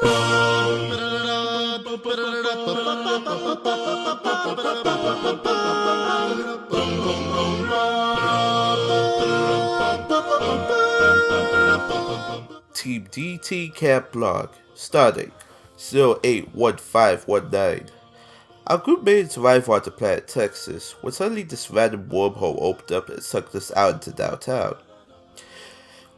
Team DT Camp Blog, stardate 081519. Our group made its arrival onto planet Texas when suddenly this random wormhole opened up and sucked us out into downtown.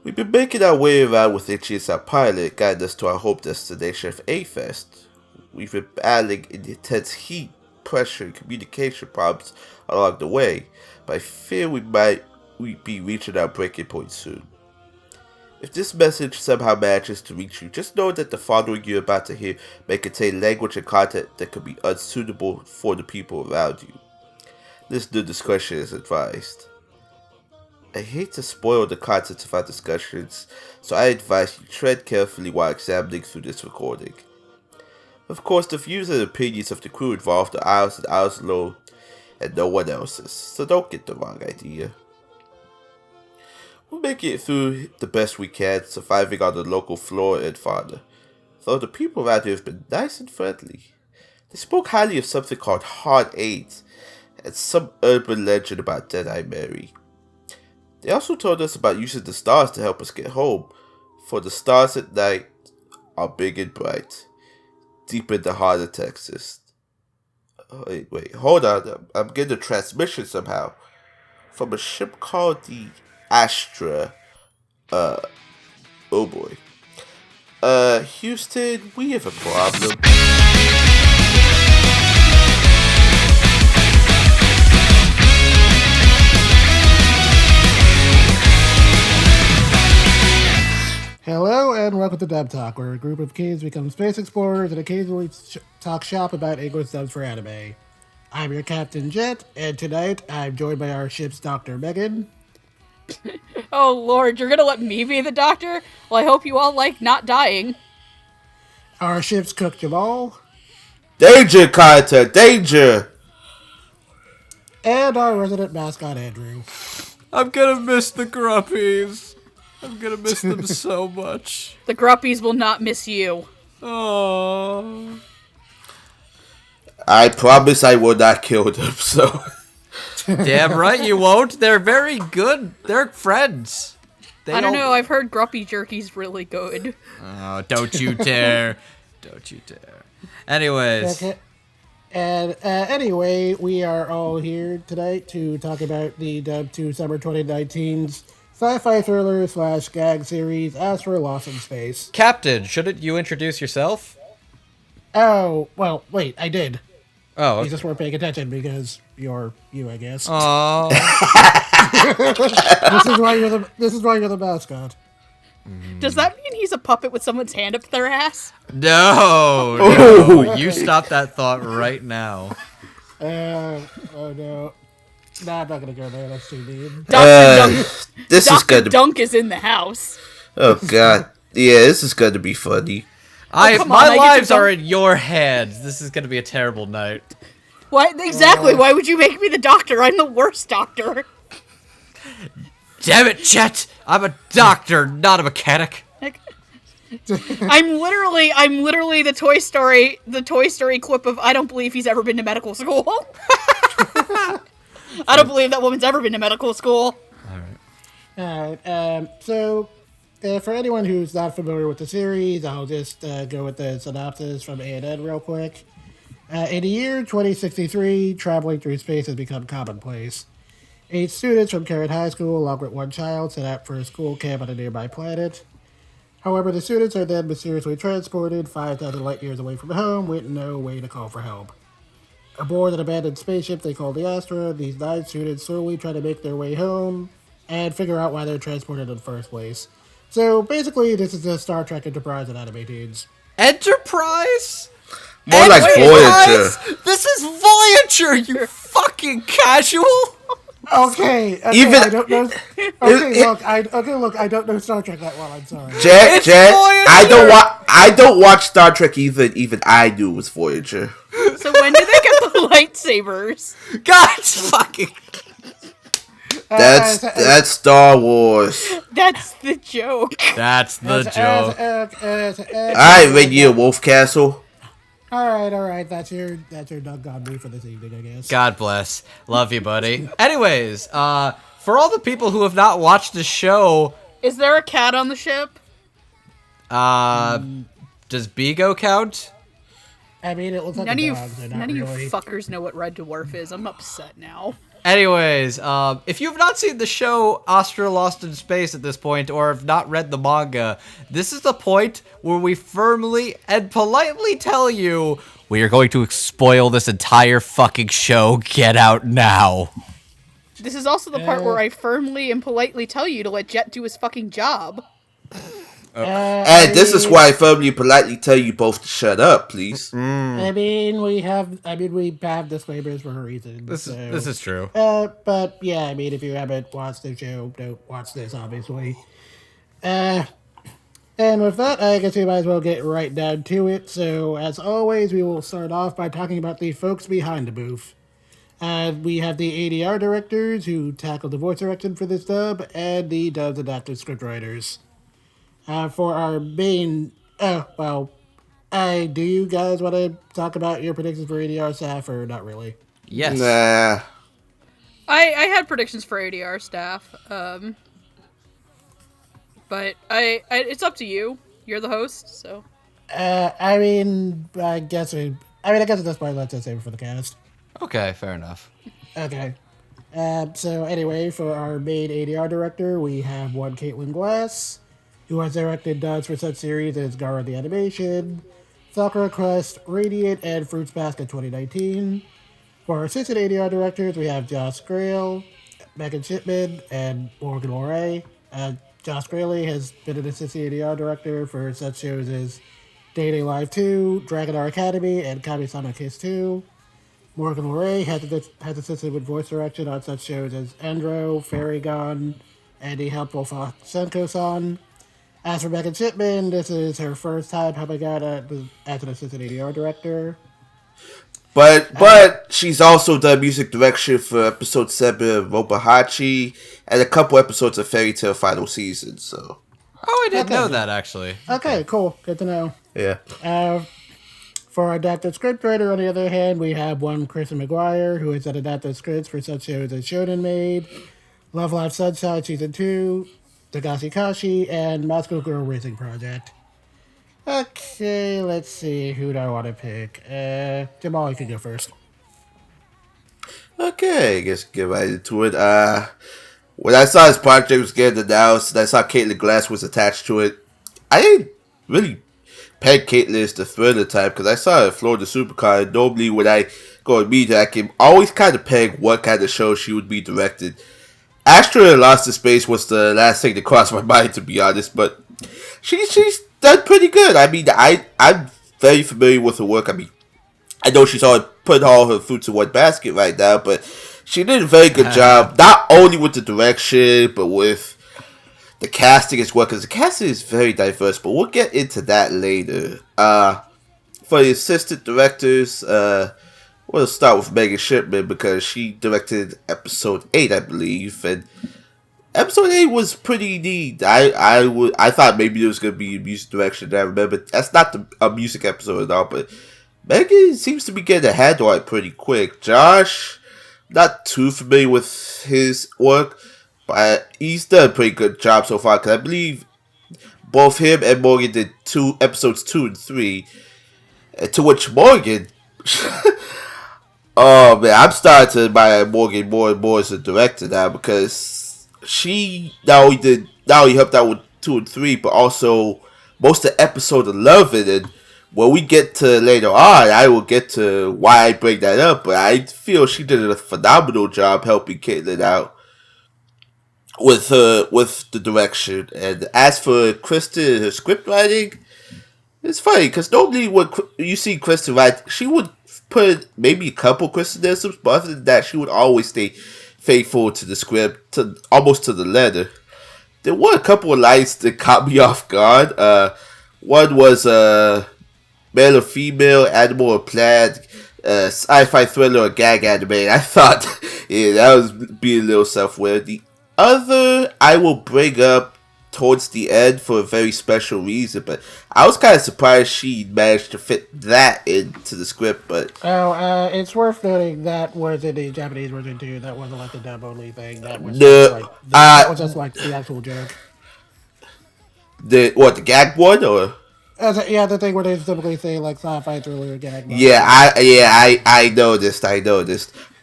We've been making our way around with Itchy as our pilot, guiding us to our home destination of A-Fest. We've been battling in intense heat, pressure, and communication problems along the way, but I fear we might be reaching our breaking point soon. If this message somehow manages to reach you, just know that the following you're about to hear may contain language and content that could be unsuitable for the people around you. Listener discretion is advised. I hate to spoil the contents of our discussions, so I advise you tread carefully while examining through this recording. Of course, the views and opinions of the crew involved are ours and ours alone, and no one else's, so don't get the wrong idea. We're making it through the best we can, surviving on the local flora and fauna, though the people around here have been nice and friendly. They spoke highly of something called Hard 8, and some urban legend about Deadeye Mary. They also told us about using the stars to help us get home, for the stars at night are big and bright, deep in the heart of Texas. Wait, hold on, I'm getting a transmission somehow, from a ship called the Astra, oh boy. Houston, we have a problem. Hello and welcome to Dub Talk, where a group of kids become space explorers and occasionally talk shop about English dubs for anime. I'm your Captain Jet, and tonight I'm joined by our ship's Dr. Megan. Oh lord, you're gonna let me be the doctor? Well, I hope you all like not dying. Our ship's cook Jamal. Danger, Kanata, danger! And our resident mascot Andrew. I'm gonna miss the Gruppies. I'm gonna miss them so much. The Gruppies will not miss you. Oh. I promise I will not kill them, so... Damn right you won't. They're very good. They're friends. I don't know. I've heard Gruppy Jerky's really good. Oh, don't you dare. Don't you dare. Anyways. Okay. And anyway, we are all here tonight to talk about the Dub 2 Summer 2019's sci-fi thriller / gag series, Astra Lost in Space. Captain, shouldn't you introduce yourself? Oh, well, wait, I did. Oh, You okay. just weren't paying attention because you're you, I guess. Oh. This is why you're the mascot. Does that mean he's a puppet with someone's hand up their ass? No. You stop that thought right now. Oh no. Nah, I'm not gonna go there. That's too mean. This is gonna Dunk is in the house. Oh god. Yeah, this is gonna be funny. come on, My I get lives to are in your hands. This is gonna be a terrible night. Why exactly? Why would you make me the doctor? I'm the worst doctor. Damn it, Chet! I'm a doctor, not a mechanic. I'm literally the Toy Story clip of I don't believe he's ever been to medical school. I don't believe that woman's ever been to medical school. Alright, so for anyone who's not familiar with the series, I'll just go with the synopsis from A&N real quick. In the year 2063, traveling through space has become commonplace. 8 students from Carrot High School, along with 1 child, set out for a school camp on a nearby planet. However, the students are then mysteriously transported 5,000 light years away from home with no way to call for help. Aboard an abandoned spaceship they call the Astra, these 9 students slowly try to make their way home and figure out why they're transported in the first place. So basically, this is the Star Trek Enterprise and anime dudes. Enterprise? More like Voyager. This is Voyager, you fucking casual! Okay, Even- I don't know. Look, I don't know Star Trek that well. I'm sorry. Jet, Voyager. I don't watch Star Trek even I knew it was Voyager. So when do they get the lightsabers? God fucking... That's Star Wars. That's the joke. That's the joke. Alright, Radio Wolf Castle. All right. That's your dunk on me for this evening, I guess. God bless. Love you, buddy. Anyways, for all the people who have not watched the show, Is there a cat on the ship? does Bigo count? I mean, it looks like None of a you, dog, so not none of you really. fuckers know what Red Dwarf is. I'm upset now. Anyways, if you've not seen the show Astra Lost in Space at this point, or have not read the manga, this is the point where we firmly and politely tell you, we are going to spoil this entire fucking show. Get out now. This is also the part where I firmly and politely tell you to let Jet do his fucking job. And this is why I firmly politely tell you both to shut up, please. I mean, we have disclaimers for a reason. This is true. But yeah, I mean, if you haven't watched the show, don't watch this, obviously. And with that, I guess we might as well get right down to it. So, as always, we will start off by talking about the folks behind the booth. We have the ADR directors who tackled the voice direction for this dub, and the dub's adapted scriptwriters. For our main... do you guys want to talk about your predictions for ADR staff, or not really? Yes. Nah. I had predictions for ADR staff, but it's up to you. You're the host, so. I guess at this point, let's just save it for the cast. Okay, fair enough. Okay. So anyway, for our main ADR director, we have one Caitlin Glass, who has directed dubs for such series as Gara the Animation, Sakura Quest, Radiant, and Fruits Basket 2019. For our assistant ADR directors, we have Josh Grail, Megan Shipman, and Morgan Loray. Josh Grayley has been an assistant ADR director for such shows as Day Live 2, Dragon Art Academy, and Kami-sama Kiss 2. Morgan Loray has assisted with voice direction on such shows as Andro, Fairygon, and The Helpful Fox Senko-san. As for Megan Shipman, this is her first time helping out as an assistant ADR director. But she's also done music direction for episode 7 of Robahachi and a couple episodes of Fairy Tail Final Season, so. Oh, I didn't know that, actually. Okay, cool. Good to know. Yeah. For our adapted scriptwriter, on the other hand, we have one Kristen McGuire, who has done adapted scripts for such shows as Shonen Maid, Love Live Sunshine Season 2, Dagashi Kashi, and Moscow Girl Racing Project. Okay, let's see. Who do I want to pick? Jamal, you can go first. Okay, I guess get right into it. When I saw this project was getting announced and I saw Caitlin Glass was attached to it, I didn't really peg Caitlin as the thriller type because I saw her in Florida Supercar, and normally when I go and meet her, I can always kind of peg what kind of show she would be directed. Astra Lost in Space was the last thing that crossed my mind, to be honest, but she's done pretty good. I mean, I'm very familiar with her work. I mean, I know she's already put all her fruits in one basket right now, but she did a very good job, not only with the direction, but with the casting as well, because the casting is very diverse, but we'll get into that later. For the assistant directors, we'll start with Megan Shipman, because she directed episode 8, I believe, and episode 8 was pretty neat. I thought maybe there was going to be a music direction. I remember that's not a music episode at all, but Megan seems to be getting a handle on it pretty quick. Josh, not too familiar with his work, but he's done a pretty good job so far, because I believe both him and Morgan did episodes 2 and 3, to which Morgan... oh man, I'm starting to admire Morgan more and more as a director now, because she not only helped out with 2 and 3, but also most of episode 11. And when we get to later on, I will get to why I bring that up. But I feel she did a phenomenal job helping Caitlin out with the direction. And as for Kristen, her script writing, it's funny because normally when you see Kristen write, she would put maybe a couple criticisms, but other than that, she would always stay faithful to the script, almost to the letter. There were a couple of lines that caught me off guard. One was male or female, animal or plant. sci-fi thriller or gag anime. I thought, yeah, that was being a little self-aware. The other I will bring up towards the end for a very special reason, but I was kind of surprised she managed to fit that into the script. But it's worth noting that was in the Japanese version too. That wasn't like the dub only thing. That was just the like that was just like the actual joke. the gag one or The thing where they typically say like sci-fi thriller gag. I noticed,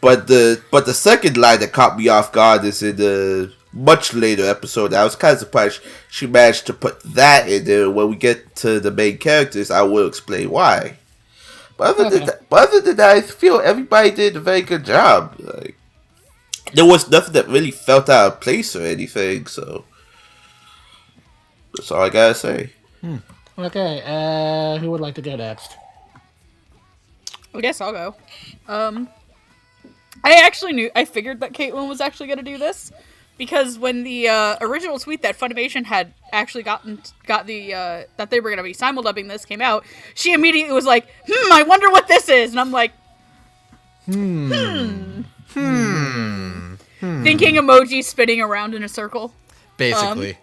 but the second line that caught me off guard is in the much later episode. I was kind of surprised she managed to put that in there. When we get to the main characters, I will explain why. But other than that, I feel everybody did a very good job. Like, there was nothing that really felt out of place or anything. So that's all I gotta say. Okay, who would like to go next? I guess I'll go. I figured that Caitlin was actually going to do this, because when the original tweet that Funimation had actually got the that they were going to be simuldubbing this came out, she immediately was like, I wonder what this is, and I'm like, thinking emoji spinning around in a circle. Basically.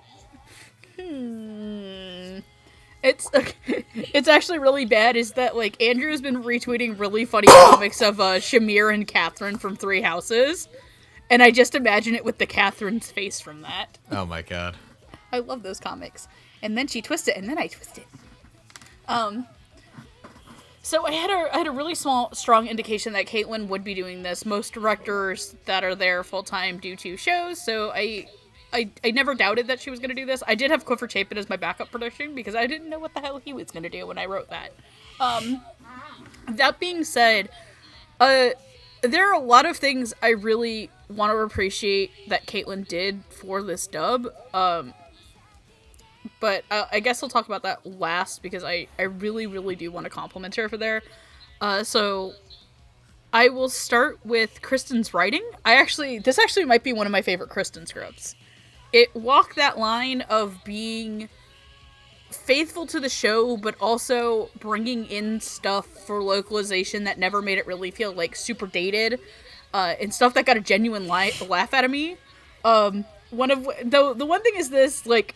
It's actually really bad, is that, like, Andrew's been retweeting really funny comics of Shamir and Catherine from Three Houses, and I just imagine it with the Catherine's face from that. Oh my god. I love those comics. And then she twists it, and then I twist it. So I had a really strong indication that Caitlin would be doing this. Most directors that are there full-time do 2 shows, so I never doubted that she was going to do this. I did have Clifford Chapin as my backup prediction because I didn't know what the hell he was going to do when I wrote that. That being said, there are a lot of things I really want to appreciate that Caitlin did for this dub. But I guess I'll talk about that last because I really, really do want to compliment her for there. So I will start with Kristen's writing. This actually might be one of my favorite Kristen scripts. It walked that line of being faithful to the show, but also bringing in stuff for localization that never made it really feel like super dated, and stuff that got a genuine laugh out of me. The one thing is this, like,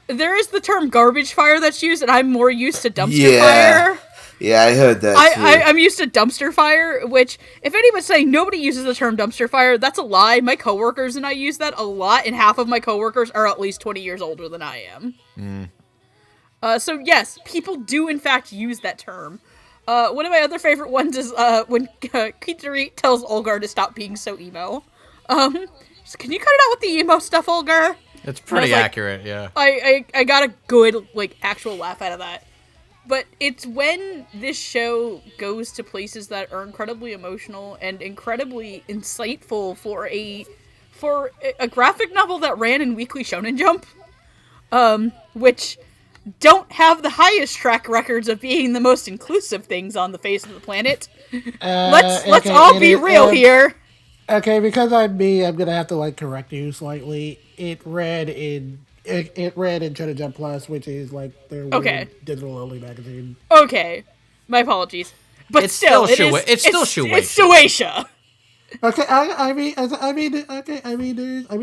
there is the term garbage fire that's used, and I'm more used to dumpster fire. Yeah, I heard that too. I'm used to dumpster fire, which, if anyone's saying nobody uses the term dumpster fire, that's a lie. My coworkers and I use that a lot, and half of my coworkers are at least 20 years older than I am. So yes, people do in fact use that term. One of my other favorite ones is when Quitterie tells Ulgar to stop being so emo. Can you cut it out with the emo stuff, Ulgar? It's pretty accurate, yeah. I got a good, like, actual laugh out of that. But it's when this show goes to places that are incredibly emotional and incredibly insightful for a graphic novel that ran in Weekly Shonen Jump, which don't have the highest track records of being the most inclusive things on the face of the planet. Let's all be real here. Okay, because I'm me, I'm gonna have to, like, correct you slightly. It read in Shonen Jump Plus, which is like their weird digital-only magazine. Okay, my apologies, but it's still Shueisha. It's Shueisha. Okay,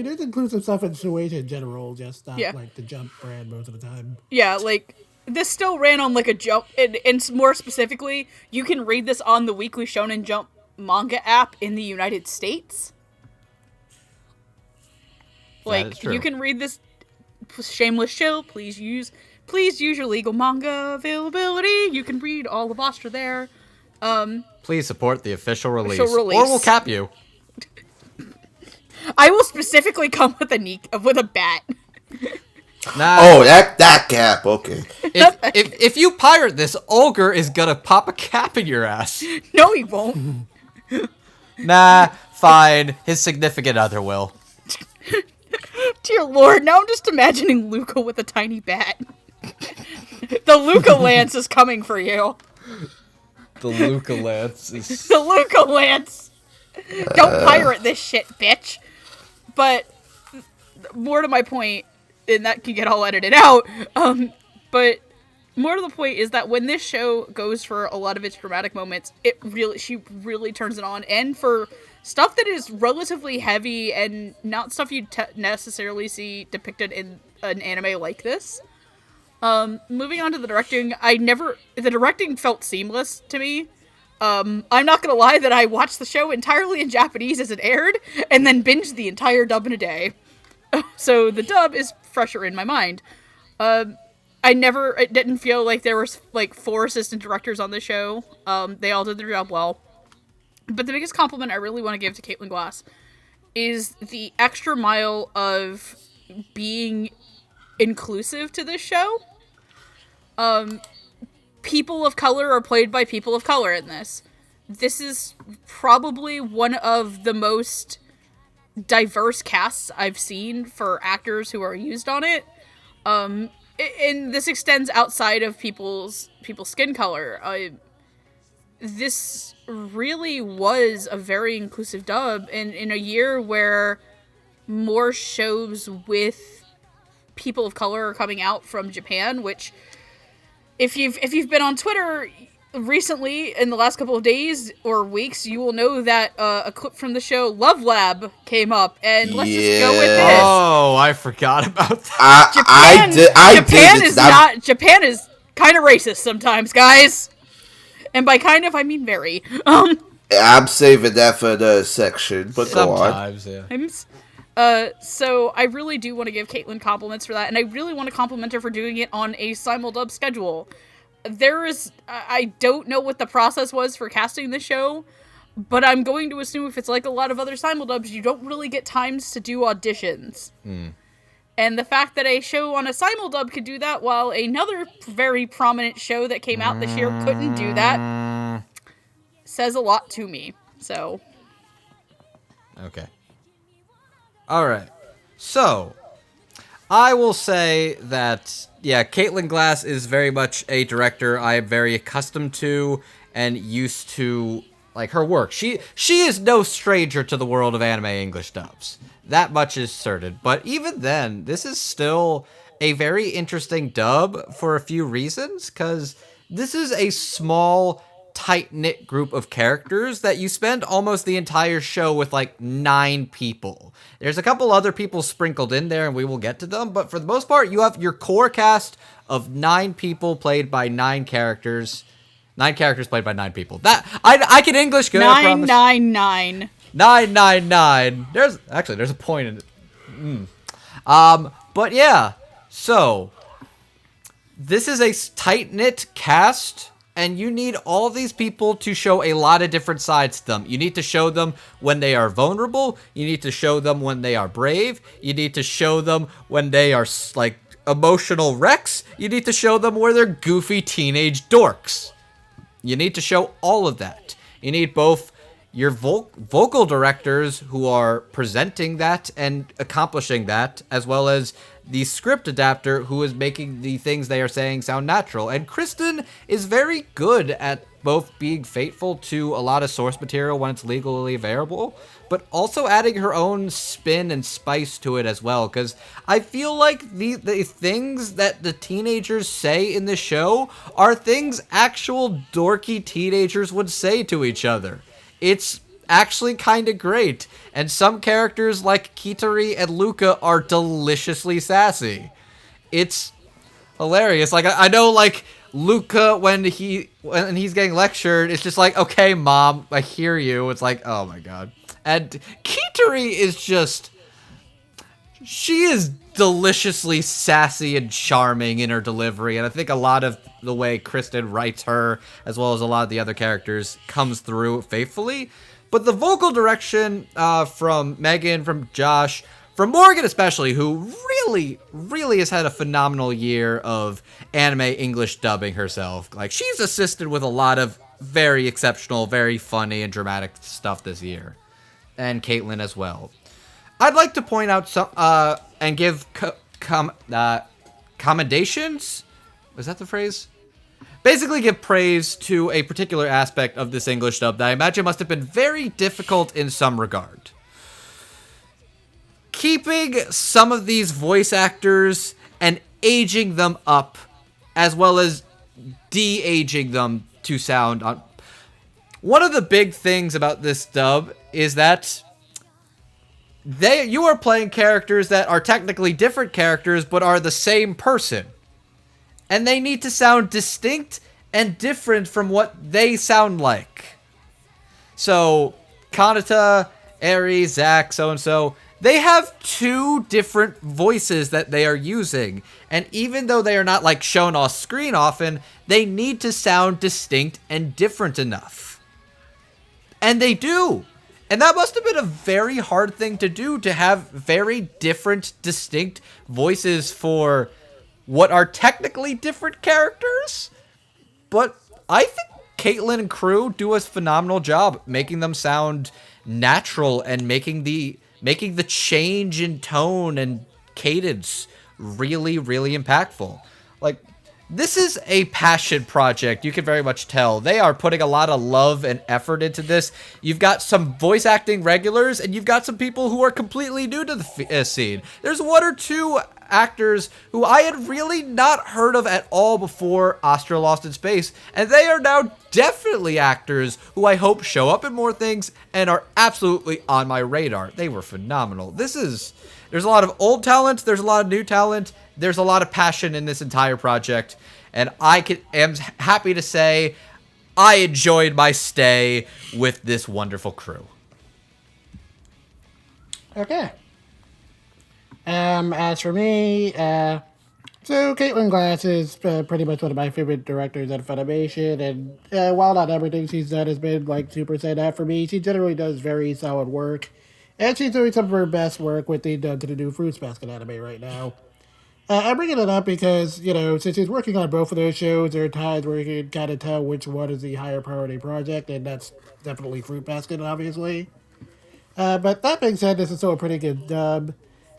there's inclusive stuff in Shueisha in general, just not like the Jump brand most of the time. Yeah, like, this still ran on, like, a Jump, and more specifically, you can read this on the Weekly Shonen Jump manga app in the United States. Like, you can read this. Shameless shill, please use your legal manga availability. You can read all of Astra there. Please support the official release. Or we'll cap you. I will specifically come with a bat. Nah. Oh, that cap, okay. If you pirate this, Ulgar is gonna pop a cap in your ass. No, he won't. Nah, fine. His significant other will. Dear Lord, now I'm just imagining Luca with a tiny bat. The Luca Lance is coming for you. The Luca Lance is... The Luca Lance! Don't pirate this shit, bitch. But, more to my point, and that can get all edited out, but more to the point is that when this show goes for a lot of its dramatic moments, she really turns it on. And for stuff that is relatively heavy and not stuff you necessarily see depicted in an anime like this. Moving on to the directing, the directing felt seamless to me. I'm not gonna lie that I watched the show entirely in Japanese as it aired, and then binged the entire dub in a day. So the dub is fresher in my mind. It didn't feel like there was like 4 assistant directors on the show. They all did their job well. But the biggest compliment I really want to give to Caitlin Glass is the extra mile of being inclusive to this show. People of color are played by people of color in this. This is probably one of the most diverse casts I've seen for actors who are used on it. And this extends outside of people's skin color. This really was a very inclusive dub, and in a year where more shows with people of color are coming out from Japan, which if you've been on Twitter recently in the last couple of days or weeks, you will know that a clip from the show Love Lab came up, and let's just go with this. Oh, I forgot about that. Japan is kind of racist sometimes, guys. And by kind of, I mean very. I'm saving that for the section, but sometimes, go on. Yeah. So I really do want to give Caitlin compliments for that, and I really want to compliment her for doing it on a simuldub schedule. I don't know what the process was for casting the show, but I'm going to assume if it's like a lot of other simuldubs, you don't really get times to do auditions. And the fact that a show on a simuldub could do that while another very prominent show that came out this year couldn't do that says a lot to me. So. Okay. All right. So, I will say that, yeah, Caitlin Glass is very much a director I am very accustomed to and used to, like, her work. She is no stranger to the world of anime English dubs. That much is certain. But even then, this is still a very interesting dub for a few reasons, because this is a small, tight-knit group of characters that you spend almost the entire show with, like, 9 people. There's a couple other people sprinkled in there, and we will get to them, but for the most part, you have your core cast of 9 people played by 9 characters. 9 characters played by 9 people. That I can English good, I promise. 999. 999. There's a point in it. But yeah, so this is a tight-knit cast, and you need all these people to show a lot of different sides to them. You need to show them when they are vulnerable. You need to show them when they are brave. You need to show them when they are, like, emotional wrecks. You need to show them where they're goofy teenage dorks. You need to show all of that. You need both your vocal directors who are presenting that and accomplishing that, as well as the script adapter who is making the things they are saying sound natural. And Kristen is very good at both being faithful to a lot of source material when it's legally available, but also adding her own spin and spice to it as well. Because I feel like the things that the teenagers say in the show are things actual dorky teenagers would say to each other. It's actually kind of great. And some characters like Quitterie and Luca are deliciously sassy. It's hilarious. Like, I know, like, Luca, when he's getting lectured, it's just like, okay, mom, I hear you. It's like, oh my god. And Quitterie is just, she is deliciously sassy and charming in her delivery, and I think a lot of the way Kristen writes her, as well as a lot of the other characters, comes through faithfully. But the vocal direction from Megan, from Josh, from Morgan especially, who really has had a phenomenal year of anime English dubbing herself. Like, she's assisted with a lot of very exceptional, very funny and dramatic stuff this year. And Caitlin as well. I'd like to point out some, and give commendations? Was that the phrase? Basically give praise to a particular aspect of this English dub that I imagine must have been very difficult in some regard. Keeping some of these voice actors and aging them up, as well as de-aging them to sound on. One of the big things about this dub is that you are playing characters that are technically different characters, but are the same person. And they need to sound distinct and different from what they sound like. So, Kanata, Aries, Zack, so-and-so, they have 2 different voices that they are using. And even though they are not, like, shown off screen often, they need to sound distinct and different enough. And they do. And that must have been a very hard thing to do, to have very different, distinct voices for what are technically different characters. But I think Caitlin and crew do a phenomenal job making them sound natural and making the change in tone and cadence really, really impactful. Like, this is a passion project. You can very much tell. They are putting a lot of love and effort into this. You've got some voice acting regulars, and you've got some people who are completely new to the scene. There's 1 or 2 actors who I had really not heard of at all before Astra Lost in Space, and they are now definitely actors who I hope show up in more things and are absolutely on my radar. They were phenomenal. There's a lot of old talent, there's a lot of new talent, there's a lot of passion in this entire project, and I am happy to say I enjoyed my stay with this wonderful crew. Okay. As for me, so Caitlin Glass is pretty much one of my favorite directors at Funimation, and while not everything she's done has been like 2% out for me, she generally does very solid work, and she's doing some of her best work with the done to the new Fruits Basket anime right now. I'm bringing it up because, since she's working on both of those shows, there are times where you can kind of tell which one is the higher priority project, and that's definitely Fruit Basket, obviously. But that being said, this is still a pretty good dub.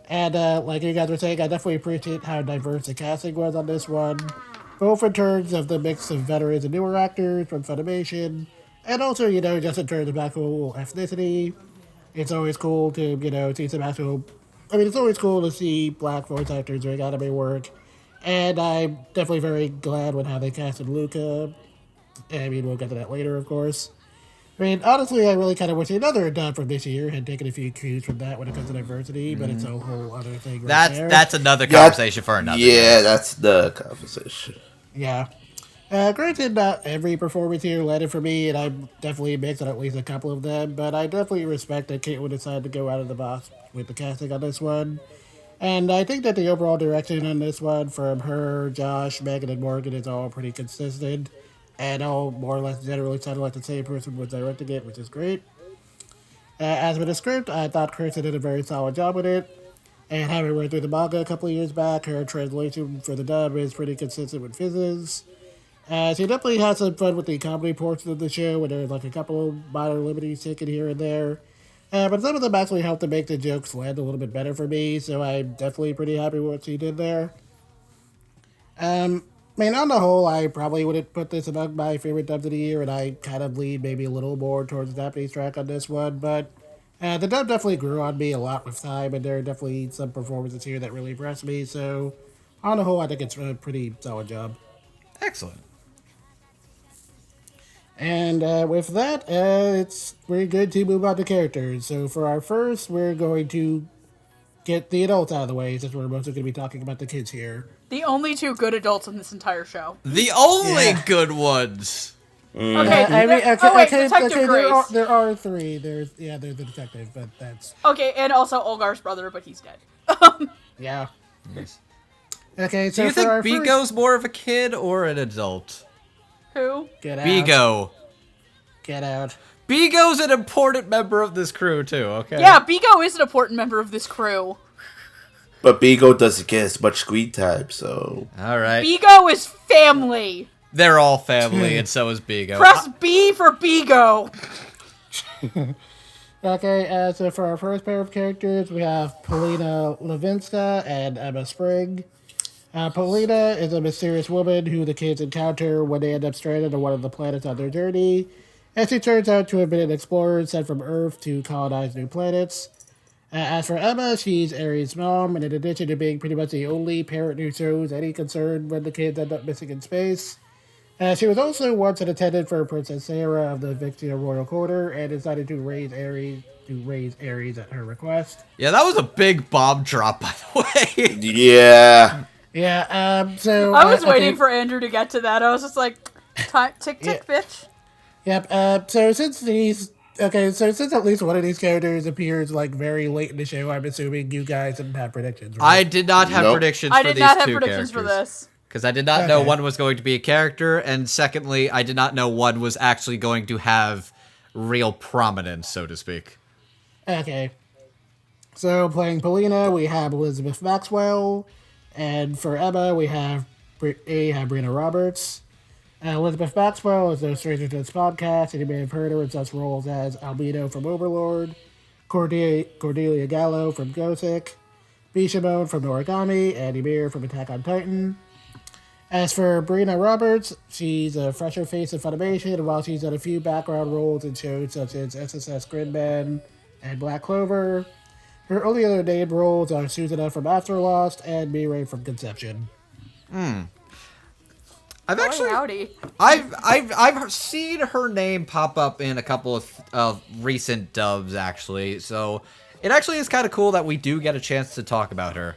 And like you guys were saying, I definitely appreciate how diverse the casting was on this one, both in terms of the mix of veterans and newer actors from Funimation, and also, just in terms of actual ethnicity. It's always cool to, see some actual... it's always cool to see black voice actors doing anime work, and I'm definitely very glad with how they casted Luca. We'll get to that later, of course. Honestly, I really kind of wish another dub from this year had taken a few cues from that when it comes to diversity, but it's a whole other thing there. That's another conversation for another day. Yeah, that's the conversation. Yeah. Granted, not every performance here landed for me, and I'm definitely mixed on at least a couple of them, but I definitely respect that Kate would decide to go out of the box with the casting on this one. And I think that the overall direction on this one from her, Josh, Megan, and Morgan is all pretty consistent, and all more or less generally sounded like the same person was directing it, which is great. As with the script, I thought Kirsten did a very solid job with it, and having read through the manga a couple of years back, her translation for the dub is pretty consistent with Fizz's. She definitely had some fun with the comedy portion of the show, where there's like a couple of minor liberties taken here and there. But some of them actually helped to make the jokes land a little bit better for me, so I'm definitely pretty happy with what she did there. On the whole, I probably wouldn't put this among my favorite dubs of the year, and I kind of lean maybe a little more towards the Japanese track on this one, but the dub definitely grew on me a lot with time, and there are definitely some performances here that really impressed me, so on the whole, I think it's a pretty solid job. Excellent. And with that, we're good to move on to characters. So for our first, we're going to get the adults out of the way, since we're mostly going to be talking about the kids here. The only 2 good adults in this entire show. The only good ones. Okay, Detective Grace. There are 3. There's the detective, but that's... Okay, and also Ulgar's brother, but he's dead. Yeah. Yes. Okay, so do you think Bigo's more of a kid or an adult? Who? Get out. Bigo. Get out. Bigo's an important member of this crew, too, okay? Yeah, Bigo is an important member of this crew. But Bigo doesn't get as much screen time, so... Alright. Bigo is family. They're all family, and so is Bigo. Press B for Bigo. Okay, so for our first pair of characters, we have Polina Levinska and Emma Spring. Polina is a mysterious woman who the kids encounter when they end up stranded on one of the planets on their journey, and she turns out to have been an explorer sent from Earth to colonize new planets. As for Emma, she's Aries' mom, and in addition to being pretty much the only parent who shows any concern when the kids end up missing in space, She was also once an attendant for Princess Sarah of the Vixia Royal Quarter and decided to raise Aries at her request. Yeah, that was a big bomb drop, by the way. Yeah. Yeah, so... I was waiting for Andrew to get to that. I was just like, tick, tick, bitch. Yep, so since at least one of these characters appears, like, very late in the show, I'm assuming you guys didn't have predictions, right? I did not have predictions for these two characters. I did not have predictions for this. Because I did not know one was going to be a character, and secondly, I did not know one was actually going to have real prominence, so to speak. Okay. So, playing Polina, we have Elizabeth Maxwell, and for Emma, we have Brina Roberts. Elizabeth Maxwell is no stranger to this podcast, and you may have heard her in such roles as Albedo from Overlord, Cordelia Gallo from Gothic, Bishamon from Noragami, and Ymir from Attack on Titan. As for Brina Roberts, she's a fresher face in Funimation, and while she's done a few background roles in shows such as SSS Gridman and Black Clover, her only other named roles are Susanna from Astra Lost and Mirai from Conception. I've seen her name pop up in a couple of recent dubs, actually, so it actually is kind of cool that we do get a chance to talk about her.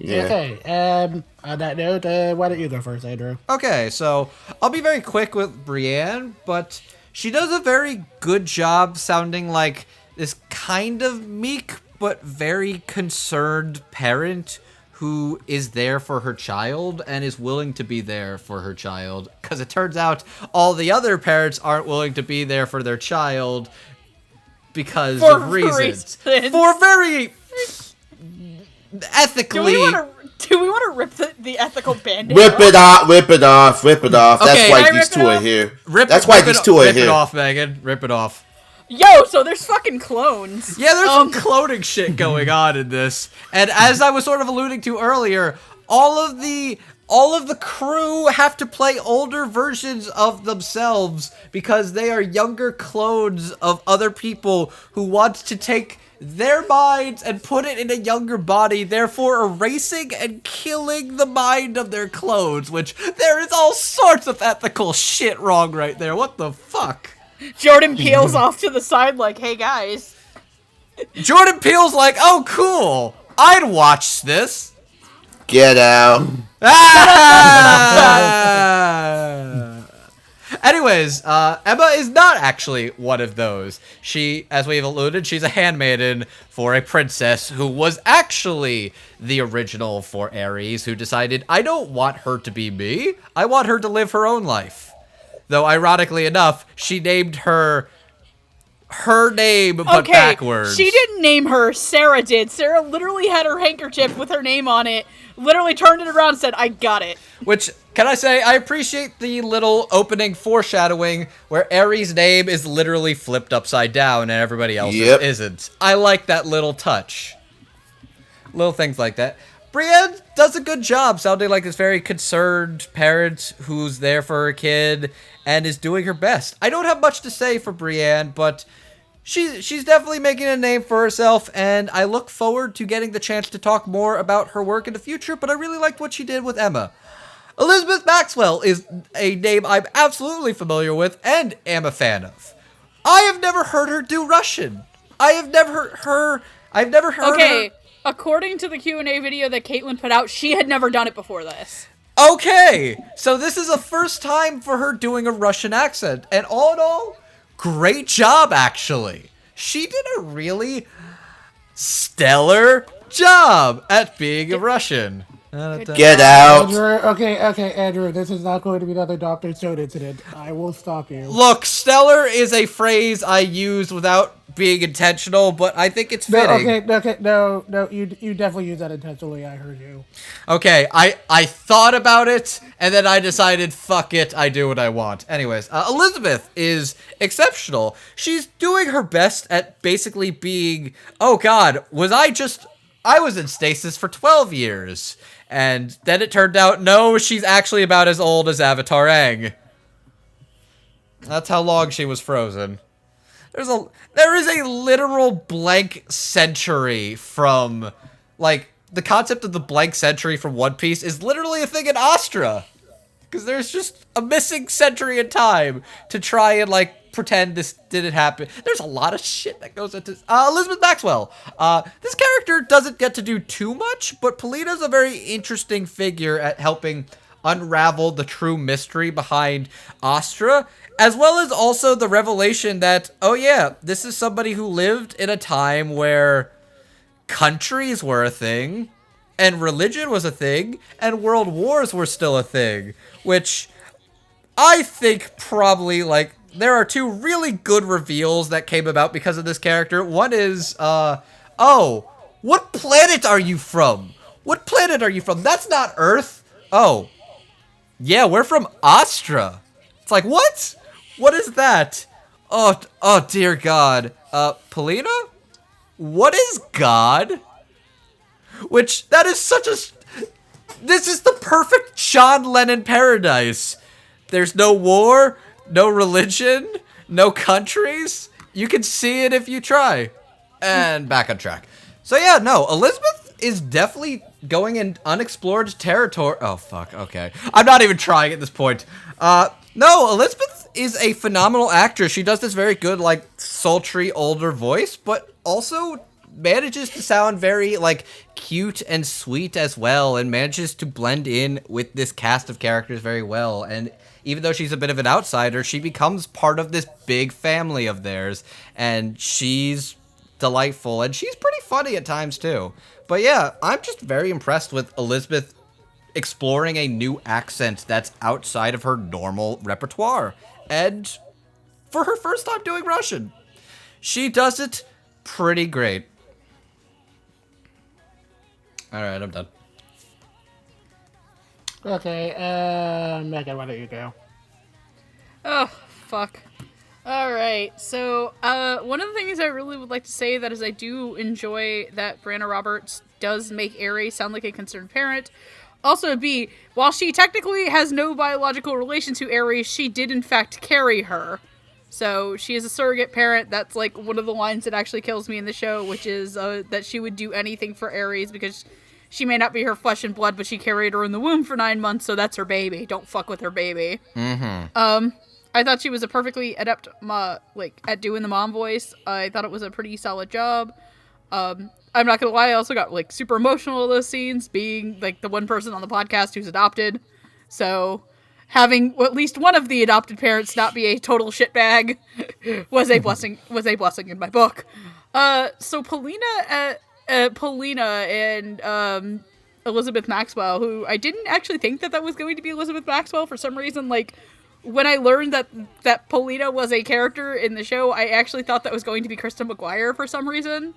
Yeah. Okay, on that note, why don't you go first, Andrew? Okay, so I'll be very quick with Brienne, but she does a very good job sounding like this kind of meek but very concerned parent who is there for her child and is willing to be there for her child. Because it turns out all the other parents aren't willing to be there for their child because of reasons. For very... ethically. Do we want to rip the ethical band-aid Rip it off. Okay, That's why these two are here. Rip it off, Megan. Rip it off. Yo, so there's fucking clones. Yeah, there's some cloning shit going on in this. And as I was sort of alluding to earlier, all of the crew have to play older versions of themselves because they are younger clones of other people who want to take their minds and put it in a younger body, therefore erasing and killing the mind of their clones, which there is all sorts of ethical shit wrong right there. What the fuck? Jordan Peele's off to the side like, hey guys. Jordan Peele's like, oh cool, I'd watch this. Get out. Anyways, Emma is not actually one of those. She, as we've alluded, she's a handmaiden for a princess who was actually the original for Aries, who decided, I don't want her to be me. I want her to live her own life. Though, ironically enough, she named her name, but backwards. She didn't name her, Sarah did. Sarah literally had her handkerchief with her name on it, literally turned it around and said, I got it. Which, can I say, I appreciate the little opening foreshadowing where Aries' name is literally flipped upside down and everybody else's isn't. I like that little touch. Little things like that. Brienne does a good job sounding like this very concerned parent who's there for her kid and is doing her best. I don't have much to say for Brienne, but she's definitely making a name for herself, and I look forward to getting the chance to talk more about her work in the future, but I really liked what she did with Emma. Elizabeth Maxwell is a name I'm absolutely familiar with and am a fan of. I have never heard her do Russian. I've never heard her... According to the Q&A video that Caitlin put out, she had never done it before this. Okay, so this is a first time for her doing a Russian accent, and all in all, great job, actually. She did a really stellar job at being a Russian. Get out. Okay, Andrew, this is not going to be another Dr. Stone incident. I will stop you. Look, stellar is a phrase I use without being intentional, but I think it's fitting. No, you definitely use that intentionally, I heard you. Okay, I thought about it, and then I decided, fuck it, I do what I want. Anyways, Elizabeth is exceptional. She's doing her best at basically being, oh god, I was in stasis for 12 years. And then it turned out, no, she's actually about as old as Avatar Aang. That's how long she was frozen. There is a literal blank century from, like, the concept of the blank century from One Piece is literally a thing in Astra. Because there's just a missing century in time to try and, like, pretend this didn't happen. There's a lot of shit that goes into Elizabeth Maxwell. This character doesn't get to do too much, but Polina's a very interesting figure at helping unravel the true mystery behind Astra, as well as also the revelation that, oh yeah, this is somebody who lived in a time where countries were a thing, and religion was a thing, and world wars were still a thing, which I think probably, like, there are two really good reveals that came about because of this character. One is, oh, what planet are you from? What planet are you from? That's not Earth. Oh, yeah, we're from Astra. It's like, what? What is that? Oh, dear God. Polina? What is God? Which, that is such a... This is the perfect John Lennon paradise. There's no war, no religion, no countries. You can see it if you try. And back on track. So yeah, no, Elizabeth is definitely going in unexplored territory. Oh, fuck, okay. I'm not even trying at this point. No, Elizabeth is a phenomenal actress. She does this very good, like, sultry, older voice, but also manages to sound very, like, cute and sweet as well, and manages to blend in with this cast of characters very well. And even though she's a bit of an outsider, she becomes part of this big family of theirs, and she's delightful, and she's pretty funny at times too. But yeah, I'm just very impressed with Elizabeth exploring a new accent that's outside of her normal repertoire. And for her first time doing Russian, she does it pretty great. Alright, I'm done. Okay, Megan, why don't you go? Oh, fuck. Alright, so, one of the things I really would like to say that is I do enjoy that Brianna Roberts does make Aries sound like a concerned parent. Also, B, while she technically has no biological relation to Aries, she did in fact carry her. So, she is a surrogate parent. That's, like, one of the lines that actually kills me in the show, which is, that she would do anything for Aries because she may not be her flesh and blood, but she carried her in the womb for 9 months, so that's her baby. Don't fuck with her baby. Mm-hmm. I thought she was a perfectly adept, at doing the mom voice. I thought it was a pretty solid job. I'm not gonna lie, I also got, like, super emotional in those scenes, being, like, the one person on the podcast who's adopted. So, having at least one of the adopted parents not be a total shitbag was a blessing in my book. So Polina and Elizabeth Maxwell, who I didn't actually think that was going to be Elizabeth Maxwell for some reason. Like, when I learned that Polina was a character in the show, I actually thought that was going to be Krista McGuire for some reason.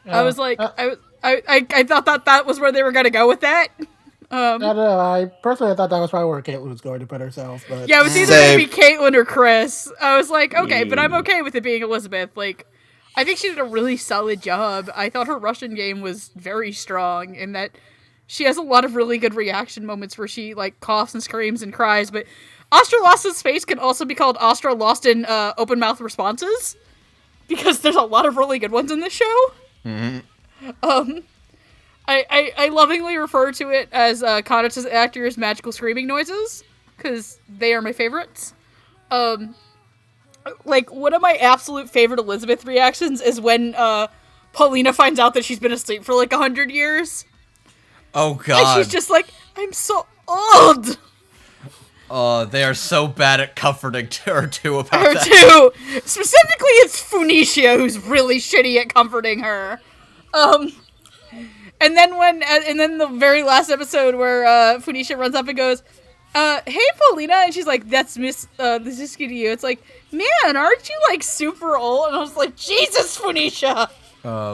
I was like, I thought that was where they were going to go with that. I don't know. I personally thought that was probably where Caitlin was going to put herself. But yeah, it was either going to be Caitlin or Chris. I was like, okay, but I'm okay with it being Elizabeth. Like, I think she did a really solid job. I thought her Russian game was very strong in that she has a lot of really good reaction moments where she, like, coughs and screams and cries, but Astra Lost in Space can also be called Astra Lost in Open Mouth Responses, because there's a lot of really good ones in this show. Mm-hmm. I lovingly refer to it as Kanata's actors' magical screaming noises, because they are my favorites. Like, one of my absolute favorite Elizabeth reactions is when Paulina finds out that she's been asleep for like 100 years. Oh, God. And she's just like, I'm so old! They are so bad at comforting her, too, about Her, that. too! Specifically, it's Funicia who's really shitty at comforting her. And then the very last episode where Funicia runs up and goes, hey, Paulina, and she's like, that's Miss Ziski to you. It's like, man, aren't you, like, super old? And I was like, Jesus, Funicia!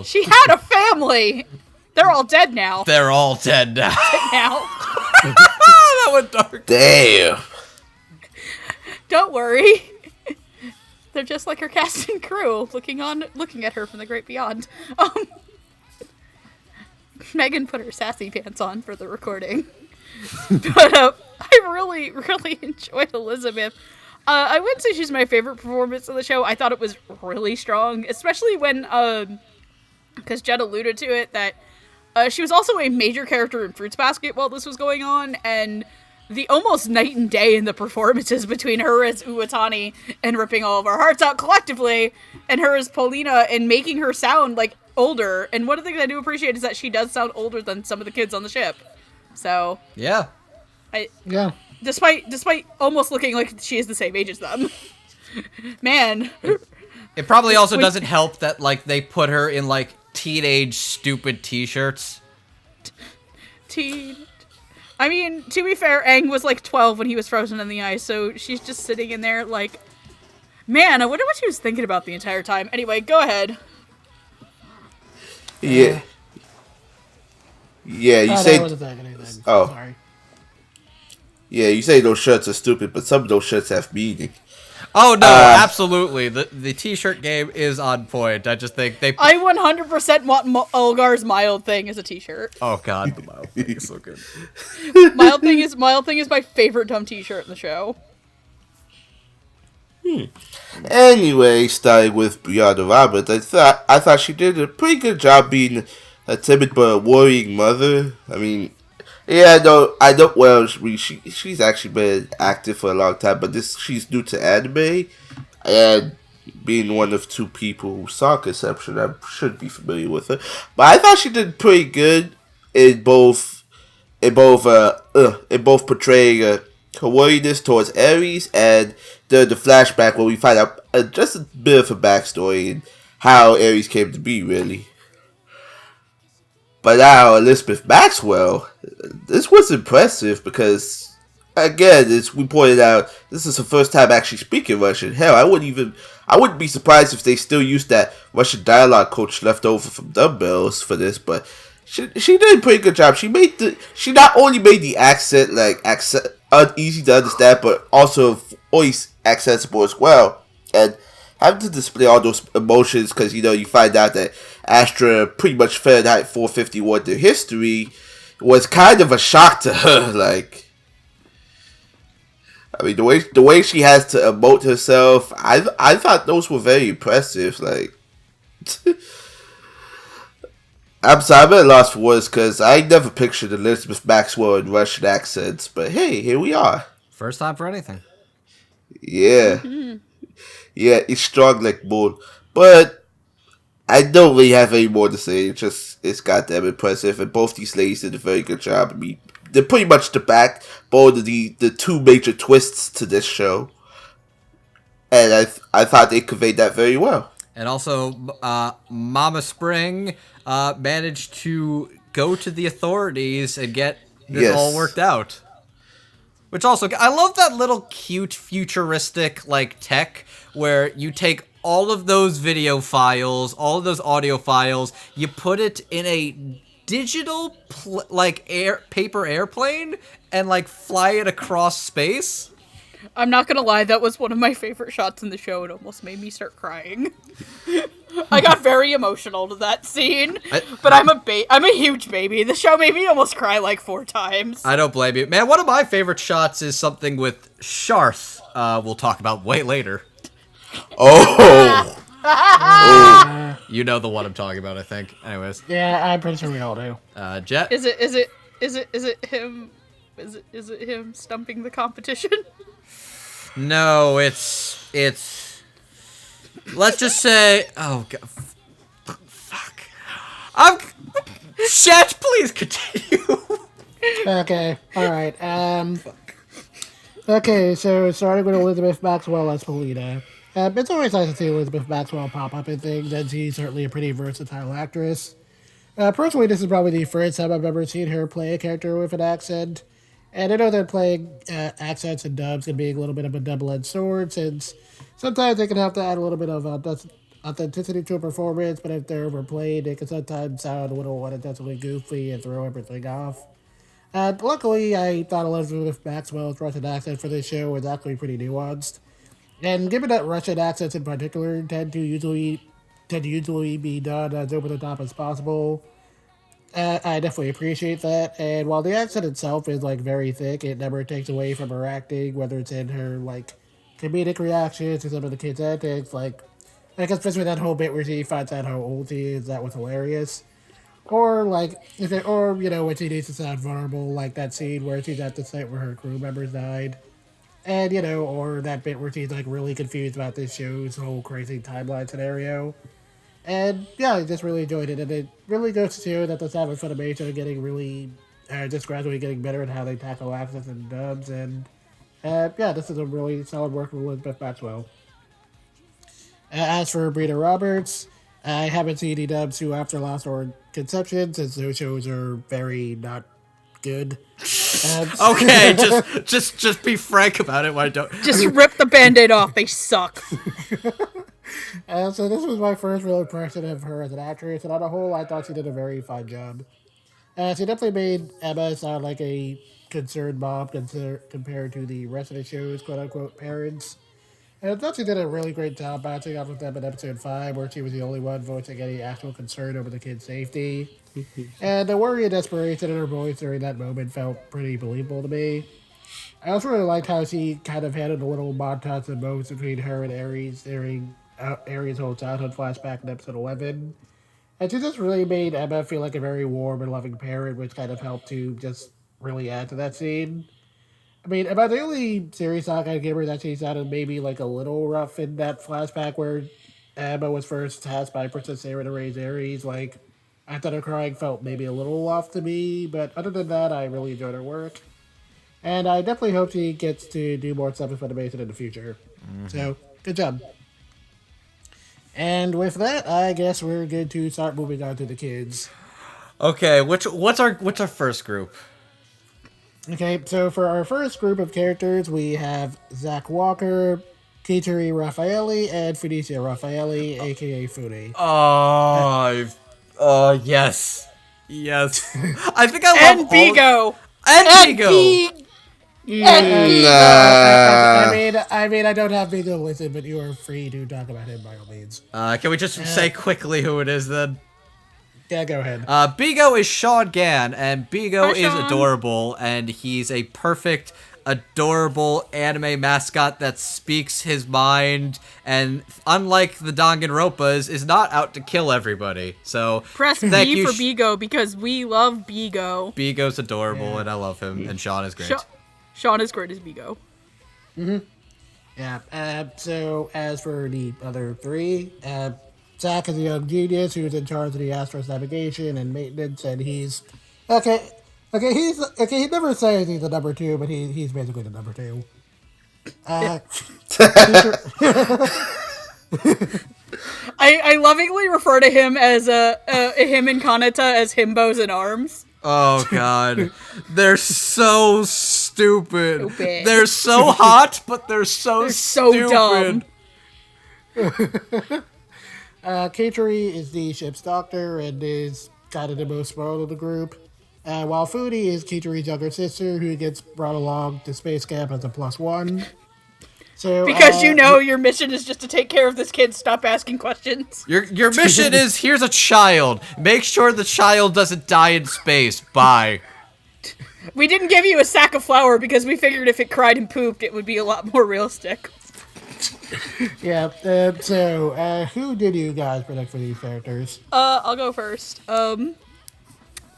She had a family! They're all dead now. They're all dead now. That went dark. Damn. Don't worry. They're just like her cast and crew, looking at her from the great beyond. Megan put her sassy pants on for the recording. But I really, really enjoyed Elizabeth. I wouldn't say she's my favorite performance of the show. I thought it was really strong, especially when, because Jed alluded to it, that she was also a major character in Fruits Basket while this was going on, and the almost night and day in the performances between her as Uwatani and ripping all of our hearts out collectively, and her as Paulina and making her sound like older. And one of the things I do appreciate is that she does sound older than some of the kids on the ship. So Yeah. Despite almost looking like she is the same age as them. Man. It probably also doesn't help that, like, they put her in, like, teenage stupid t-shirts. I mean, to be fair, Aang was like 12 when he was frozen in the ice, so she's just sitting in there like, man, I wonder what she was thinking about the entire time. Anyway, go ahead. Yeah. Yeah, you say... Oh. Sorry. Yeah, you say those shirts are stupid, but some of those shirts have meaning. Oh, no, absolutely. The t-shirt game is on point. I just think they... I 100% want Ulgar's mild thing as a t-shirt. Oh, God, the mild thing is so good. Mild thing is my favorite dumb t-shirt in the show. Anyway, starting with Brianna Roberts, I thought she did a pretty good job being a timid but a worrying mother. I mean, yeah, I don't. Well, she's actually been active for a long time, but she's new to anime, and being one of two people who saw Conception, I should be familiar with her. But I thought she did pretty good in both portraying her worriness towards Aries and the flashback where we find out just a bit of a backstory and how Aries came to be, really. But now, Elizabeth Maxwell, this was impressive because, again, as we pointed out, this is her first time actually speaking Russian. Hell, I wouldn't be surprised if they still used that Russian dialogue coach left over from Dumbbells for this, but she did a pretty good job. She not only made the accent easy to understand, but also voice accessible as well. And having to display all those emotions, because, you find out that Astra pretty much Fahrenheit 451 their history, was kind of a shock to her. Like, I mean, the way she has to emote herself, I thought those were very impressive. Like, I'm sorry, I'm at a loss for words, because I never pictured Elizabeth Maxwell in Russian accents, but hey, here we are. First time for anything. Yeah. Yeah, it's strong like bull. But I don't really have any more to say. It's goddamn impressive. And both these ladies did a very good job. I mean, they're pretty much the backbone of the two major twists to this show. And I thought they conveyed that very well. And also, Mama Spring managed to go to the authorities and get this all worked out. Which also, I love that little cute futuristic like tech where you take all of those video files, all of those audio files, you put it in a digital paper airplane and like fly it across space. I'm not gonna lie, that was one of my favorite shots in the show. It almost made me start crying. I got very emotional to that scene, but I'm a huge baby. The show made me almost cry like 4 times. I don't blame you. Man, one of my favorite shots is something with Charce, we'll talk about way later. Oh! You know the one I'm talking about, I think. Anyways. Yeah, I'm pretty sure we all do. Jet? Is it him? Is it him stumping the competition? No, it's let's just say, oh god, fuck. Chet, please continue. Okay, alright, okay, so starting with Elizabeth Maxwell as Paulina. It's always nice to see Elizabeth Maxwell pop up in things, and she's certainly a pretty versatile actress. Personally, this is probably the first time I've ever seen her play a character with an accent. And I know that playing accents and dubs can be a little bit of a double-edged sword, since sometimes they can have to add a little bit of authenticity to a performance, but if they're overplayed, it can sometimes sound a little unintentionally goofy and throw everything off. Luckily, I thought Elizabeth Maxwell's Russian accent for this show was actually pretty nuanced. And given that Russian accents in particular tend to usually be done as over the top as possible, I definitely appreciate that. And while the accent itself is like very thick, it never takes away from her acting, whether it's in her like comedic reactions to some of the kids' antics, like especially that whole bit where she finds out how old she is. That was hilarious. Or like, or when she needs to sound vulnerable, like that scene where she's at the site where her crew members died, and or that bit where she's like really confused about this show's whole crazy timeline scenario. And yeah, I just really enjoyed it, and it really goes to show that the Savage Funimation are getting really, just gradually getting better at how they tackle accents and dubs, and yeah, this is a really solid work with Elizabeth Maxwell. As for Brita Roberts, I haven't seen any dubs to After Lost or Conception, since those shows are very not good. Okay, just be frank about it. Why don't Just rip the band-aid off. They suck. So this was my first real impression of her as an actress, and on the whole, I thought she did a very fine job. She definitely made Emma sound like a concerned mom compared to the rest of the show's quote-unquote parents. And I thought she did a really great job bouncing off with them in episode 5, where she was the only one voicing any actual concern over the kid's safety. And the worry and desperation in her voice during that moment felt pretty believable to me. I also really liked how she kind of handled a little montage of moments between her and Aries during Aries' whole childhood flashback in episode 11. And she just really made Emma feel like a very warm and loving parent, which kind of helped to just really add to that scene. I mean, about the only serious talk I'd give her that she sounded maybe like a little rough in that flashback where Emma was first tasked by Princess Sarah to raise Aries. Like, I thought her crying felt maybe a little off to me, but other than that, I really enjoyed her work. And I definitely hope she gets to do more stuff with Funimation in the future. So, good job. And with that, I guess we're good to start moving on to the kids. Okay, what's our first group? Okay, so for our first group of characters, we have Zach Walker, Quitterie Raffaelli, and Phoenicia Raffaelli, aka Funi. Yes. I think I love And Bigo. And Bigo. I mean, I don't have Bigo listed, but you are free to talk about him by all means. Can we just say quickly who it is then? Yeah, go ahead. Bigo is Sean Gann, and Bigo Hi, is Sean. adorable, and he's a perfect, adorable anime mascot that speaks his mind, and unlike the Danganronpas, is not out to kill everybody. So Press thank B you, for Bigo because we love Bigo. Bigo's adorable, Yeah. and I love him, and Sean is great. Sean is great as Bigo. Yeah, so as for the other three, Zack is a young genius who's in charge of the Astra's navigation and maintenance, and he's he never says he's the number 2, but he's basically the number 2. I lovingly refer to him as him and Kanata as himbos in arms. Oh god, they're so stupid. Stupid. They're so hot, but they're so stupid. dumb. Quitterie is the ship's doctor and is kind of the most spoiled of the group. While Funi is Quitterie's younger sister who gets brought along to space camp as a +1. So, Because your mission is just to take care of this kid. Stop asking questions. Your mission is, here's a child. Make sure the child doesn't die in space. Bye. We didn't give you a sack of flour because we figured if it cried and pooped, it would be a lot more realistic. Yeah, so who did you guys predict for these characters? I'll go first.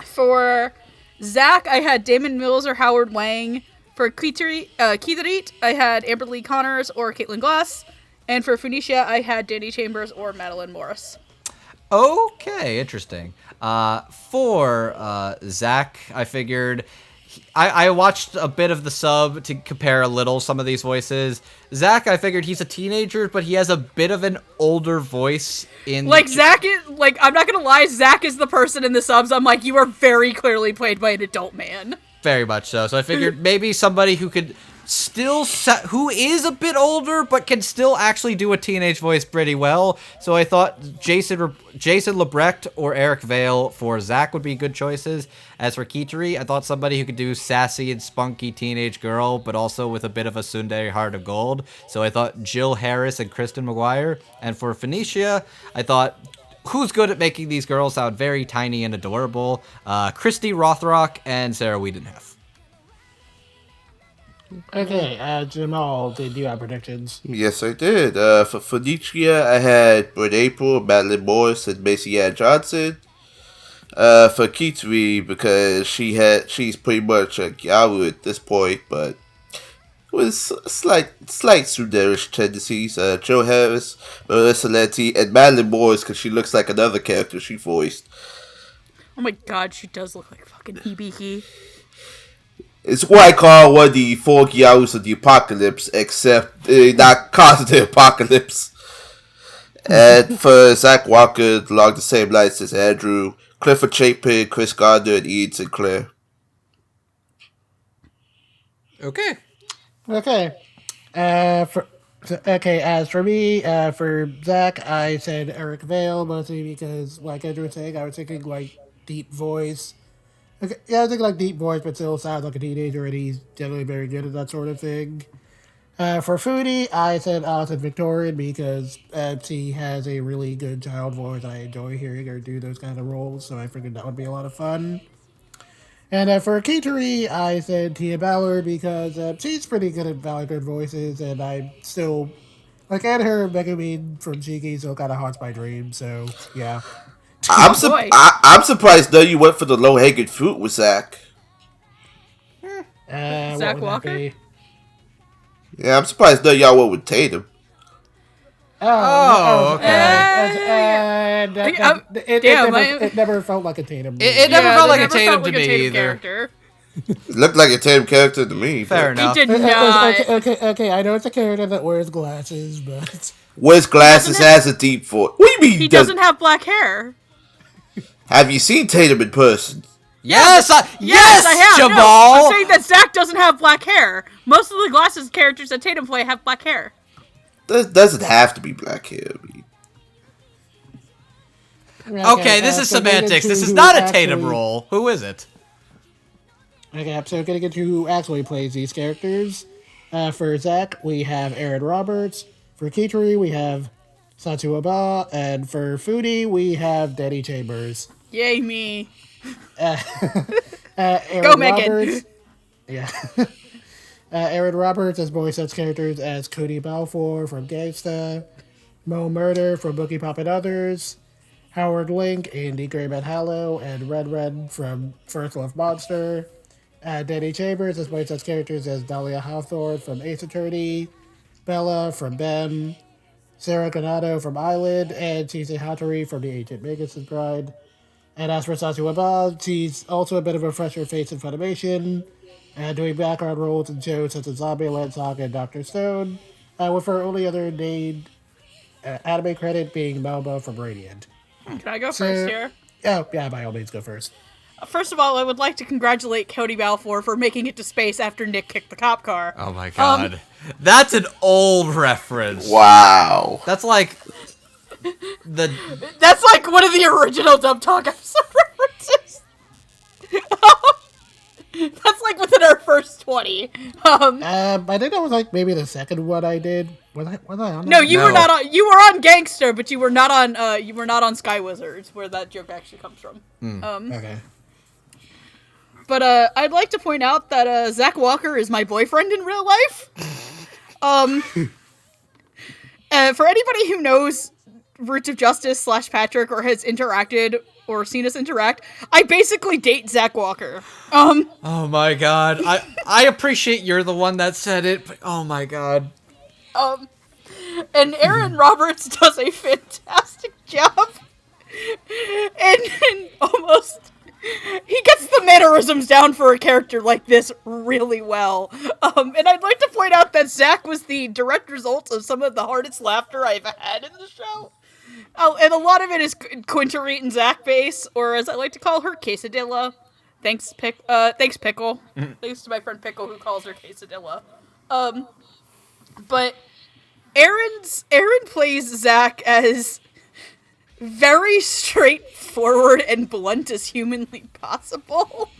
For Zach, I had Damon Mills or Howard Wang. For Quitterie, I had Amber Lee Connors or Caitlin Glass. And for Phoenicia, I had Danny Chambers or Madeline Morris. Okay, interesting. For Zach, I figured... I watched a bit of the sub to compare a little some of these voices. Zach, I figured he's a teenager, but he has a bit of an older voice in... Zach is... I'm not gonna lie, Zach is the person in the subs. I'm like, you are very clearly played by an adult man. Very much so. So I figured maybe somebody who could still... who is a bit older, but can still actually do a teenage voice pretty well. So I thought Jason Lebrecht or Eric Vale for Zach would be good choices. As for Quitterie, I thought somebody who could do sassy and spunky teenage girl, but also with a bit of a tsundere heart of gold. So I thought Jill Harris and Kristen McGuire. And for Phoenicia, I thought... who's good at making these girls sound very tiny and adorable? Christy Rothrock and Sarah Wiedenhef. Okay, Jamal, did you have predictions? Yes, I did. For Phoenicia, I had Brett April, Madeline Morris, and Macy Ann Johnson. For Quitterie, because she's pretty much a Gyaru at this point, but with slight Suderish tendencies. Joe Harris, Marissa Lanty, and Madeline Morris, because she looks like another character she voiced. Oh my god, she does look like fucking Hibiki. It's what I call one of the 4 Gyarus of the apocalypse, except not causing the apocalypse. And for Zach Walker, along the same lines as Andrew, Clifford Chapin, Chris Gardner, and Ian Sinclair. Okay. Okay. As for me, for Zach, I said Eric Vale, mostly because, like Andrew was saying, I was thinking, like, deep voice. Okay, yeah, I was thinking, like, deep voice, but still sounds like a teenager, and he's generally very good at that sort of thing. For Funi, I said Alison Victorian because she has a really good child voice. I enjoy hearing her do those kind of roles, so I figured that would be a lot of fun. And for Quitterie, I said Tia Ballard because she's pretty good at Ballard voices, and I still, like, and her Megumin from Shiki still kind of haunts my dreams, so yeah. I'm boy. I'm surprised though you went for the low hanging fruit with Zach. Zach what would Walker? that be? Yeah, I'm surprised though y'all went with Tatum. Oh, okay. Damn, it never felt like a Tatum. It never felt like a never Tatum felt to like a me Tatum either. character. It looked like a Tatum character to me. Fair but- enough. It did not. Okay. I know it's a character that wears glasses, but Wears glasses, has a deep voice. What do you mean He doesn't have black hair. Have you seen Tatum in person? Yes, yes, I have. Jamal. No, I'm saying that Zach doesn't have black hair. Most of the glasses characters that Tatum play have black hair. Doesn't have to be black hair. I mean, Okay, this is semantics. This is not a Tatum role. Who is it? Okay, so getting into who actually plays these characters. For Zach, we have Aaron Roberts. For Quitterie, we have Satsu Aba. And for Funi, we have Danny Chambers. Yay me. Aaron Go, Megan. Roberts, yeah. Aaron Roberts has voiced such characters as Cody Balfour from Gangsta, Mo Murder from Bookie Pop and Others, Howard Link, Andy Grayman Hallow, and Red from First Love Monster. Danny Chambers has voiced such characters as Dahlia Hawthorne from Ace Attorney, Bella from Bem, Sarah Kanata from Island, and Chise Hattori from The Ancient Magus' Bride. And as for Satsu Aba, she's also a bit of a fresher face in Funimation, doing background roles in shows such as Zombieland Saga and Dr. Stone, with her only other named anime credit being Melba from Radiant. Can I go first here? Oh, yeah, by all means, go first. First of all, I would like to congratulate Cody Balfour for making it to space after Nick kicked the cop car. Oh my god. That's an old reference. wow. That's like the That's like one of the original Dub Talk episode references. That's like within our first 20. I think that was like maybe the second one I did. Was I on No, that? you were not on. You were on Gangster, but you were not on. You were not on Sky Wizards, where that joke actually comes from. Okay. But I'd like to point out that Zach Walker is my boyfriend in real life. For anybody who knows Roots of Justice / Patrick or has interacted or seen us interact, I basically date Zach Walker. Oh my god. I appreciate you're the one that said it, but oh my god. And Aaron Roberts does a fantastic job. And almost... He gets the mannerisms down for a character like this really well. And I'd like to point out that Zach was the direct result of some of the hardest laughter I've had in the show. Oh, and a lot of it is Quitterie and Zach base, or as I like to call her, Quesadilla. Thanks, Pickle. Thanks to my friend Pickle who calls her Quesadilla. But Aaron plays Zach as very straightforward and blunt as humanly possible.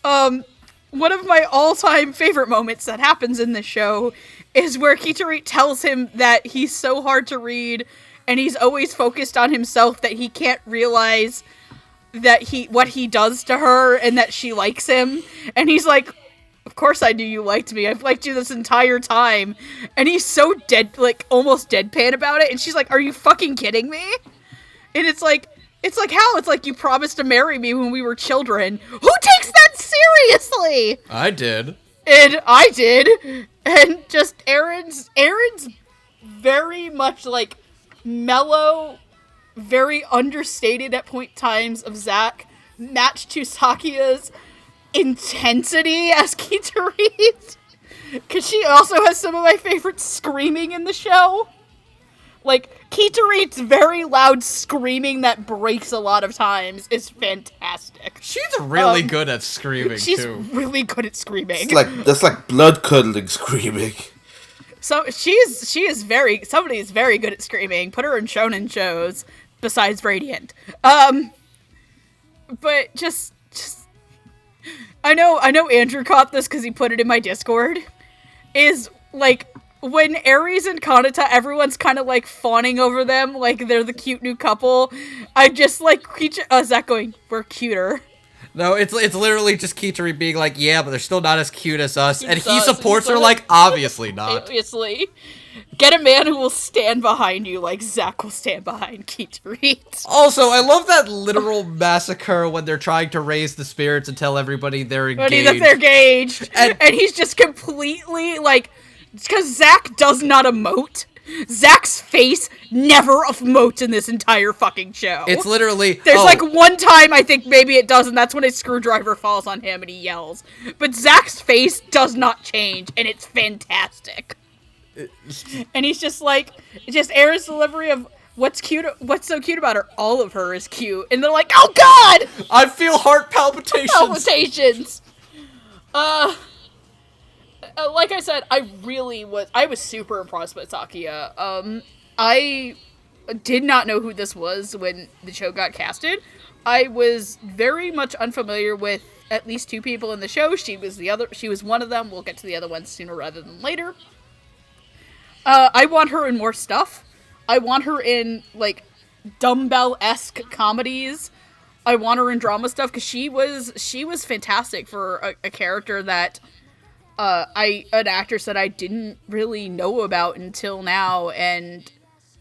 One of my all-time favorite moments that happens in this show is where Quitterie tells him that he's so hard to read and he's always focused on himself that he can't realize that what he does to her and that she likes him. And he's like, of course I knew you liked me. I've liked you this entire time. And he's so almost deadpan about it. And she's like, are you fucking kidding me? And it's like, It's like, how? It's like, you promised to marry me when we were children. Who takes that seriously? I did. And I did. And just Aaron's very much, like, mellow, very understated at point times of Zack, matched to Sakia's intensity as Quitterie. Because she also has some of my favorite screaming in the show. Like, Quitterie's very loud screaming that breaks a lot of times is fantastic. She's really good at screaming, she's too. She's really good at screaming. That's like blood-curdling screaming. So, somebody is very good at screaming. Put her in shonen shows, besides Radiant. But just... I know Andrew caught this because he put it in my Discord. Is, like... When Aries and Kanata, everyone's kind of, like, fawning over them, like they're the cute new couple. I just, like, Zack going, we're cuter. No, it's literally just Quitterie being like, yeah, but they're still not as cute as us. And he supports her like, obviously not. Obviously. Get a man who will stand behind you like Zack will stand behind Quitterie. Also, I love that literal massacre when they're trying to raise the spirits and tell everybody they're engaged. That they're engaged. And he's just completely, like... Because Zack does not emote. Zack's face never emotes in this entire fucking show. It's literally... There's like one time I think maybe it does, and that's when a screwdriver falls on him and he yells. But Zack's face does not change, and it's fantastic. And he's just like... Just Aaron's delivery of... What's so cute about her? All of her is cute. And they're like, oh god! I feel heart palpitations! Like I said, I was super impressed with Sakia. I did not know who this was when the show got casted. I was very much unfamiliar with at least two people in the show. She was one of them. We'll get to the other ones sooner rather than later. I want her in more stuff. I want her in, like, dumbbell-esque comedies. I want her in drama stuff, because she was fantastic for a character that... an actress that I didn't really know about until now, and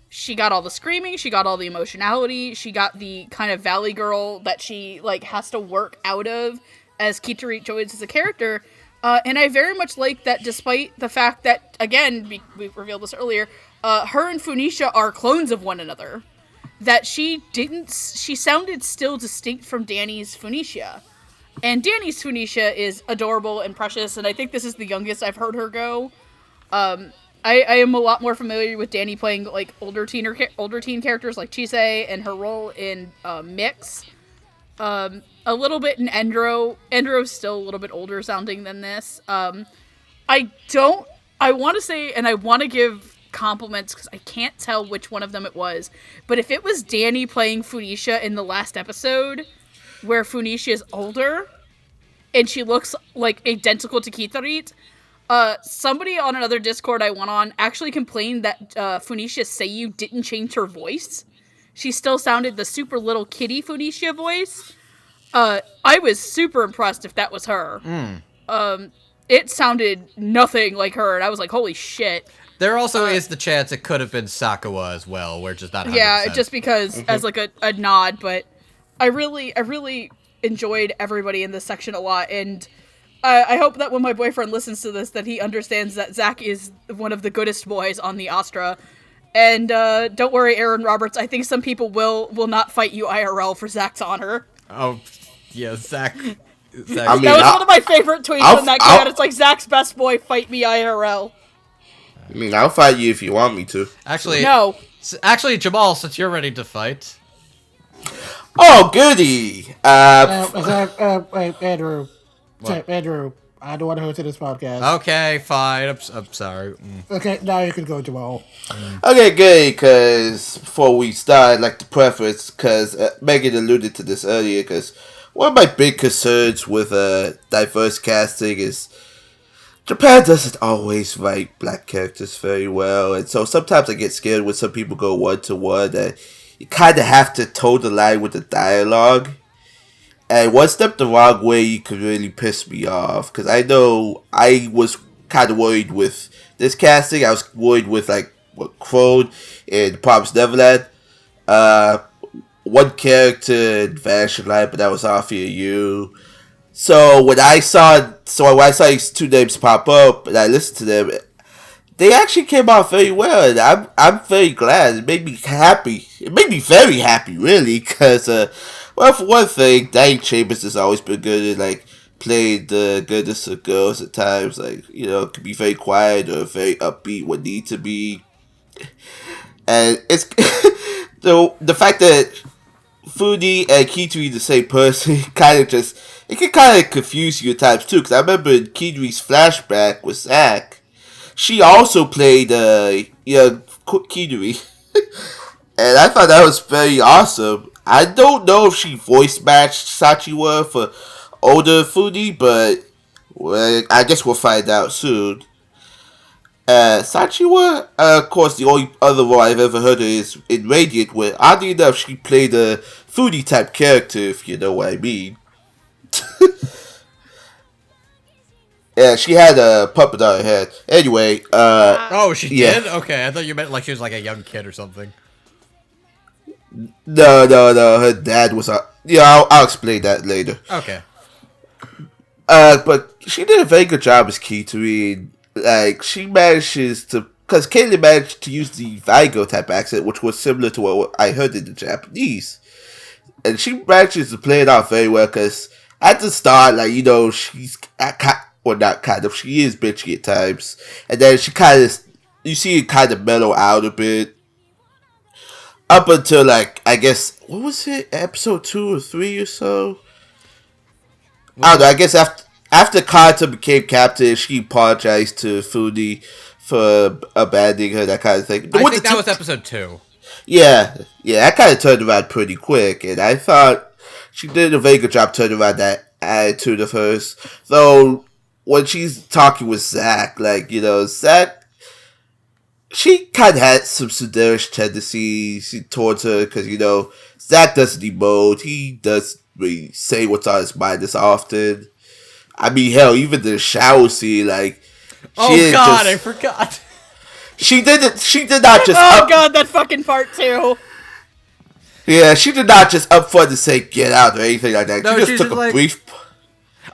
she got all the screaming, she got all the emotionality, she got the kind of valley girl that she, like, has to work out of as Quitterie joins as a character, and I very much like that despite the fact that, again, we revealed this earlier, her and Funisha are clones of one another, that she sounded still distinct from Danny's Funisha. And Danny's Funisha is adorable and precious, and I think this is the youngest I've heard her go. I am a lot more familiar with Danny playing, like, older teen characters like Chise and her role in Mix. A little bit in Endro. Endro's still a little bit older sounding than this. I want to say, and I want to give compliments because I can't tell which one of them it was, but if it was Danny playing Funisha in the last episode... where Funisha is older, and she looks, like, identical to Quitterie. Somebody on another Discord I went on actually complained that Funisha Seiyu didn't change her voice. She still sounded the super little kitty Funisha voice. I was super impressed if that was her. It sounded nothing like her, and I was like, holy shit. There also is the chance it could have been Sakawa as well. We're just not 100%. Yeah, just because, as, like, a nod, but... I really enjoyed everybody in this section a lot, and I hope that when my boyfriend listens to this, that he understands that Zack is one of the goodest boys on the Astra. And don't worry, Aaron Roberts, I think some people will not fight you IRL for Zack's honor. Oh, yeah, Zack. I mean, that was one of my favorite tweets when that came out. It's like, Zack's best boy, fight me IRL. I mean, I'll fight you if you want me to. Actually, no. Actually, Jamal, since you're ready to fight... Oh, goody! Wait, Andrew. Andrew, I don't want to host this podcast. Okay, fine. I'm sorry. Okay, now you can go, Jamal. Okay, good, because before we start, I'd like to preface, because Megan alluded to this earlier, because one of my big concerns with diverse casting is Japan doesn't always write black characters very well, and so sometimes I get scared when some people go one-to-one, and you kind of have to toe the line with the dialogue. And one step the wrong way, you could really piss me off. Because I know I was kind of worried with this casting. I was worried with, like, Crone in Promised Neverland. one character in Vanishing Light, but that was Alfia Yu. So when I saw these two names pop up and I listened to them, they actually came out very well, and I'm very glad. It made me happy. It made me very happy, really, because well, for one thing, Danny Chambers has always been good at like playing the goodness of girls at times. Like, you know, it can be very quiet or very upbeat when need to be. And it's the fact that Funi and Quitterie the same person it can kind of confuse you at times too. Because I remember in Quitterie's flashback with Zack, she also played young Quitterie, and I thought that was very awesome. I don't know if she voice matched Sachiwa for older Funi, but well, I guess we'll find out soon. Sachiwa, of course, the only other role I've ever heard of is in Radiant, where oddly enough she played a Funi type character, if you know what I mean. Yeah, she had a puppet on her head. Anyway, oh, she did? Okay, I thought you meant like she was like a young kid or something. No. Her dad was a... Yeah, I'll explain that later. Okay. But she did a very good job as Quitterie. Like, she manages to... Because Caitlyn managed to use the Vigo type accent, which was similar to what I heard in the Japanese. And she manages to play it out very well, because at the start, like, you know, she's... Well, not kind of. She is bitchy at times. And then she kind of... You see it kind of mellow out a bit. Up until, like, I guess... What was it? Episode 2 or 3 or so? I don't know. I guess after Kanata became captain, she apologized to Funi for abandoning her, that kind of thing. I think that was episode 2. Yeah, that kind of turned around pretty quick. And I thought she did a very good job turning around that attitude of hers. Though... When she's talking with Zack, like, you know, Zack, she kind of had some Sudarish tendencies towards her, because, you know, Zack doesn't emote, he doesn't really say what's on his mind as often. I mean, hell, even the shower scene, like, I forgot. She did not just... God, that fucking part, too. Yeah, she did not just up front to say, get out, or anything like that. No, she just took a brief...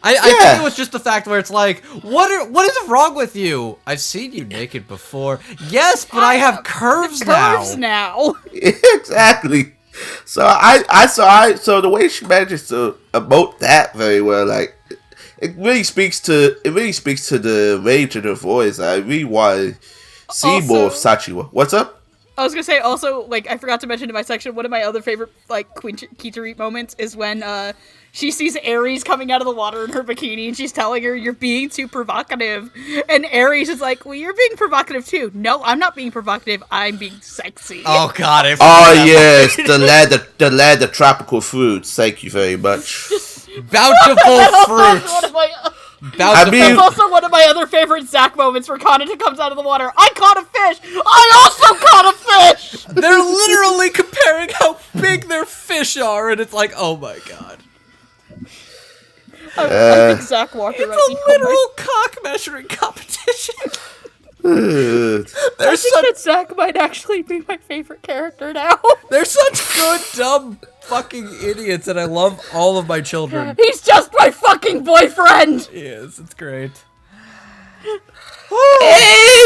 I think it was just the fact where it's like, what is wrong with you? I've seen you naked before. Yes, but I have curves now. Curves now. Exactly. So so the way she manages to emote that very well, like it really speaks to the range of her voice. I really want to see more of Sachiwa. What's up? I was gonna say also, like, I forgot to mention in my section, one of my other favorite, like, Quitterie moments is when she sees Aries coming out of the water in her bikini, and she's telling her, "You're being too provocative," and Aries is like, "Well, you're being provocative too." "No, I'm not being provocative. I'm being sexy." Oh God! Yes, the land of tropical fruits. Thank you very much. Bountiful fruits. That's also one of my other favorite Zack moments where Kanata comes out of the water. "I caught a fish! I also caught a fish!" They're literally comparing how big their fish are, and it's like, oh my God. I think Zack walked around. It's a literal cock measuring competition. I think that Zack might actually be my favorite character now. They're such good, dumb fucking idiots, and I love all of my children. He's just my fucking boyfriend! Yes, it's great.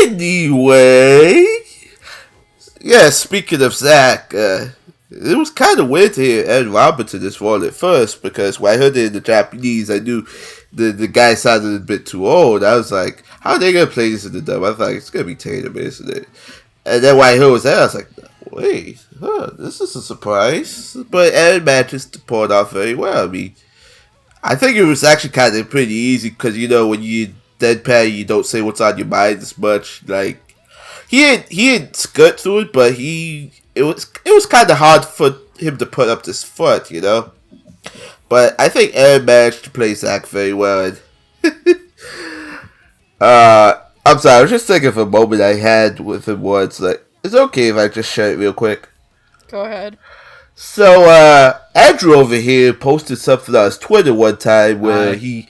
Anyway, yeah, speaking of Zack, it was kind of weird to hear Ed Roberts in this role at first, because when I heard it in the Japanese, I knew the guy sounded a bit too old. I was like, how are they going to play this in the dub? I was like, it's going to be Tatum, isn't it? And then when I heard it was that, I was like, wait, this is a surprise. But Ed manages to pull it off very well. I mean, I think it was actually kind of pretty easy, because, you know, when you deadpan, you don't say what's on your mind as much. Like, he didn't skirt through it, but it was kind of hard for him to put up this foot, you know. But I think Aaron managed to play Zack very well. I'm sorry, I was just thinking of a moment I had with him once. Like, it's okay if I just share it real quick. Go ahead. So, Andrew over here posted something on his Twitter one time where he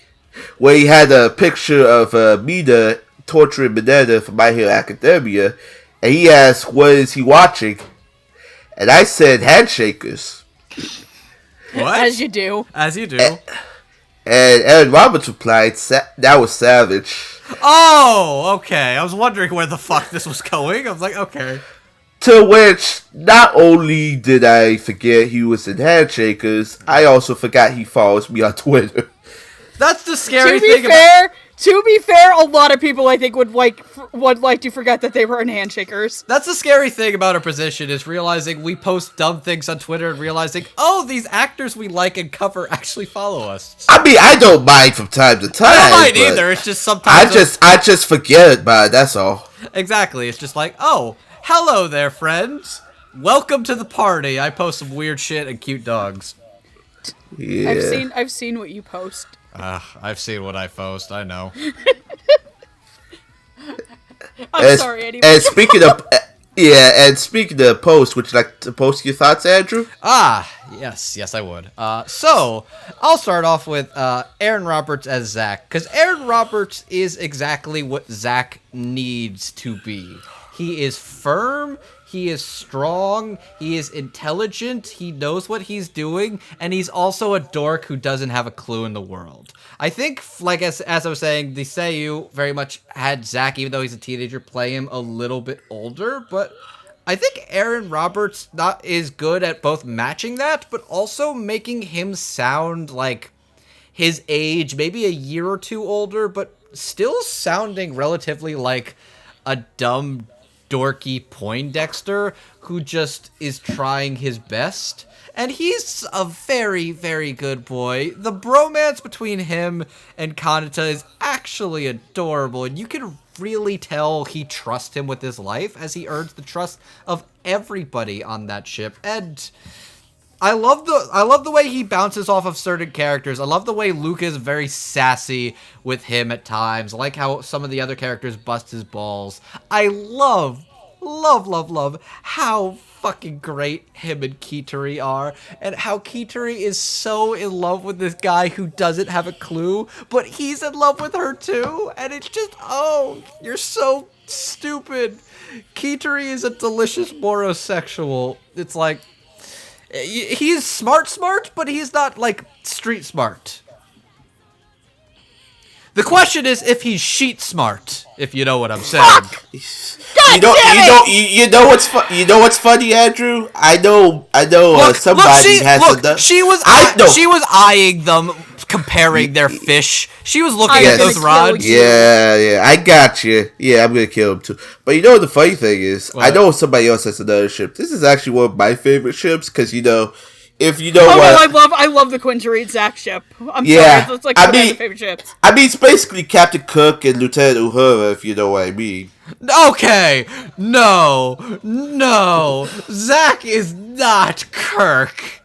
had a picture of Mina torturing Mineta from My Hero Academia, and he asked, what is he watching? And I said, Handshakers. What? As you do. As you do. And Roberts replied, that was savage. Oh, okay. I was wondering where the fuck this was going. I was like, okay. To which, not only did I forget he was in Handshakers, I also forgot he follows me on Twitter. That's the scary To thing. be fair, a lot of people I think would like to forget that they were in Handshakers. That's the scary thing about our position is realizing we post dumb things on Twitter and realizing, oh, these actors we like and cover actually follow us. I mean, I don't mind from time to time. I don't mind either. It's just sometimes I just forget about it. That's all. Exactly. It's just like, oh, hello there, friends. Welcome to the party. I post some weird shit and cute dogs. Yeah. I've seen what you post. I've seen what I post. I know. I'm sorry, anyway. And speaking of posts, would you like to post your thoughts, Andrew? Yes, I would. So, I'll start off with Aaron Roberts as Zack, because Aaron Roberts is exactly what Zack needs to be. He is firm, he is strong, he is intelligent, he knows what he's doing, and he's also a dork who doesn't have a clue in the world. I think, like as I was saying, the Seiyu very much had Zack, even though he's a teenager, play him a little bit older, but I think Aaron Roberts is good at both matching that, but also making him sound like his age, maybe a year or two older, but still sounding relatively like a dumb, dorky Poindexter who just is trying his best. And he's a very, very good boy. The bromance between him and Kanata is actually adorable, and you can really tell he trusts him with his life as he earns the trust of everybody on that ship. And I love the way he bounces off of certain characters. I love the way Luca is very sassy with him at times. I like how some of the other characters bust his balls. I love how fucking great him and Quitterie are, and how Quitterie is so in love with this guy who doesn't have a clue, but he's in love with her too, and it's just, oh, you're so stupid. Quitterie is a delicious morosexual. It's like, he's smart, but he's not, like, street smart. The question is if he's sheet smart, if you know what I'm saying. You know what's funny, Andrew? I know. Somebody has to. She was eyeing them, comparing their fish. She was looking at those rods. Yeah, I got you. Yeah, I'm gonna kill him too. But you know what the funny thing is? What? I know somebody else has another ship. This is actually one of my favorite ships because if you know what, no, I love the Quitterie Zack ship. I'm sorry, it's like one of my favorite ships. I mean, it's basically Captain Cook and Lieutenant Uhura, if you know what I mean. Okay, no, Zack is not Kirk.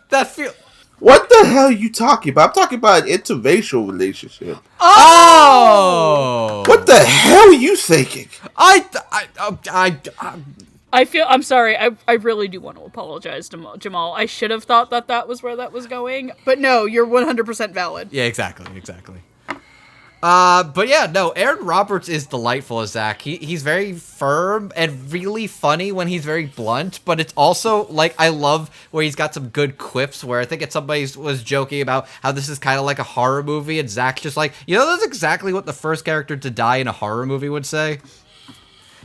What the hell are you talking about? I'm talking about an interracial relationship. Oh! What the hell are you thinking? I'm sorry. I really do want to apologize to Jamal. I should have thought that was where that was going. But no, you're 100% valid. Yeah, exactly. But yeah, no, Aaron Roberts is delightful as Zack. He's very firm and really funny when he's very blunt, but it's also, like, I love where he's got some good quips where I think somebody was joking about how this is kind of like a horror movie, and Zack's just like, that's exactly what the first character to die in a horror movie would say.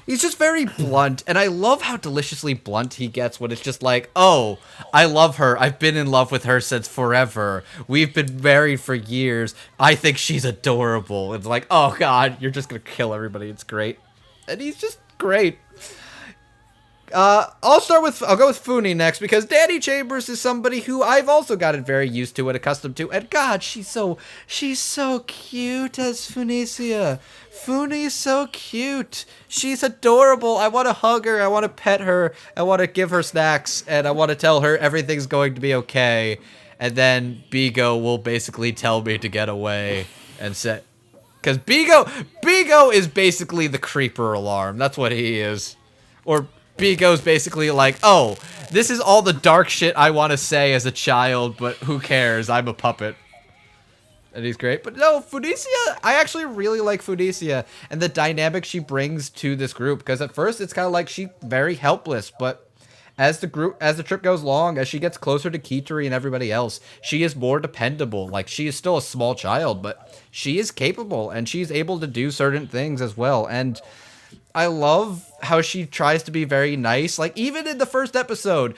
He's just very blunt, and I love how deliciously blunt he gets when it's just like, oh, I love her. I've been in love with her since forever. We've been married for years. I think she's adorable. It's like, oh, God, you're just going to kill everybody. It's great. And he's just great. I'll go with Funi next, because Danny Chambers is somebody who I've also gotten very used to and accustomed to. And God, she's so cute as Funisia. Funi's so cute. She's adorable. I want to hug her. I want to pet her. I want to give her snacks, and I want to tell her everything's going to be okay. And then Bigo will basically tell me to get away and say, because Bigo is basically the creeper alarm. That's what he is. Or Bigo's basically like, oh, this is all the dark shit I want to say as a child, but who cares? I'm a puppet. And he's great. But no, Funisia, I actually really like Funisia and the dynamic she brings to this group. Because at first, it's kind of like she's very helpless. But as the trip goes along, as she gets closer to Quitterie and everybody else, she is more dependable. Like, she is still a small child, but she is capable and she's able to do certain things as well. And I love how she tries to be very nice. Like, even in the first episode,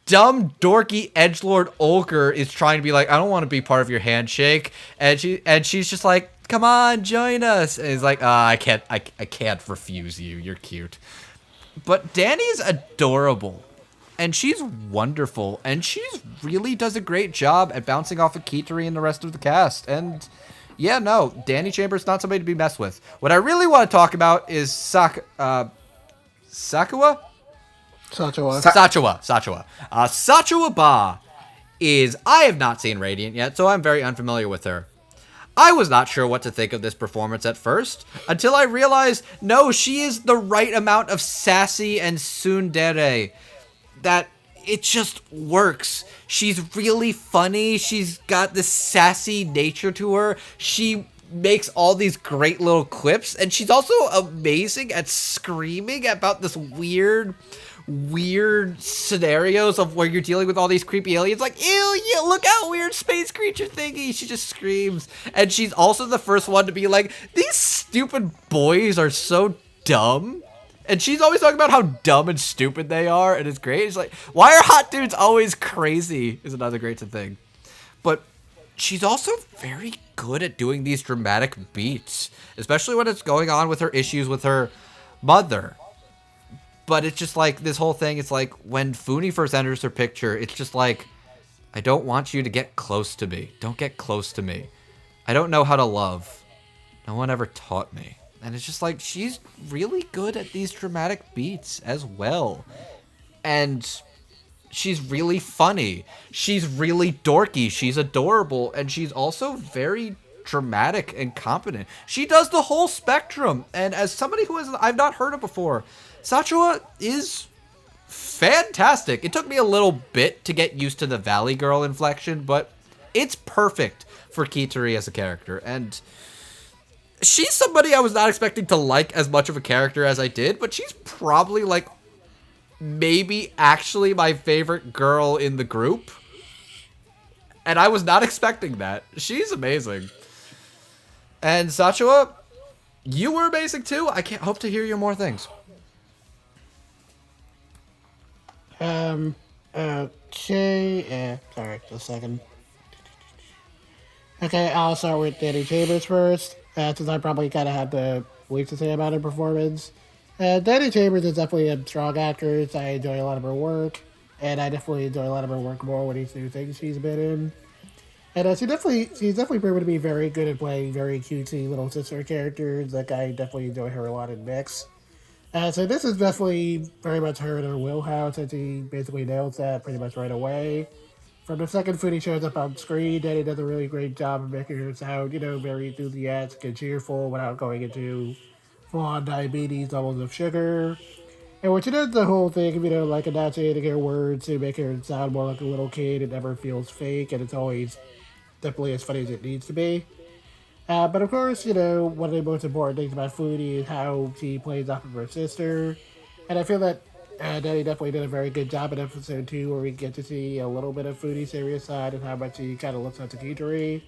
dumb, dorky edgelord Ulgar is trying to be like, I don't want to be part of your handshake. And she's just like, come on, join us. And he's like, I can't refuse you. You're cute. But Danny's adorable. And she's wonderful. And she really does a great job at bouncing off of Quitterie and the rest of the cast. And yeah, no, Danny Chambers not somebody to be messed with. What I really want to talk about is Sakua? Sachawa. Sachawa. Sachawa Ba is, I have not seen Radiant yet, so I'm very unfamiliar with her. I was not sure what to think of this performance at first, until I realized, no, she is the right amount of sassy and tsundere, that it just works. She's really funny. She's got this sassy nature to her. She makes all these great little clips, and she's also amazing at screaming about this weird scenarios of where you're dealing with all these creepy aliens, like, ew, yeah, look how weird space creature thingy. She just screams. And she's also the first one to be like, these stupid boys are so dumb. And she's always talking about how dumb and stupid they are, and it's great. It's like, why are hot dudes always crazy is another great thing. But she's also very good at doing these dramatic beats, especially when it's going on with her issues with her mother. But it's just like this whole thing. It's like when Funi first enters her picture, it's just like, I don't want you to get close to me. Don't get close to me. I don't know how to love. No one ever taught me. And it's just like, she's really good at these dramatic beats as well. And she's really funny. She's really dorky. She's adorable. And she's also very dramatic and competent. She does the whole spectrum. And as somebody who I've not heard of before, Sachawa is fantastic. It took me a little bit to get used to the Valley Girl inflection, but it's perfect for Quitterie as a character. And she's somebody I was not expecting to like as much of a character as I did, but she's probably like maybe actually my favorite girl in the group. And I was not expecting that. She's amazing. And Sachawa, you were amazing too. I can't hope to hear you more things. Okay, sorry, just a second. Okay, I'll start with Danny Chambers first, since I probably kind of had the least to say about her performance. Danny Chambers is definitely a strong actress. I enjoy a lot of her work, and I definitely enjoy a lot of her work more with these new things she's been in. And she's definitely proven to be very good at playing very cutesy little sister characters. Like, I definitely enjoy her a lot in Mix. So this is definitely very much her in her wheelhouse, and she basically nails that pretty much right away. From the second Funi shows up on screen, Danny does a really great job of making her sound, very enthusiastic and cheerful without going into full-on diabetes levels of sugar. And when she does the whole thing of, like enunciating her words to make her sound more like a little kid, it never feels fake, and it's always definitely as funny as it needs to be. But of course, one of the most important things about Funi is how she plays off of her sister. And I feel that Danny definitely did a very good job in episode 2, where we get to see a little bit of Funi's serious side and how much he kind of looks up to Quitterie.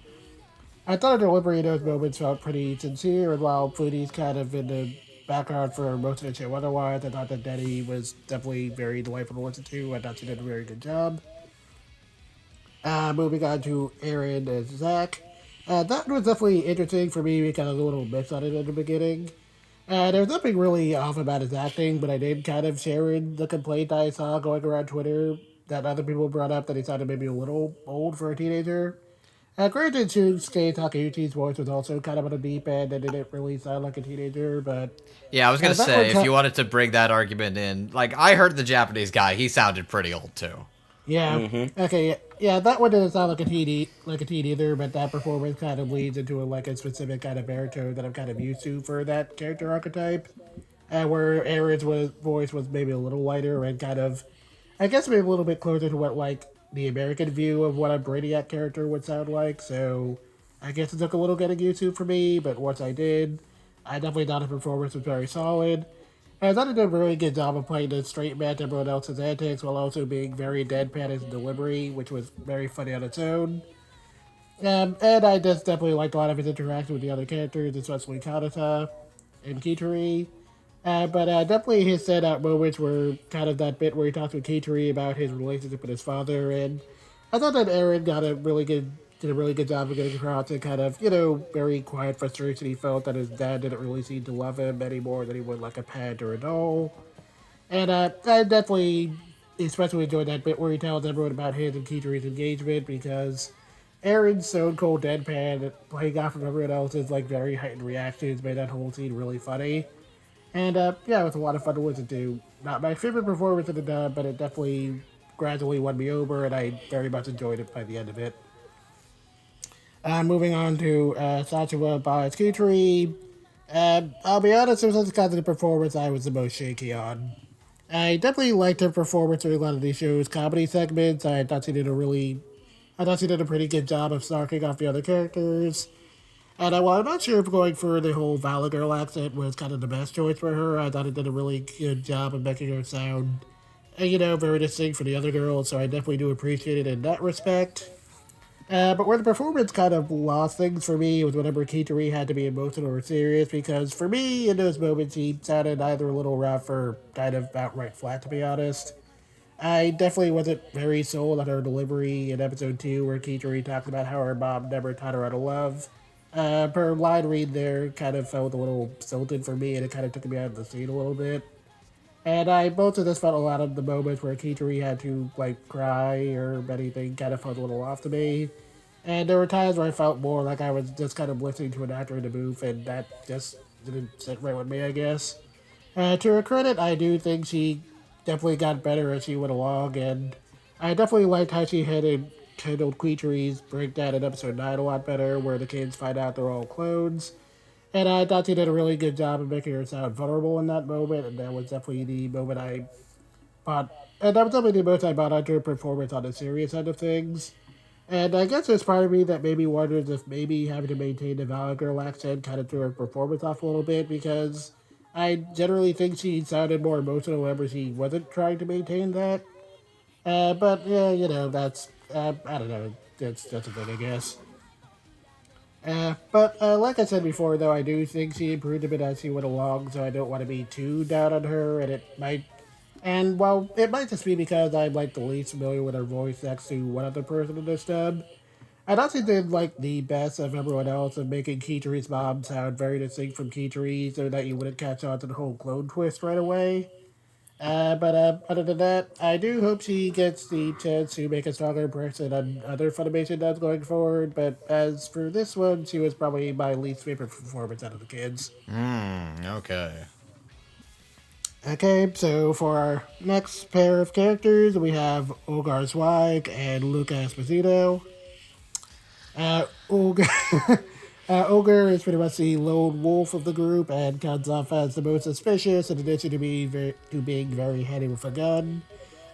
I thought her delivery in those moments felt pretty sincere, and while Funi's kind of in the background for most of the show otherwise, I thought that Danny was definitely very delightful to listen to. I thought she did a very good job. Moving on to Aaron and Zach. That was definitely interesting for me because I was a little mixed on it in the beginning. There was nothing really off about his acting, but I did kind of share in the complaint I saw going around Twitter that other people brought up that he sounded maybe a little old for a teenager. Granted, Shusuke Takeuchi's voice was also kind of on the deep end and didn't really sound like a teenager, but... Yeah, I was going to say, if you wanted to bring that argument in, like, I heard the Japanese guy, he sounded pretty old too. Yeah. Mm-hmm. Okay. Yeah, that one didn't sound like a teen either, but that performance kind of leads into a specific kind of baritone that I'm kind of used to for that character archetype, where Aaron's voice was maybe a little lighter and kind of, I guess, maybe a little bit closer to what the American view of what a Brainiac character would sound like. So I guess it took a little getting used to for me, but once I did, I definitely thought the performance was very solid. I thought he did a really good job of playing the straight man to everyone else's antics while also being very deadpan in his delivery, which was very funny on its own. And I just definitely liked a lot of his interaction with the other characters, especially Kanata and Quitterie. But definitely his standout moments were kind of that bit where he talked with Quitterie about his relationship with his father, and I thought that Aaron did a really good job of getting across the kind of, very quiet frustration he felt that his dad didn't really seem to love him any more than he would like a pet or a doll. And I definitely especially enjoyed that bit where he tells everyone about his and Keeterie's engagement because Aaron's stone cold deadpan playing off of everyone else's like very heightened reactions made that whole scene really funny. And yeah, it was a lot of fun to listen to. Not my favorite performance in the dub, but it definitely gradually won me over, and I very much enjoyed it by the end of it. Moving on to Sachiwa by Skutri. I'll be honest, it was the kind of the performance I was the most shaky on. I definitely liked her performance during a lot of these shows' comedy segments. I thought she did a pretty good job of snarking off the other characters. And while I'm not sure if going for the whole Valley Girl accent was kind of the best choice for her, I thought it did a really good job of making her sound, very distinct from the other girls. So I definitely do appreciate it in that respect. But where the performance kind of lost things for me was whenever Kitari had to be emotional or serious, because for me, in those moments, he sounded either a little rough or kind of outright flat, to be honest. I definitely wasn't very sold on her delivery in episode 2, where Kitari talked about how her mom never taught her how to love. Her line read there kind of felt a little stilted for me, and it kind of took me out of the scene a little bit. And I both of this felt a lot of the moments where Kitari had to like cry or anything kind of felt a little off to me. And there were times where I felt more like I was just kind of listening to an actor in the booth, and that just didn't sit right with me, I guess. To her credit, I do think she definitely got better as she went along, and I definitely liked how she handled Queetrie's breakdown in episode 9 a lot better, where the kids find out they're all clones. And I thought she did a really good job of making her sound vulnerable in that moment, and that was definitely the moment I bought. And that was definitely the most I bought onto her performance on the serious end of things. And I guess there's part of me that maybe wonders if maybe having to maintain the Valley Girl accent kind of threw her performance off a little bit, because I generally think she sounded more emotional whenever she wasn't trying to maintain that. But yeah, that's I don't know. That's a thing, I guess. But like I said before, though, I do think she improved a bit as she went along, so I don't want to be too down on her, and well, it might just be because I'm like the least familiar with her voice next to one other person in this dub. I thought she did like the best of everyone else of making Kiteri's mom sound very distinct from Kiteri, so that you wouldn't catch on to the whole clone twist right away. But other than that, I do hope she gets the chance to make a stronger impression on other Funimation dubs going forward. But as for this one, she was probably my least favorite performance out of the kids. Okay. Okay, so for our next pair of characters, we have Ulgar Zweig and Luca Esposito. Ulgar, Ulgar is pretty much the lone wolf of the group and comes off as the most suspicious in addition to being very handy with a gun.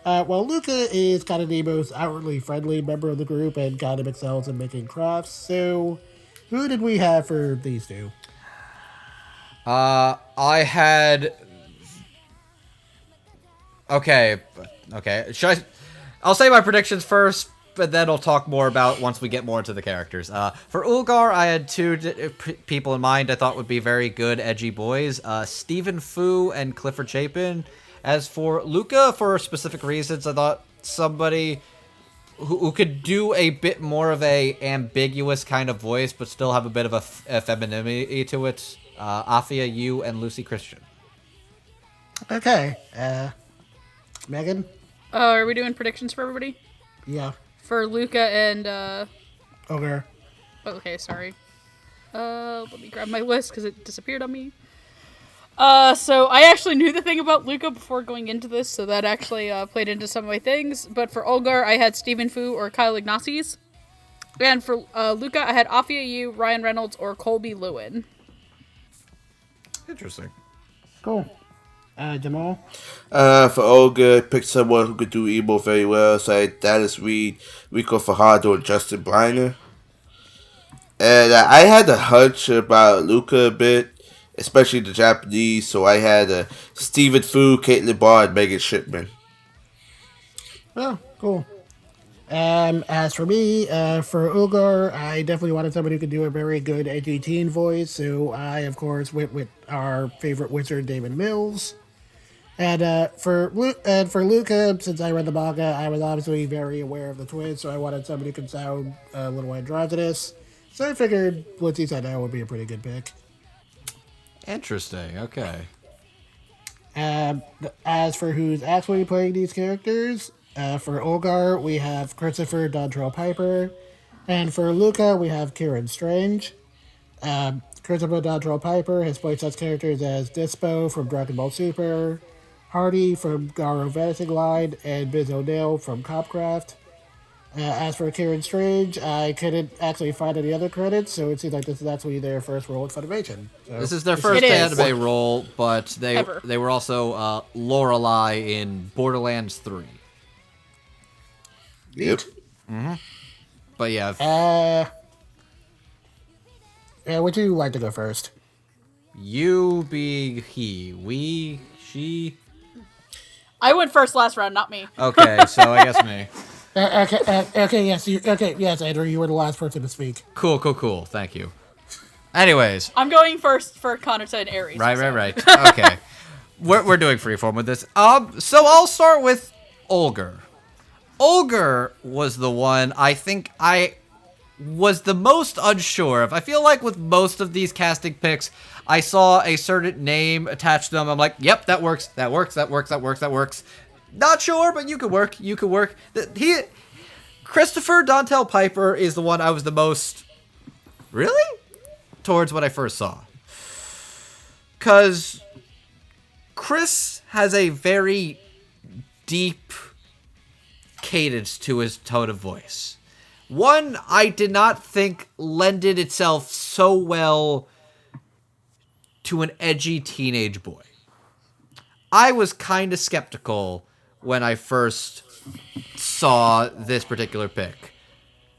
While Luca is kind of the most outwardly friendly member of the group and kind of excels in making crafts. So, who did we have for these two? I had. Okay. I'll say my predictions first, but then I'll talk more about once we get more into the characters. For Ulgar, I had two people in mind I thought would be very good, edgy boys. Stephen Fu and Clifford Chapin. As for Luca, for specific reasons, I thought somebody who could do a bit more of a ambiguous kind of voice, but still have a bit of a femininity to it. Afia Yu and Lucy Christian. Okay, Megan? Are we doing predictions for everybody? Yeah. For Luca and, Ulgar. Okay, sorry. Let me grab my list because it disappeared on me. So I actually knew the thing about Luca before going into this, so that actually played into some of my things. But for Ulgar, I had Stephen Fu or Kyle Ignazis. And for Luca, I had Afia Yu, Ryan Reynolds, or Colby Lewin. Interesting. Cool. Jamal? For Olga, I picked someone who could do emo very well, so that is Riko Fajardo and Justin Briner. And I had a hunch about Luca a bit, especially the Japanese. So I had Stephen Fu, Caitlin Barr, and Megan Shipman. Oh, cool. As for me, for Ulgar, I definitely wanted somebody who could do a very good edgy teen voice. So I, of course, went with our favorite wizard, David Mills. And for Luca, since I read the manga, I was obviously very aware of the twins, so I wanted somebody who could sound a little androgynous. So I figured once he said that would be a pretty good pick. Interesting. Okay. As for who's actually playing these characters, for Ulgar, we have Christopher Dontrell Piper, and for Luca, we have Kieran Strange. Christopher Dontrell Piper has played such characters as Dispo from Dragon Ball Super, Hardy from Garo Vanishing Line, and Biz O'Neill from Copcraft. As for Kieran Strange, I couldn't actually find any other credits, so it seems like this is actually their first role at Funimation. So This is their first It is. anime role, but Ever. they were also Lorelei in Borderlands 3. Yep. But yeah, would you like to go first? you be he, we, she. I went first last round, not me. Okay, so I guess me. Yes, Andrew, you were the last person to speak. Cool. Thank you. Anyways, I'm going first for Kanata and Aries. right. so. Okay, we're doing freeform with this. So I'll start with Ulgar. Ulgar was the one I think I was the most unsure of. I feel like with most of these casting picks, I saw a certain name attached to them. I'm like, yep, that works. Not sure, but you could work. Christopher Dontrell Piper is the one I was the most really towards when I first saw. Because Chris has a very deep cadence to his tone of voice. One I did not think lended itself so well to an edgy teenage boy. I was kind of skeptical when I first saw this particular pick.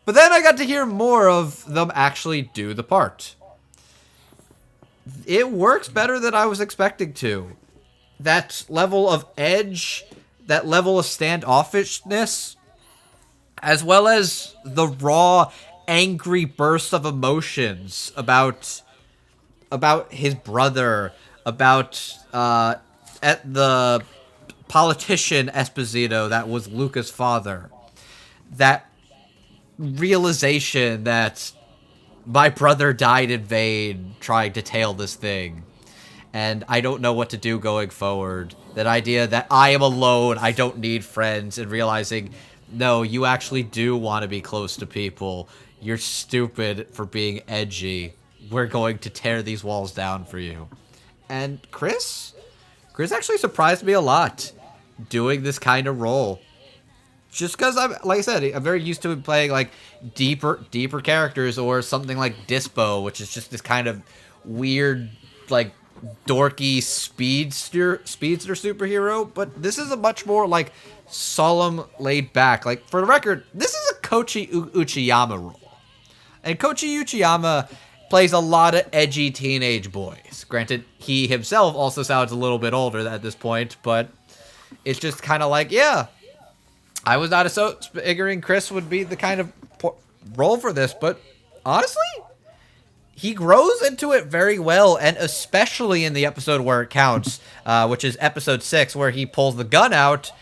But then I got to hear more of them actually do the part. It works better than I was expecting to. That level of edge, that level of standoffishness, as well as the raw, angry burst of emotions about his brother, about at the politician Esposito that was Luca's father. That realization that my brother died in vain trying to tail this thing, and I don't know what to do going forward. That idea that I am alone, I don't need friends, and realizing, no, you actually do want to be close to people. You're stupid for being edgy. We're going to tear these walls down for you. And Chris actually surprised me a lot doing this kind of role. Just because like I said, I'm very used to playing like deeper characters, or something like Dispo, which is just this kind of weird, like dorky speedster superhero. But this is a much more like solemn, laid back. Like, for the record, this is a Koichi Uchiyama role, and Koichi Uchiyama plays a lot of edgy teenage boys. Granted, he himself also sounds a little bit older at this point, but it's just kind of like, yeah, I was not so figuring Chris would be the kind of role for this, but honestly, he grows into it very well, and especially in the episode where it counts, which is episode 6, where he pulls the gun out.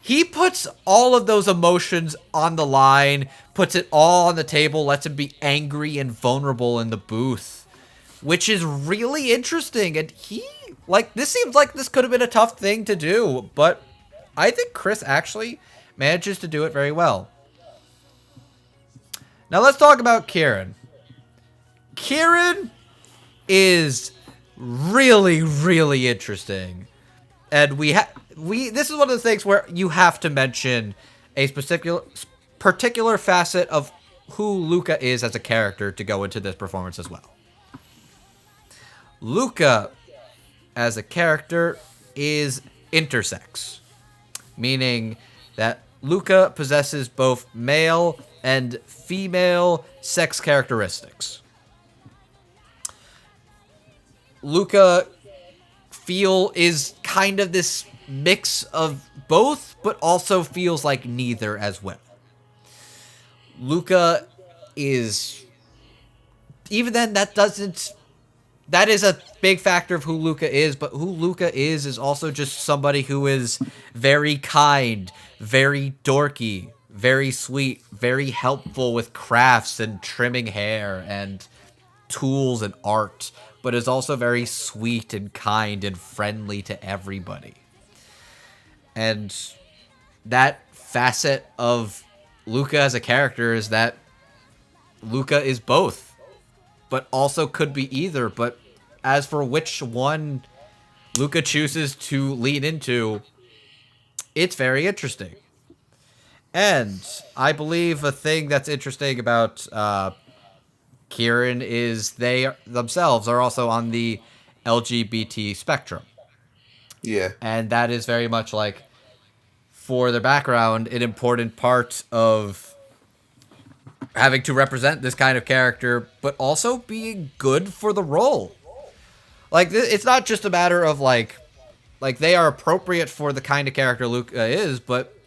He puts all of those emotions on the line, puts it all on the table, lets him be angry and vulnerable in the booth, which is really interesting. And this seems like this could have been a tough thing to do, but I think Chris actually manages to do it very well. Now let's talk about Kieran. Kieran is really, really interesting. And this is one of the things where you have to mention a particular facet of who Luca is as a character to go into this performance as well. Luca, as a character, is intersex, meaning that Luca possesses both male and female sex characteristics. Luca is kind of this mix of both, but also feels like neither as well. Luca is... Even then, that is a big factor of who Luca is, but who Luca is also just somebody who is very kind, very dorky, very sweet, very helpful with crafts and trimming hair and tools and art, but is also very sweet and kind and friendly to everybody. And that facet of Luca as a character is that Luca is both, but also could be either. But as for which one Luca chooses to lean into, it's very interesting. And I believe a thing that's interesting about Kieran is they themselves are also on the LGBT spectrum. Yeah. And that is very much like, for their background, an important part of having to represent this kind of character, but also being good for the role. Like, it's not just a matter of, like they are appropriate for the kind of character Luca is, but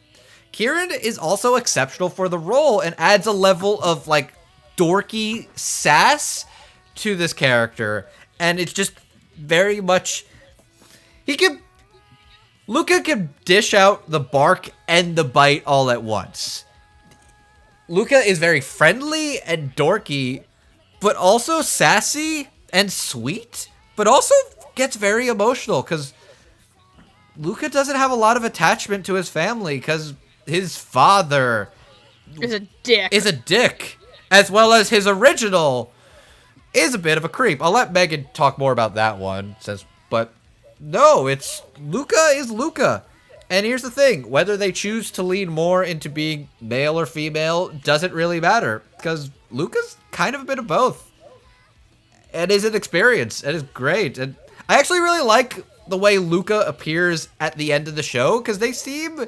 Kieran is also exceptional for the role and adds a level of, like, dorky sass to this character. And it's just very much... Luca can dish out the bark and the bite all at once. Luca is very friendly and dorky, but also sassy and sweet, but also gets very emotional because Luca doesn't have a lot of attachment to his family because his father is a dick. As well as his original is a bit of a creep. I'll let Megan talk more about that one, but no, it's Luca is Luca. And here's the thing, whether they choose to lean more into being male or female doesn't really matter, because Luca's kind of a bit of both. And is an experience, and is great. And I actually really like the way Luca appears at the end of the show, because they seem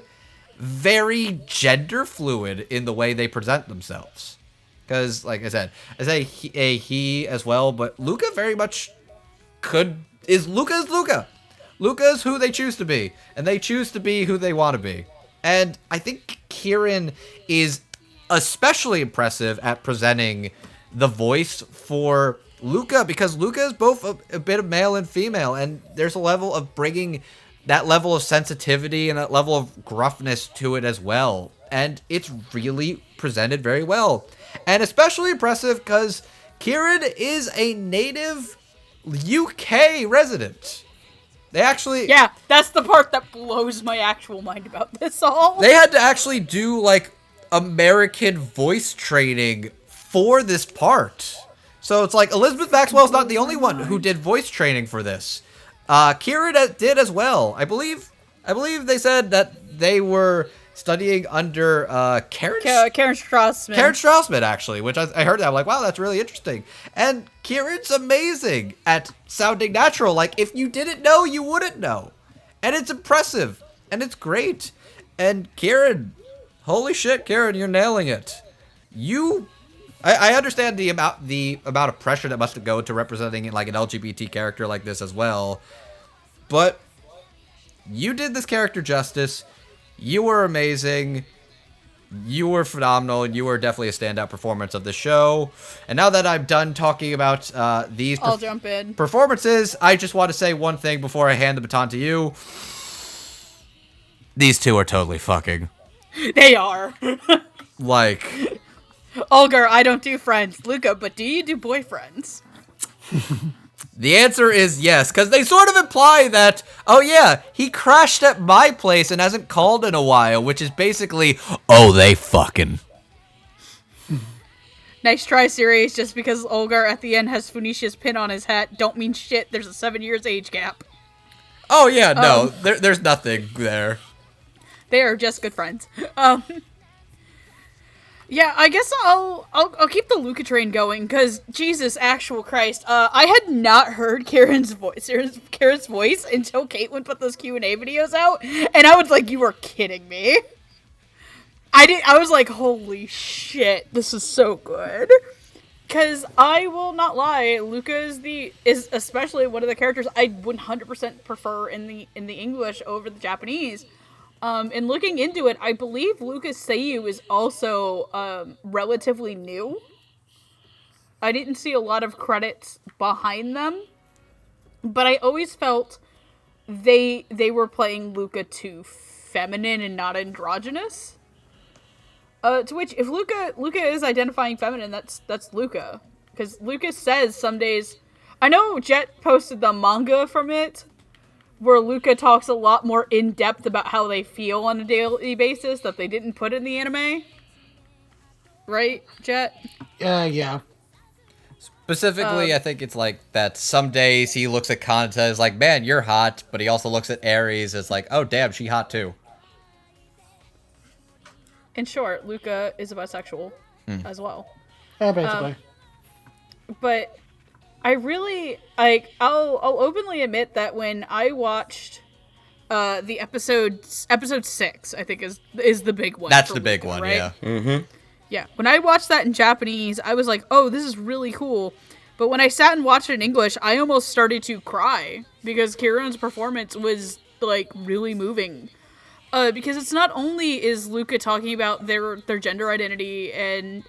very gender fluid in the way they present themselves. Because, like I said, he as well, but Luca very much is Luca. Luca is who they choose to be, and they choose to be who they want to be. And I think Kieran is especially impressive at presenting the voice for Luca, because Luca is both a bit of male and female, and there's a level of bringing that level of sensitivity and that level of gruffness to it as well. And it's really presented very well. And especially impressive because Kieran is a native UK resident. They actually... Yeah, that's the part that blows my actual mind about this all. They had to actually do, like, American voice training for this part. So it's like, Elizabeth Maxwell's not the only one who did voice training for this. Kieran did as well. I believe they said that they were studying under Karen Strassman. Karen Strassman, actually, which I heard that. I'm like, wow, that's really interesting. And Kieran's amazing at sounding natural. Like, if you didn't know, you wouldn't know. And it's impressive. And it's great. And Kieran, holy shit, Kieran, you're nailing it. I understand the amount of pressure that must go to representing like an LGBT character like this as well. But you did this character justice. You were amazing. You were phenomenal, and you were definitely a standout performance of the show. And now that I'm done talking about these I'll jump in. performances, I just want to say one thing before I hand the baton to you. These two are totally fucking. They are. Like... Ulgar, I don't do friends. Luca, but do you do boyfriends? The answer is yes, because they sort of imply that, oh yeah, he crashed at my place and hasn't called in a while, which is basically, oh, they fucking. Nice try, series. Just because Ulgar at the end has Funicia's pin on his hat, don't mean shit. There's a 7 years age gap. Oh yeah, no, there's nothing there. They are just good friends. Yeah, I guess I'll keep the Luca train going, because Jesus actual Christ, I had not heard Karen's voice until Caitlin put those Q&A videos out, and I was like, you are kidding me. I was like, holy shit, this is so good. Because I will not lie, Luca is especially one of the characters I 100% prefer in the English over the Japanese. And looking into it, I believe Luca's seiyuu is also relatively new. I didn't see a lot of credits behind them, but I always felt they were playing Luca too feminine and not androgynous. To which, if Luca is identifying feminine, that's Luca. Because Luca says some days... I know Jet posted the manga from it, where Luca talks a lot more in-depth about how they feel on a daily basis that they didn't put in the anime. Right, Jet? Yeah. Specifically, I think it's like that some days he looks at Kanata as like, man, you're hot, but he also looks at Aries as like, oh, damn, she hot too. In short, Luca is a bisexual as well. Yeah, basically. But I really, like, I'll openly admit that when I watched the episode 6, I think is the big one. That's the Luca, big one, right? yeah. Mm-hmm. Yeah, when I watched that in Japanese, I was like, oh, this is really cool. But when I sat and watched it in English, I almost started to cry because Kieran's performance was, like, really moving. Because it's not only is Luca talking about their gender identity and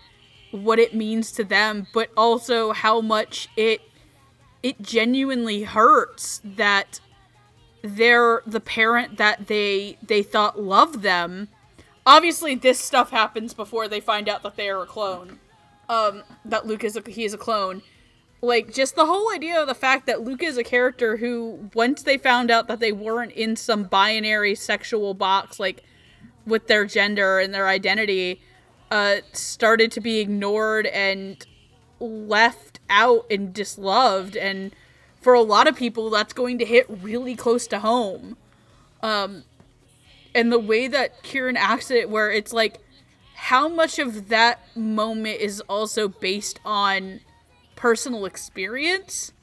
what it means to them, but also how much it genuinely hurts that they're the parent that they thought loved them. Obviously, this stuff happens before they find out that they are a clone. That Luke is a clone. Like, just the whole idea of the fact that Luca is a character who, once they found out that they weren't in some binary sexual box, like, with their gender and their identity, started to be ignored and left out and disloved. And for a lot of people, that's going to hit really close to home. And the way that Kieran acts it, where it's like, how much of that moment is also based on personal experience,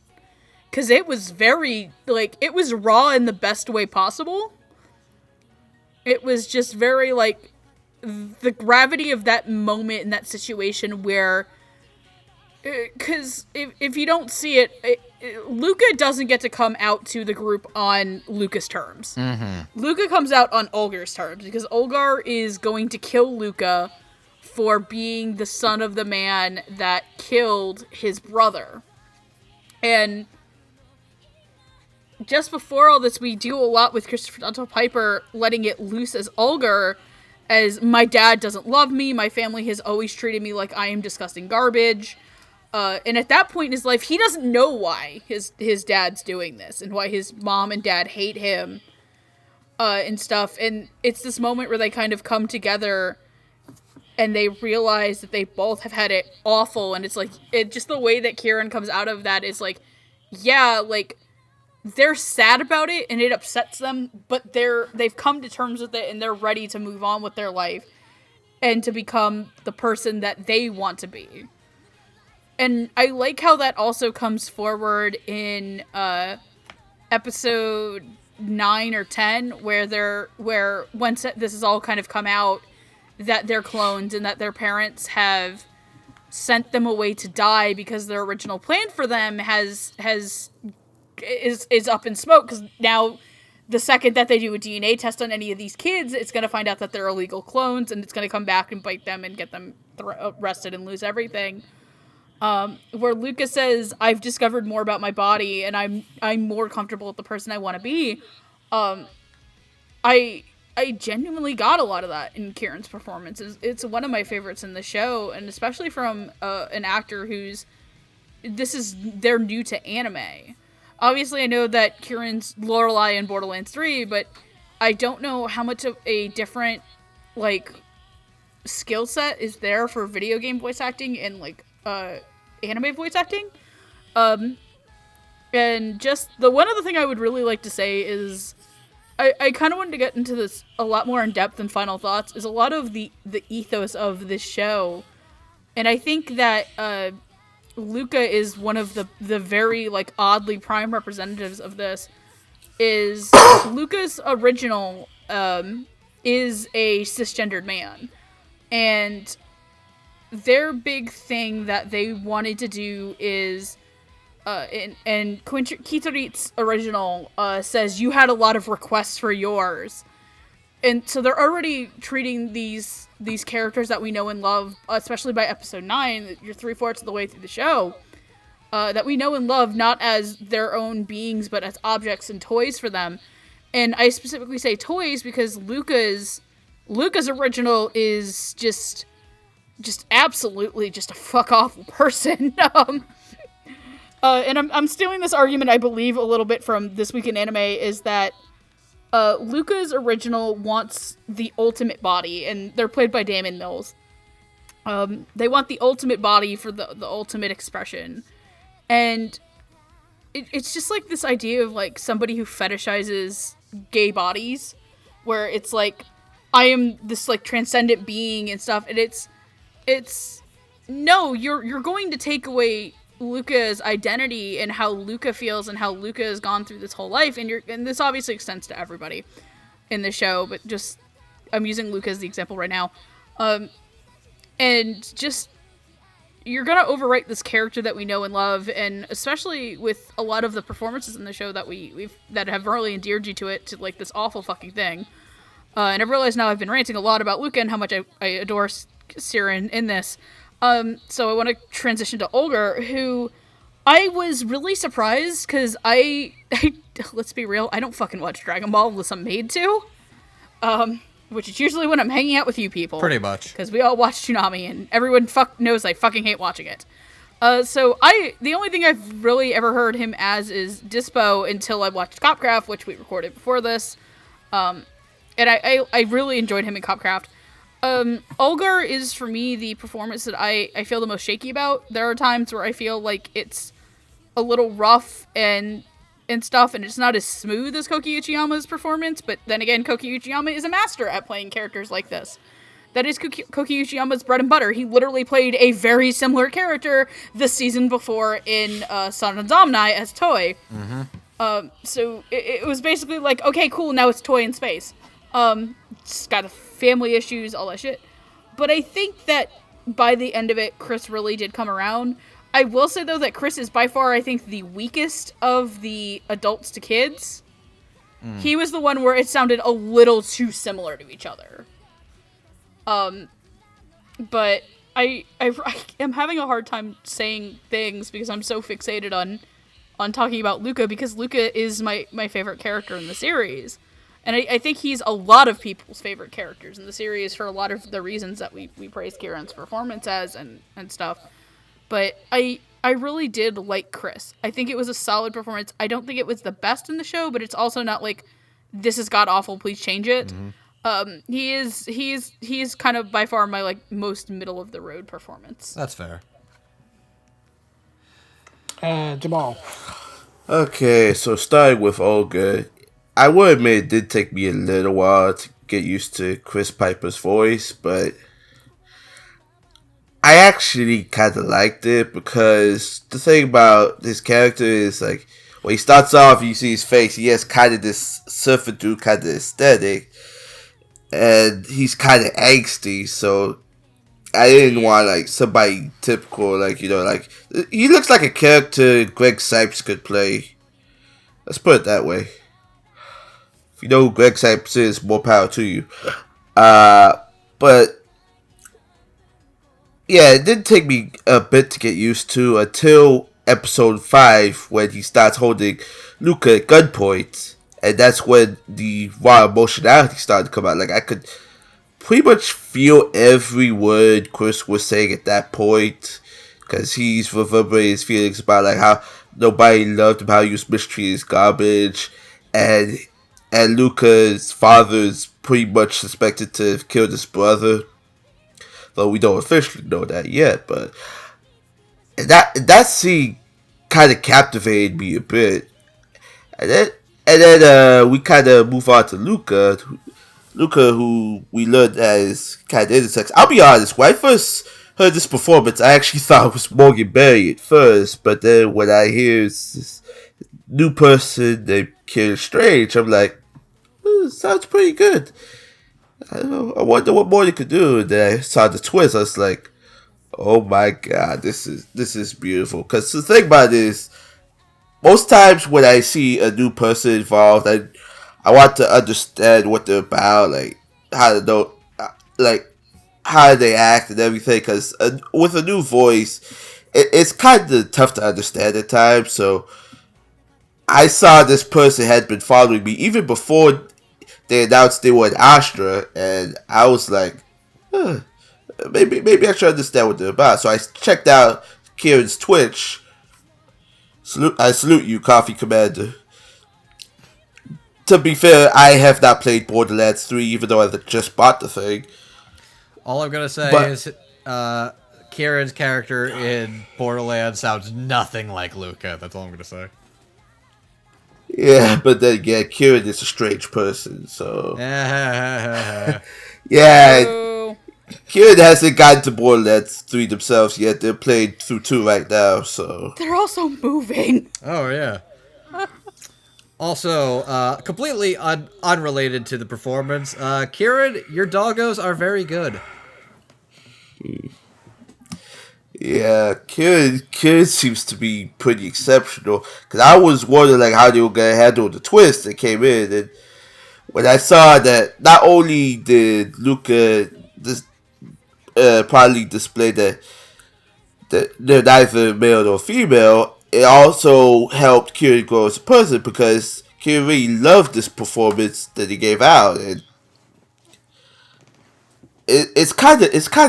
because it was very, like, it was raw in the best way possible. It was just very, like, the gravity of that moment in that situation where, because if you don't see it, Luca doesn't get to come out to the group on Luca's terms. Mm-hmm. Luca comes out on Ulgar's terms, because Ulgar is going to kill Luca for being the son of the man that killed his brother. And just before all this, we do a lot with Christopher Dante Piper letting it loose as Ulgar, as my dad doesn't love me, my family has always treated me like I am disgusting garbage. And at that point in his life, he doesn't know why his dad's doing this, and why his mom and dad hate him, and stuff. And it's this moment where they kind of come together and they realize that they both have had it awful, and it's like, just the way that Kieran comes out of that is like, yeah, like, they're sad about it, and it upsets them, but they've come to terms with it, and they're ready to move on with their life, and to become the person that they want to be. And I like how that also comes forward in, episode 9 or 10, where once this has all kind of come out, that they're clones and that their parents have sent them away to die because their original plan for them is up in smoke, because now the second that they do a DNA test on any of these kids, it's going to find out that they're illegal clones, and it's going to come back and bite them and get them arrested and lose everything. Where Luca says, I've discovered more about my body and I'm more comfortable with the person I want to be. I genuinely got a lot of that in Kieran's performance. It's one of my favorites in the show, and especially from an actor they're new to anime. Obviously, I know that Kieran's Lorelai in Borderlands 3, but I don't know how much of a different, like, skill set is there for video game voice acting and, like, anime voice acting. And just the one other thing I would really like to say is, I kind of wanted to get into this a lot more in depth in final thoughts, is a lot of the ethos of this show. And I think that Luca is one of the very, like, oddly prime representatives of this. Is Luca's original is a cisgendered man. And their big thing that they wanted to do is, and Quitterie's original says you had a lot of requests for yours, and so they're already treating these characters that we know and love, especially by episode 9, you're 3/4 of the way through the show, that we know and love not as their own beings but as objects and toys for them. And I specifically say toys because Luca's original is just absolutely just a fuck awful person. And I'm stealing this argument, I believe, a little bit from This Week in Anime, is that Luca's original wants the ultimate body, and they're played by Damon Mills. They want the ultimate body for the ultimate expression. And it's just like this idea of like somebody who fetishizes gay bodies, where it's like, I am this like transcendent being and stuff, and it's no, you're going to take away Luca's identity and how Luca feels and how Luca has gone through this whole life, and this obviously extends to everybody in the show, but just I'm using Luca as the example right now. And just you're gonna overwrite this character that we know and love, and especially with a lot of the performances in the show that that have really endeared you to it, to like this awful fucking thing. And I've realized now I've been ranting a lot about Luca and how much I adore Siren in this. So I want to transition to Ulgar, who I was really surprised because I let's be real, I don't fucking watch Dragon Ball unless I'm made to. Which is usually when I'm hanging out with you people. Pretty much. Because we all watch Toonami, and everyone knows I fucking hate watching it. So the only thing I've really ever heard him as is Dispo until I watched Copcraft, which we recorded before this. And I really enjoyed him in Copcraft. Ulgar is, for me, the performance that I feel the most shaky about. There are times where I feel like it's a little rough and stuff, and it's not as smooth as Koki Uchiyama's performance, but then again, Koki Uchiyama is a master at playing characters like this. That is Koki Uchiyama's bread and butter. He literally played a very similar character the season before in Son of Zamnai as Toy. Mm-hmm. So it was basically like, okay, cool, now it's Toy in space. It's got family issues, all that shit. But I think that by the end of it, Chris really did come around. I will say, though, that Chris is by far, I think, the weakest of the adults to kids. He was the one where it sounded a little too similar to each other. But I am having a hard time saying things because I'm so fixated on talking about Luca, because Luca is my favorite character in the series. And I think he's a lot of people's favorite characters in the series for a lot of the reasons that we praise Kieran's performance as and stuff. But I really did like Chris. I think it was a solid performance. I don't think it was the best in the show, but it's also not like, this is god-awful, please change it. Mm-hmm. He is kind of by far my like most middle-of-the-road performance. That's fair. Jamal. Okay, so starting with Olga, I will admit it did take me a little while to get used to Chris Piper's voice, but I actually kind of liked it, because the thing about this character is, like, when he starts off, you see his face, he has kind of this surfer dude kind of aesthetic, and he's kind of angsty, so I didn't want, like, somebody typical, like, you know, like, he looks like a character Greg Sipes could play. Let's put it that way. If you know who Greg Sipes is, more power to you. But yeah, it did take me a bit to get used to until episode 5, when he starts holding Luca at gunpoint, and that's when the raw emotionality started to come out. Like, I could pretty much feel every word Chris was saying at that point, because he's reverberating his feelings about like how nobody loved him, how he was mistreated as garbage, and Luca's father is pretty much suspected to have killed his brother. Though we don't officially know that yet, but that scene kind of captivated me a bit. And then we kind of move on to Luca, who we learned as kind of intersex. I'll be honest, when I first heard this performance, I actually thought it was Morgan Berry at first, but then when I hear this new person named Kieran Strange, I'm like, sounds pretty good. I wonder what more they could do. And then I saw the twist. I was like, Oh my god, this is beautiful. Because the thing about it is, most times when I see a new person involved, I want to understand what they're about, like how to know, like how they act and everything. Because with a new voice, it's kind of tough to understand at times. So I saw this person had been following me even before they announced they were in Astra, and I was like, huh, maybe I should understand what they're about. So I checked out Kieran's Twitch. I salute you, Coffee Commander. To be fair, I have not played Borderlands 3, even though I just bought the thing. All I'm gonna say But is, Kieran's character in Borderlands sounds nothing like Luca. That's all I'm gonna say. yeah, but then again, Kieran is a strange person, so Yeah. yeah, Boo. Kieran hasn't gotten to Borderlands 3 themselves yet. They're playing through 2 right now, so They're also moving. Oh yeah. Also, completely unrelated to the performance, Kieran, your doggos are very good. yeah, Kieran seems to be pretty exceptional. Because I was wondering like how they were gonna handle the twist that came in, and when I saw that not only did Luca this probably display that they're neither male nor female, it also helped Kieran grow as a person because Kieran really loved this performance that he gave out, and it's kind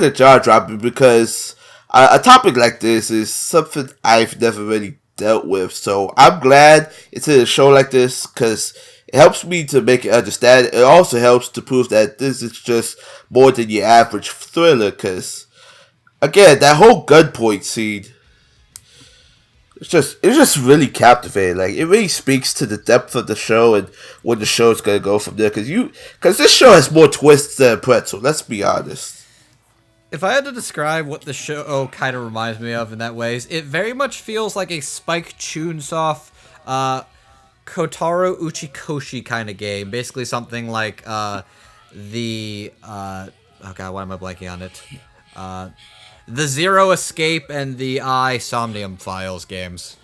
of jaw dropping because a topic like this is something I've never really dealt with. So I'm glad it's in a show like this because it helps me to make it understand. It also helps to prove that this is just more than your average thriller. Because again, that whole gunpoint scene, it's just really captivating. Like it really speaks to the depth of the show and where the show's gonna go from there. Because this show has more twists than pretzel. Let's be honest. If I had to describe what the show kind of reminds me of in that ways, it very much feels like a Spike Chunsoft, Kotaro Uchikoshi kind of game. Basically something like oh god, why am I blanking on it? The Zero Escape and the I Somnium Files games.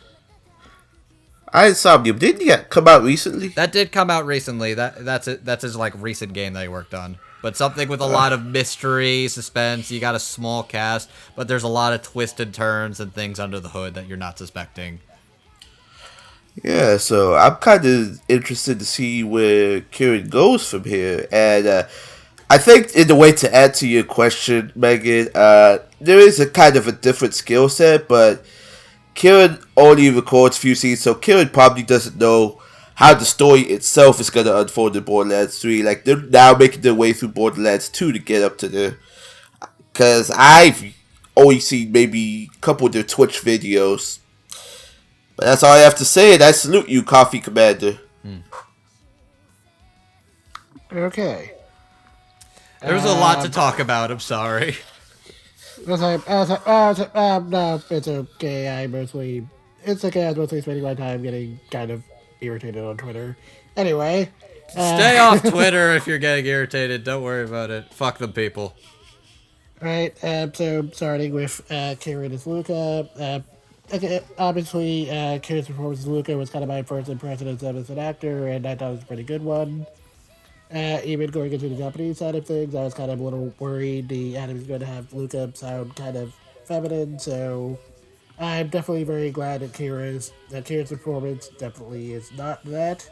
Insomnium didn't yet come out recently. That did come out recently. That's it. That's his like recent game that he worked on. But something with a lot of mystery, suspense. You got a small cast, but there's a lot of twisted turns and things under the hood that you're not suspecting. Yeah, so I'm kind of interested to see where Kieran goes from here. And I think in the way to answer your question, Megan, there is a kind of a different skill set, but Kieran only records few scenes, so Kieran probably doesn't know how the story itself is going to unfold in Borderlands 3. Like, they're now making their way through Borderlands 2 to get up to there. Because I've only seen maybe a couple of their Twitch videos. But that's all I have to say, and I salute you, Coffee Commander. Okay. There's a lot to talk about. I'm sorry. No, it's okay. It's okay. I was mostly spending my time getting kind of irritated on Twitter. Anyway. Stay off Twitter if you're getting irritated. Don't worry about it. Fuck them people. Right, so starting with Kieran as Luca. Okay, obviously, Kieran's performance as Luca was kind of my first impression of him as an actor, and I thought it was a pretty good one. Even going into the Japanese side of things, I was kind of a little worried the anime is going to have Luca sound kind of feminine, so I'm definitely very glad that Kira's performance definitely is not that.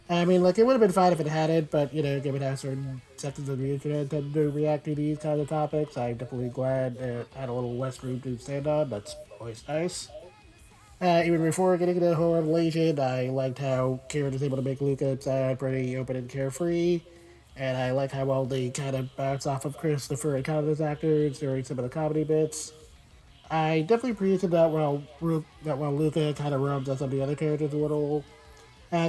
I mean, like, it would have been fine if it hadn't, but, given how certain sections of the internet tend to react to these kind of topics, I'm definitely glad it had a little less room to stand on. That's always nice. Even before getting into the whole revelation, I liked how Kieran was able to make Luca sound pretty open and carefree, and I like how well they kind of bounce off of Christopher and Kanata's actors during some of the comedy bits. I definitely appreciate that while Luca kind of rubs on some of the other characters a little,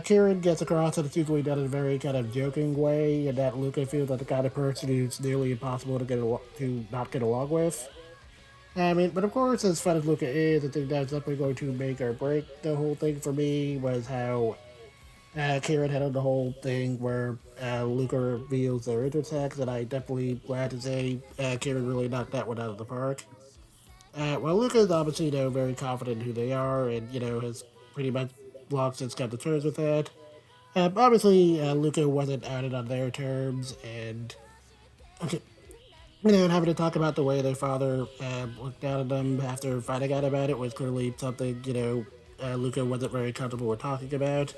Kieran gets across that it's usually done in a very kind of joking way, and that Luca feels like the kind of person who's nearly impossible to not get along with. I mean, but of course, as fun as Luca is, I think that's definitely going to make or break the whole thing for me was how Kieran handled the whole thing where Luca reveals their intersex, and I definitely glad to say Kieran really knocked that one out of the park. Well, Luca is obviously, very confident in who they are and, has pretty much long since come to terms with that. Obviously, Luca wasn't outed on their terms, and, okay, and having to talk about the way their father looked down at them after finding out about it was clearly something, Luca wasn't very comfortable with talking about.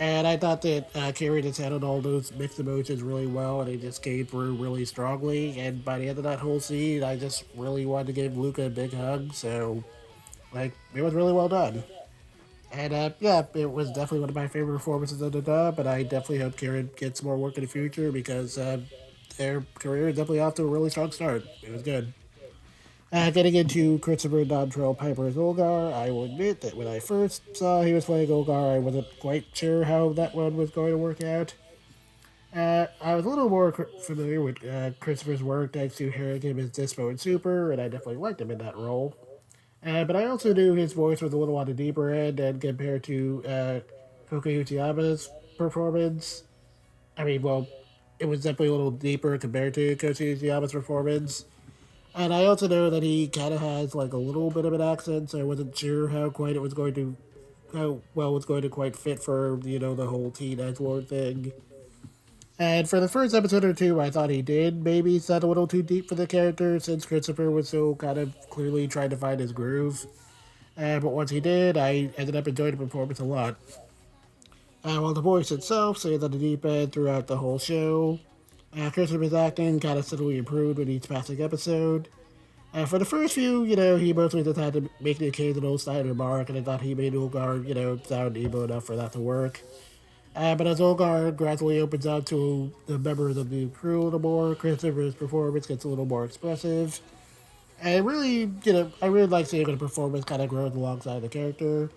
And I thought that Carrie just handled all those mixed emotions really well, and he just came through really strongly. And by the end of that whole scene, I just really wanted to give Luca a big hug. So, it was really well done. And yeah, it was definitely one of my favorite performances of the dub. But I definitely hope Karen gets more work in the future because their career is definitely off to a really strong start. It was good. Getting into Christopher Dontrell Piper's Ulgar, I will admit that when I first saw he was playing Ulgar, I wasn't quite sure how that one was going to work out. I was a little more familiar with Christopher's work thanks to hearing him as Dispo and Super, and I definitely liked him in that role. But I also knew his voice was a little on the deeper end, and compared to Koki Uchiyama's performance, I mean, well, it was definitely a little deeper compared to Koki Uchiyama's performance. And I also know that he kind of has like a little bit of an accent, so I wasn't sure how well it was going to quite fit for the whole teen edge lord thing. And for the first episode or two, I thought he did maybe set a little too deep for the character since Christopher was so kind of clearly trying to find his groove. But once he did, I ended up enjoying the performance a lot. While the voice itself stays on the deep end throughout the whole show, Christopher's acting kind of steadily improved with each passing episode. For the first few, he mostly just had to make the occasional side remark, and I thought he made Ulgar, sound emo enough for that to work. But as Ulgar gradually opens out to the members of the crew a little more, Christopher's performance gets a little more expressive. And really, I really like seeing the performance kind of grows alongside the character.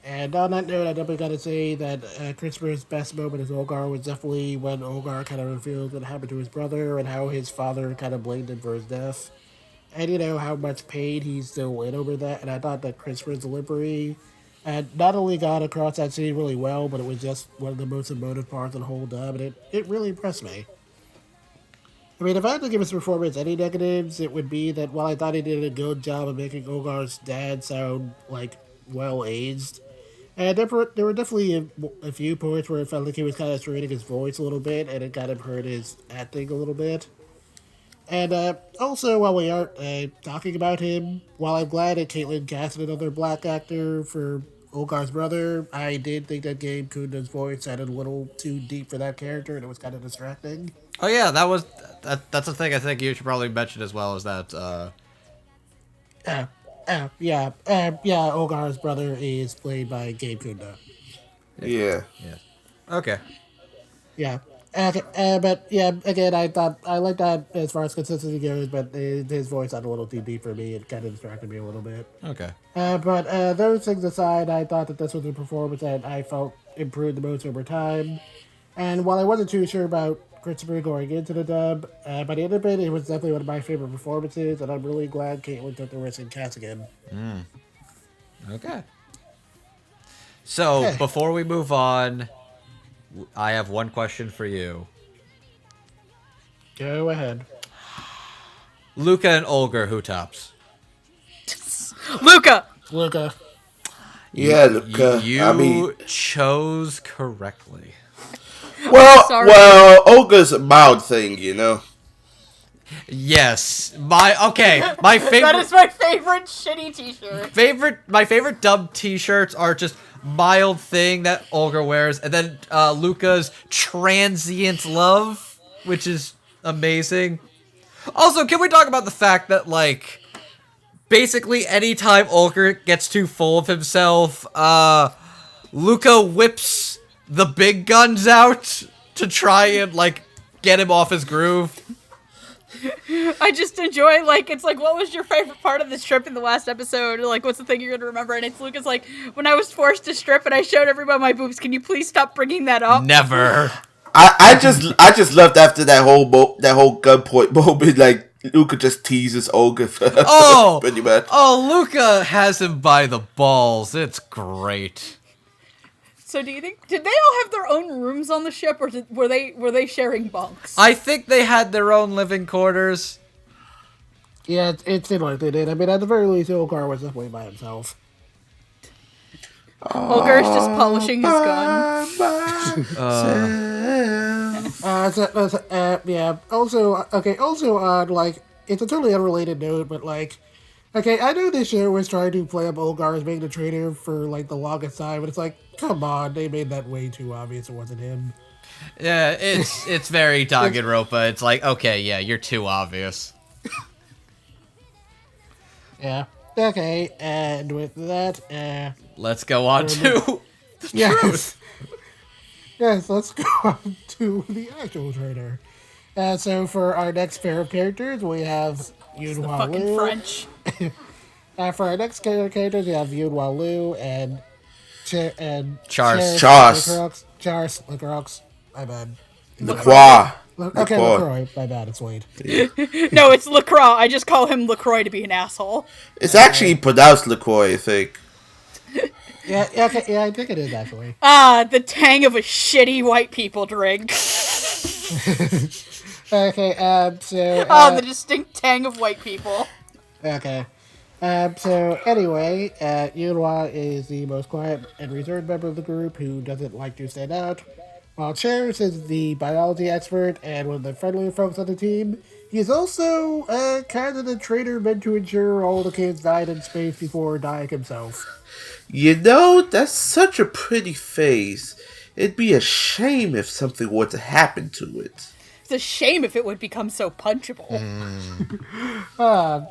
And on that note, I definitely got to say that Christopher's best moment as Ulgar was definitely when Ulgar kind of revealed what happened to his brother and how his father kind of blamed him for his death. And how much pain he's still in over that. And I thought that Christopher's delivery not only got across that scene really well, but it was just one of the most emotive parts of the whole dub, and it really impressed me. I mean, if I had to give his performance any negatives, it would be that while I thought he did a good job of making Ulgar's dad sound, well aged, and there were definitely a few points where it felt like he was kind of straining his voice a little bit, and it kind of hurt his acting a little bit. And also, while we aren't talking about him, while I'm glad that Caitlin casted another black actor for Ulgar's brother, I did think that Gabe Kunda's voice sounded a little too deep for that character, and it was kind of distracting. Oh yeah, that's a thing I think you should probably mention as well, is that Yeah, Ulgar's brother is played by Gabe Kunda. Yeah. okay. Yeah. Okay, but yeah, again, I like that as far as consistency goes, but his voice sounded a little too deep for me. It kind of distracted me a little bit. Okay. But those things aside, I thought that this was a performance that I felt improved the most over time. And while I wasn't too sure about Christopher going into the dub, by the end of it was definitely one of my favorite performances, and I'm really glad Caitlin took the risk in casting him. Okay. So, before we move on, I have one question for you. Go ahead. Luca and Ulgar, who tops? Luca! Luca. Yeah, Luca. You chose correctly. Well, Olga's a mild thing, Yes. My favorite. That is my favorite shitty t-shirt. My favorite dub t-shirts are just mild thing that Ulgar wears, and then Luca's transient love, which is amazing. Also, can we talk about the fact that basically anytime Ulgar gets too full of himself, Luca whips the big guns out to try and get him off his groove. I just enjoy, it's what was your favorite part of the strip in the last episode? What's the thing you're going to remember? And it's Lucas when I was forced to strip and I showed everybody my boobs, can you please stop bringing that up? Never. I just loved after that whole gunpoint moment, Luca just teases Olga pretty much. Oh, Luca has him by the balls. It's great. So do you think, did they all have their own rooms on the ship, or were they sharing bunks? I think they had their own living quarters. Yeah, it seemed like they did. I mean, at the very least, Ulgar was definitely by himself. Ulgar's just polishing his gun. Yeah. Also, okay. Also, like, it's a totally unrelated note, but like, okay, I know this show was trying to play up Ulgar as being the traitor for like the longest time, but it's like, come on, they made that way too obvious. It wasn't him. Yeah, it's very Danganronpa. It's like, okay, yeah, you're too obvious. Yeah. Okay, and with that, Let's go on to the truth. Yes, let's go on to the actual traitor. So for our next pair of characters, we have Yun-Hua Fucking Liu. French. For our next pair of characters, we have Yun-Hua Liu and Charce. Charce. Lacroix. My bad. LaCroix. Okay, LaCroix. My bad, it's Wade. No, it's LaCroix. I just call him LaCroix to be an asshole. It's actually pronounced LaCroix, I think. Yeah, okay, yeah, I think it is actually. The tang of a shitty white people drink. Okay, so... The distinct tang of white people. Okay. So anyway, Yun-Hua is the most quiet and reserved member of the group who doesn't like to stand out. While Charce is the biology expert and one of the friendlier folks on the team, he's also kind of the traitor meant to ensure all the kids died in space before dying himself. You know, that's such a pretty face. It'd be a shame if something were to happen to it. It's a shame if it would become so punchable.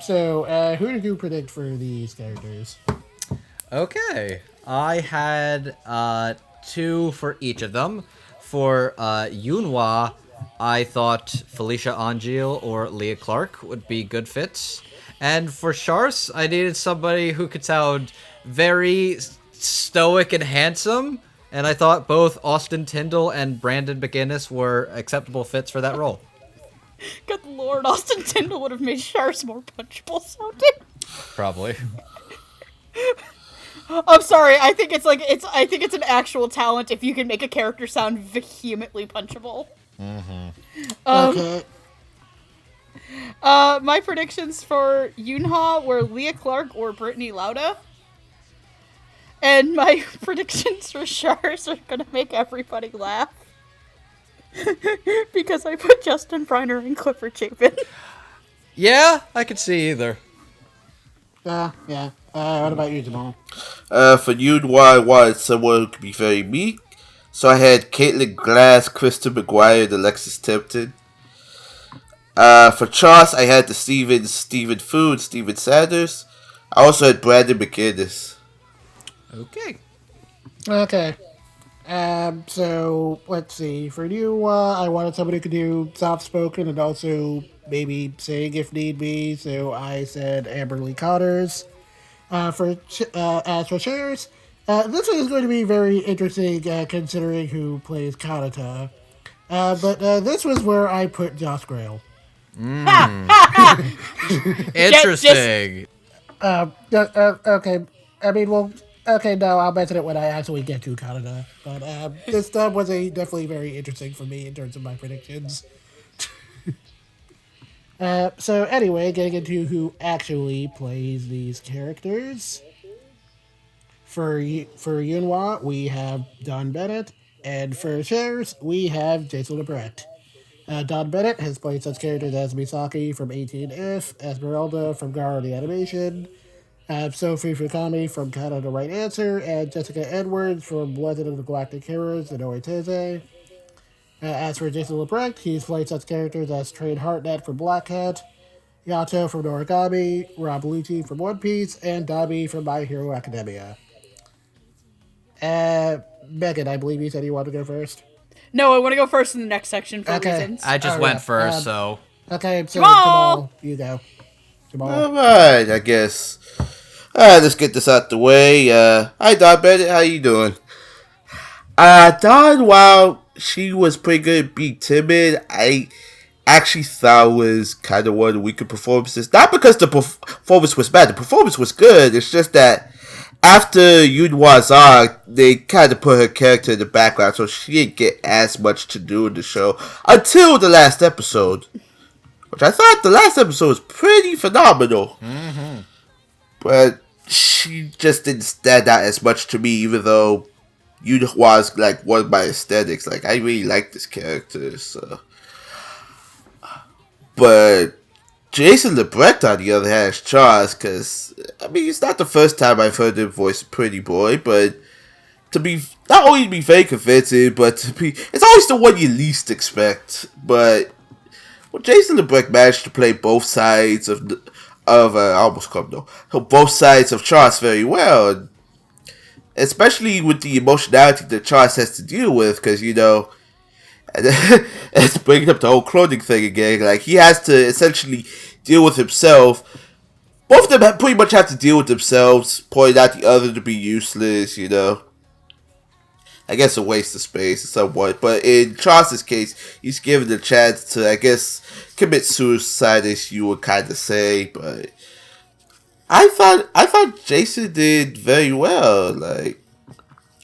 So who did you predict for these characters? Okay, I had 2 for each of them. For Yun-Hua, I thought Felicia Angel or Leah Clark would be good fits. And for Charce, I needed somebody who could sound very stoic and handsome. And I thought both Austin Tyndall and Brandon McGinnis were acceptable fits for that role. Good lord, Austin Tyndall would have made Charce more punchable sounding. Probably. I'm sorry. I think it's an actual talent if you can make a character sound vehemently punchable. Okay. My predictions for Yun-Hua were Leah Clark or Brittany Lauda. And my predictions for Charce are gonna make everybody laugh. Because I put Justin Briner and Clifford Chapin. Yeah, I could see either. Yeah. What about you, Jamal? For Yun-Hua, I wanted someone who could be very meek. So I had Caitlin Glass, Kristen McGuire, and Alexis Tipton. For Charce, I had the Stephen Fu, and Steven Sanders. I also had Brandon McGinnis. Okay. So let's see. For you, I wanted somebody who could do soft spoken and also maybe sing if need be. So I said Amberly Cotters. As for Charce, this one is going to be very interesting considering who plays Kanata. But this was where I put Josh Grail. Interesting. Okay. I mean, well, okay, no, I'll mention it when I actually get to Kanata. But this stuff was definitely very interesting for me in terms of my predictions. So anyway, getting into who actually plays these characters. For Yun-Hua, we have Don Bennett, and for Charce, we have Jason LeBret. Don Bennett has played such characters as Misaki from 18F, Esmeralda from Garo the Animation, Sophie Fukami from Kanata the Right Answer, and Jessica Edwards from Legend of the Galactic Heroes and Oiteze. As for Jason LeBret, he's played such characters as Train Heartnet from Black Hat, Yato from Noragami, Rob Lucci from One Piece, and Dabi from My Hero Academia. Megan, I believe you said you wanted to go first? No, I want to go first in the next section for reasons. I just went first, so... Okay, so Jamal, you go. Jamal. Alright, I guess. Let's get this out the way. Hi, Don Bennett. How you doing? Don, while she was pretty good at being timid, I actually thought was kind of one of the weaker performances. Not because the performance was bad. The performance was good. It's just that after Yun-Hua's arc, they kind of put her character in the background, so she didn't get as much to do in the show until the last episode. which I thought the last episode was pretty phenomenal. But she just didn't stand out as much to me, even though Yun-Hua's like one of my aesthetics. Like, I really like this character, so. But Jason LeBrecht, on the other hand, is Charce, because, I mean, it's not the first time I've heard him voice a pretty boy, but to be, not only to be very convincing, but to be, it's always the one you least expect. But well, Jason LeBrecht managed to play both sides of both sides of Charce very well, and especially with the emotionality that Charce has to deal with, because, you know, and it's bringing up the whole cloning thing again, like, he has to essentially deal with himself. Both of them pretty much have to deal with themselves, pointing out the other to be useless, you know. I guess a waste of space somewhat, but in Charles's case, he's given the chance to, I guess, commit suicide, as you would kind of say. But I thought Jason did very well. Like,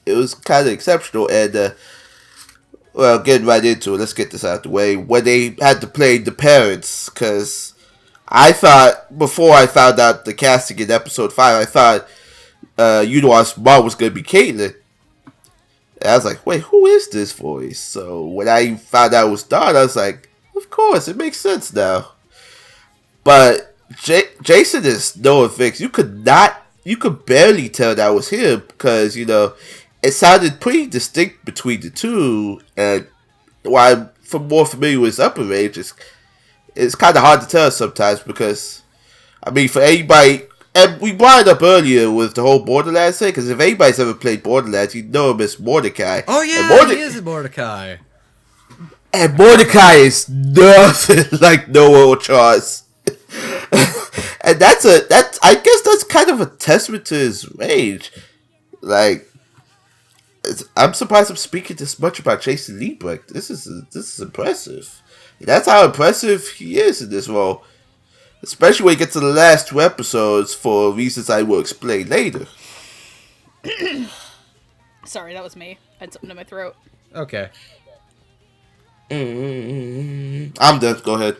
it was kind of exceptional, and well, getting right into it, let's get this out of the way. When they had to play the parents, because I thought, before I found out the casting in episode 5, I thought Yun-Hua's mom was going to be Caitlyn. And I was like, wait, who is this voice? So when I found out it was Dawn, I was like, of course, it makes sense now. But Jason is no fix. You could barely tell that was him, because, you know, it sounded pretty distinct between the two. And while I'm more familiar with his upper range, it's kind of hard to tell sometimes, because, I mean, for anybody, and we brought it up earlier with the whole Borderlands thing, because if anybody's ever played Borderlands, you know him as Mordecai. Oh yeah, he is Mordecai. And Mordecai is nothing like Noah or Charce. And I guess that's kind of a testament to his range. Like, I'm surprised I'm speaking this much about Jason Liebrecht. This is impressive. That's how impressive he is in this role. Especially when you get to the last 2 episodes, for reasons I will explain later. Sorry, that was me. I had something in my throat. Okay. I'm done. Go ahead.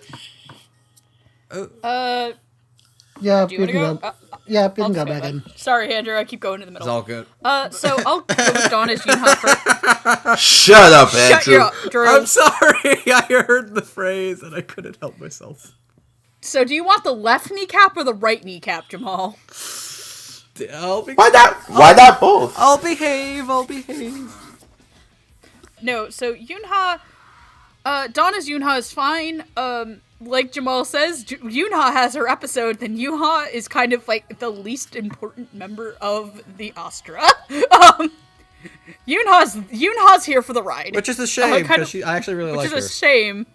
Yeah, Do you want to go? Yeah, you can go back in. Sorry, Andrew. I keep going in the middle. It's all good. So I'll go with Dawn as Yun-Hua first. Shut up, Andrew. Shut you up, Drew. I'm sorry. I heard the phrase and I couldn't help myself. So do you want the left kneecap or the right kneecap, Jamal? Why not both? I'll behave. No, so Yun-Hua, Dawn as Yun-Hua is fine. Like Jamal says, Yun-Hua has her episode, then Yun-Hua is kind of like the least important member of the Astra. Yun-Ha's here for the ride. Which is a shame, because I actually really like her. Which is a shame.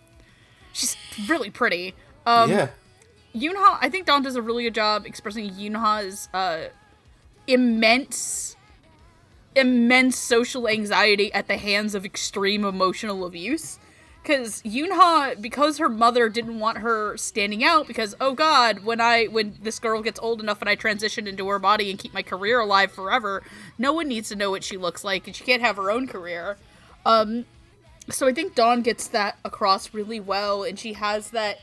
She's really pretty. Yeah. Yun-Hua, I think Dawn does a really good job expressing Yun-Ha's immense social anxiety at the hands of extreme emotional abuse. Because Yun-Hua, because her mother didn't want her standing out, because, oh god, when this girl gets old enough and I transition into her body and keep my career alive forever, no one needs to know what she looks like, and she can't have her own career. So I think Dawn gets that across really well, and she has the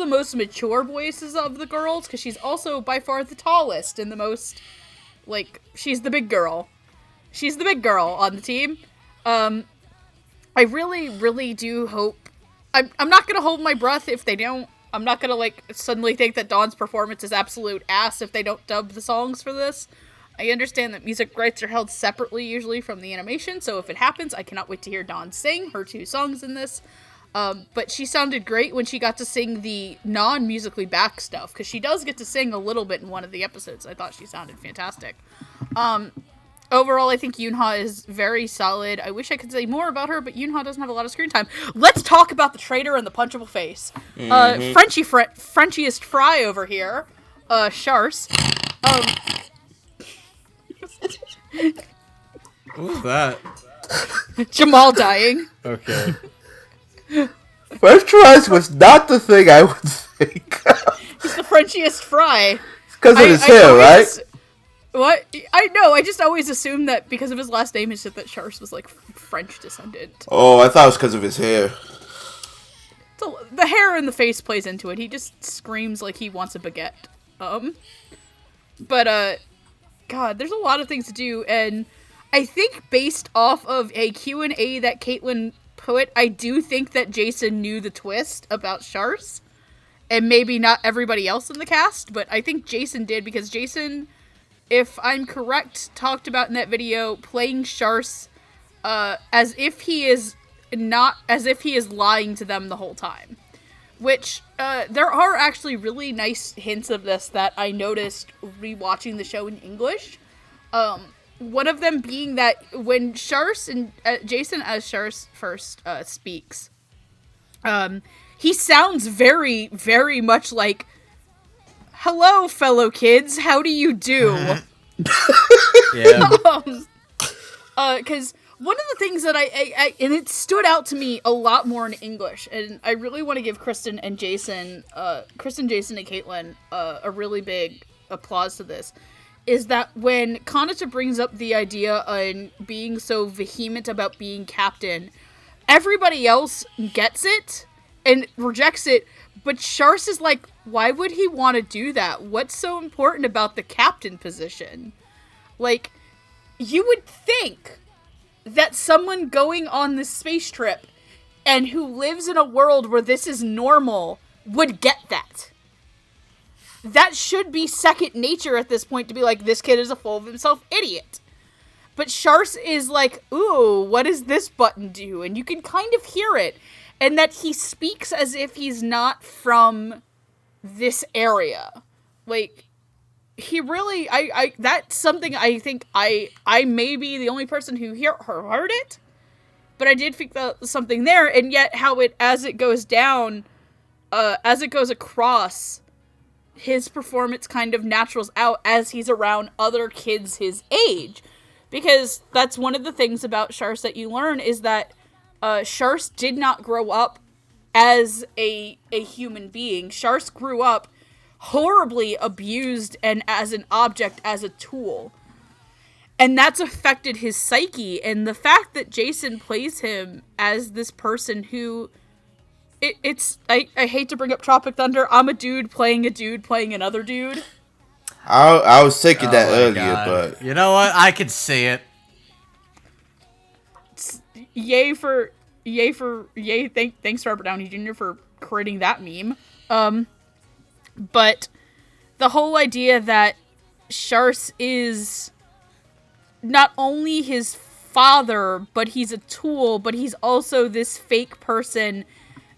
most mature voices of the girls, because she's also by far the tallest and the most, like, she's the big girl. She's the big girl on the team. I really, really do hope... I'm not gonna hold my breath if they don't. I'm not gonna, like, suddenly think that Dawn's performance is absolute ass if they don't dub the songs for this. I understand that music rights are held separately usually from the animation, so if it happens, I cannot wait to hear Dawn sing her 2 songs in this. But she sounded great when she got to sing the non-musically back stuff, because she does get to sing a little bit in one of the episodes. I thought she sounded fantastic. Overall, I think Yun-Hua is very solid. I wish I could say more about her, but Yun-Hua doesn't have a lot of screen time. Let's talk about the traitor and the punchable face. Frenchiest fry over here, Charce. What was that? Jamal dying. Okay. French fries was not the thing I would think. He's the Frenchiest fry. It's because of his hair, right? What? I know, I just always assumed that because of his last name, it's just that Charce was, like, French descendant. Oh, I thought it was because of his hair. It's the hair and the face plays into it. He just screams like he wants a baguette. But God, there's a lot of things to do, and I think based off of a Q&A that Caitlin put, I do think that Jason knew the twist about Charce, and maybe not everybody else in the cast, but I think Jason did, because Jason, if I'm correct, talked about in that video playing Charce as if he is lying to them the whole time. Which, there are actually really nice hints of this that I noticed rewatching the show in English. One of them being that when Charce and Jason as Charce first speaks, he sounds very, very much like, "Hello, fellow kids, how do you do?" Yeah. Because one of the things that I and it stood out to me a lot more in English, and I really want to give Kristen, Jason, and Caitlin a really big applause to this, is that when Kanata brings up the idea on being so vehement about being captain, everybody else gets it and rejects it, but Charce is like, why would he want to do that? What's so important about the captain position? Like, you would think that someone going on this space trip and who lives in a world where this is normal would get that. That should be second nature at this point, to be like, this kid is a full of himself idiot. But Charce is like, ooh, what does this button do? And you can kind of hear it. And that he speaks as if he's not from this area. Like, he really, that's something I think I may be the only person who heard it, but I did think that was something there, and yet how it, as it goes down, as it goes across, his performance kind of naturals out as he's around other kids his age, because that's one of the things about Charce that you learn, is that Charce did not grow up as a human being. Charce grew up horribly abused and as an object, as a tool. And that's affected his psyche. And the fact that Jason plays him as this person who... I hate to bring up Tropic Thunder. I'm a dude playing another dude. I was thinking that earlier, God. but... You know what? I can see it. Thanks Robert Downey Jr. for creating that meme. But the whole idea that Charce is not only his father, but he's a tool, but he's also this fake person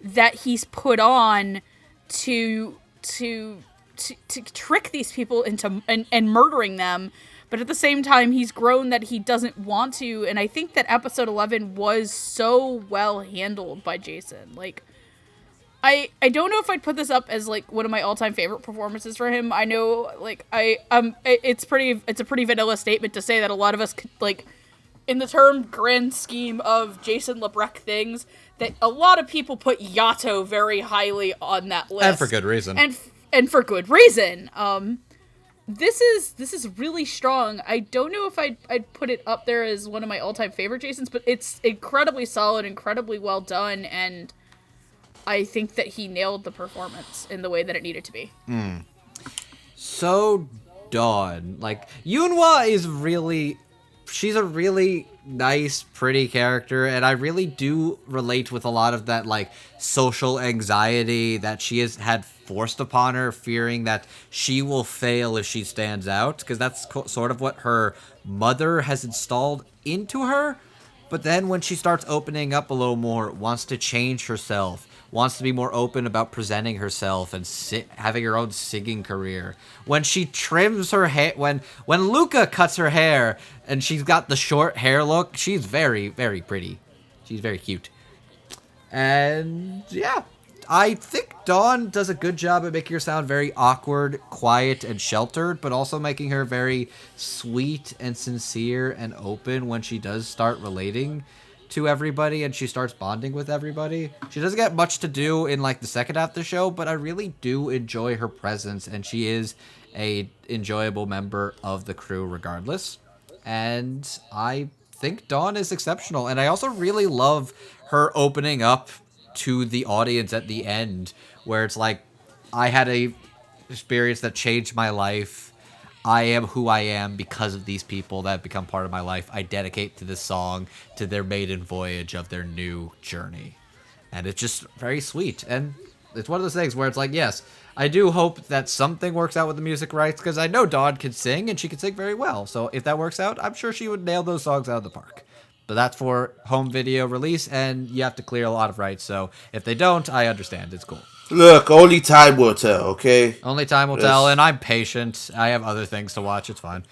that he's put on to trick these people into and murdering them. But at the same time, he's grown that he doesn't want to. And I think that episode 11 was so well handled by Jason. Like, I don't know if I'd put this up as, like, one of my all-time favorite performances for him. I know, like, it's a pretty vanilla statement to say that a lot of us, like, in the term grand scheme of Jason LeBrecq things, that a lot of people put Yato very highly on that list. And for good reason. And for good reason. This is really strong. I don't know if I'd put it up there as one of my all-time favorite Jasons, but it's incredibly solid, incredibly well done, and I think that he nailed the performance in the way that it needed to be. So, Dawn. Like, Yun-Hua is really... She's a really nice, pretty character, and I really do relate with a lot of that, like, social anxiety that she has had forced upon her, fearing that she will fail if she stands out, because that's sort of what her mother has installed into her. But then when she starts opening up a little more, wants to change herself, wants to be more open about presenting herself and having her own singing career. When she trims her hair, when Luca cuts her hair and she's got the short hair look, she's very, very pretty. She's very cute. And yeah, I think Dawn does a good job at making her sound very awkward, quiet, and sheltered, but also making her very sweet and sincere and open when she does start relating to everybody and she starts bonding with everybody. She doesn't get much to do in, like, the second half of the show, but I really do enjoy her presence, and she is a enjoyable member of the crew regardless. And I think Dawn is exceptional, and I also really love her opening up to the audience at the end, where it's like, I had a experience that changed my life. I am who I am because of these people that have become part of my life. I dedicate to this song to their maiden voyage of their new journey. And it's just very sweet. And it's one of those things where it's like, yes, I do hope that something works out with the music rights, because I know Dawn can sing, and she can sing very well. So if that works out, I'm sure she would nail those songs out of the park. But that's for home video release, and you have to clear a lot of rights. So if they don't, I understand. It's cool. Look, only time will tell, okay? Only time will tell, and I'm patient. I have other things to watch. It's fine.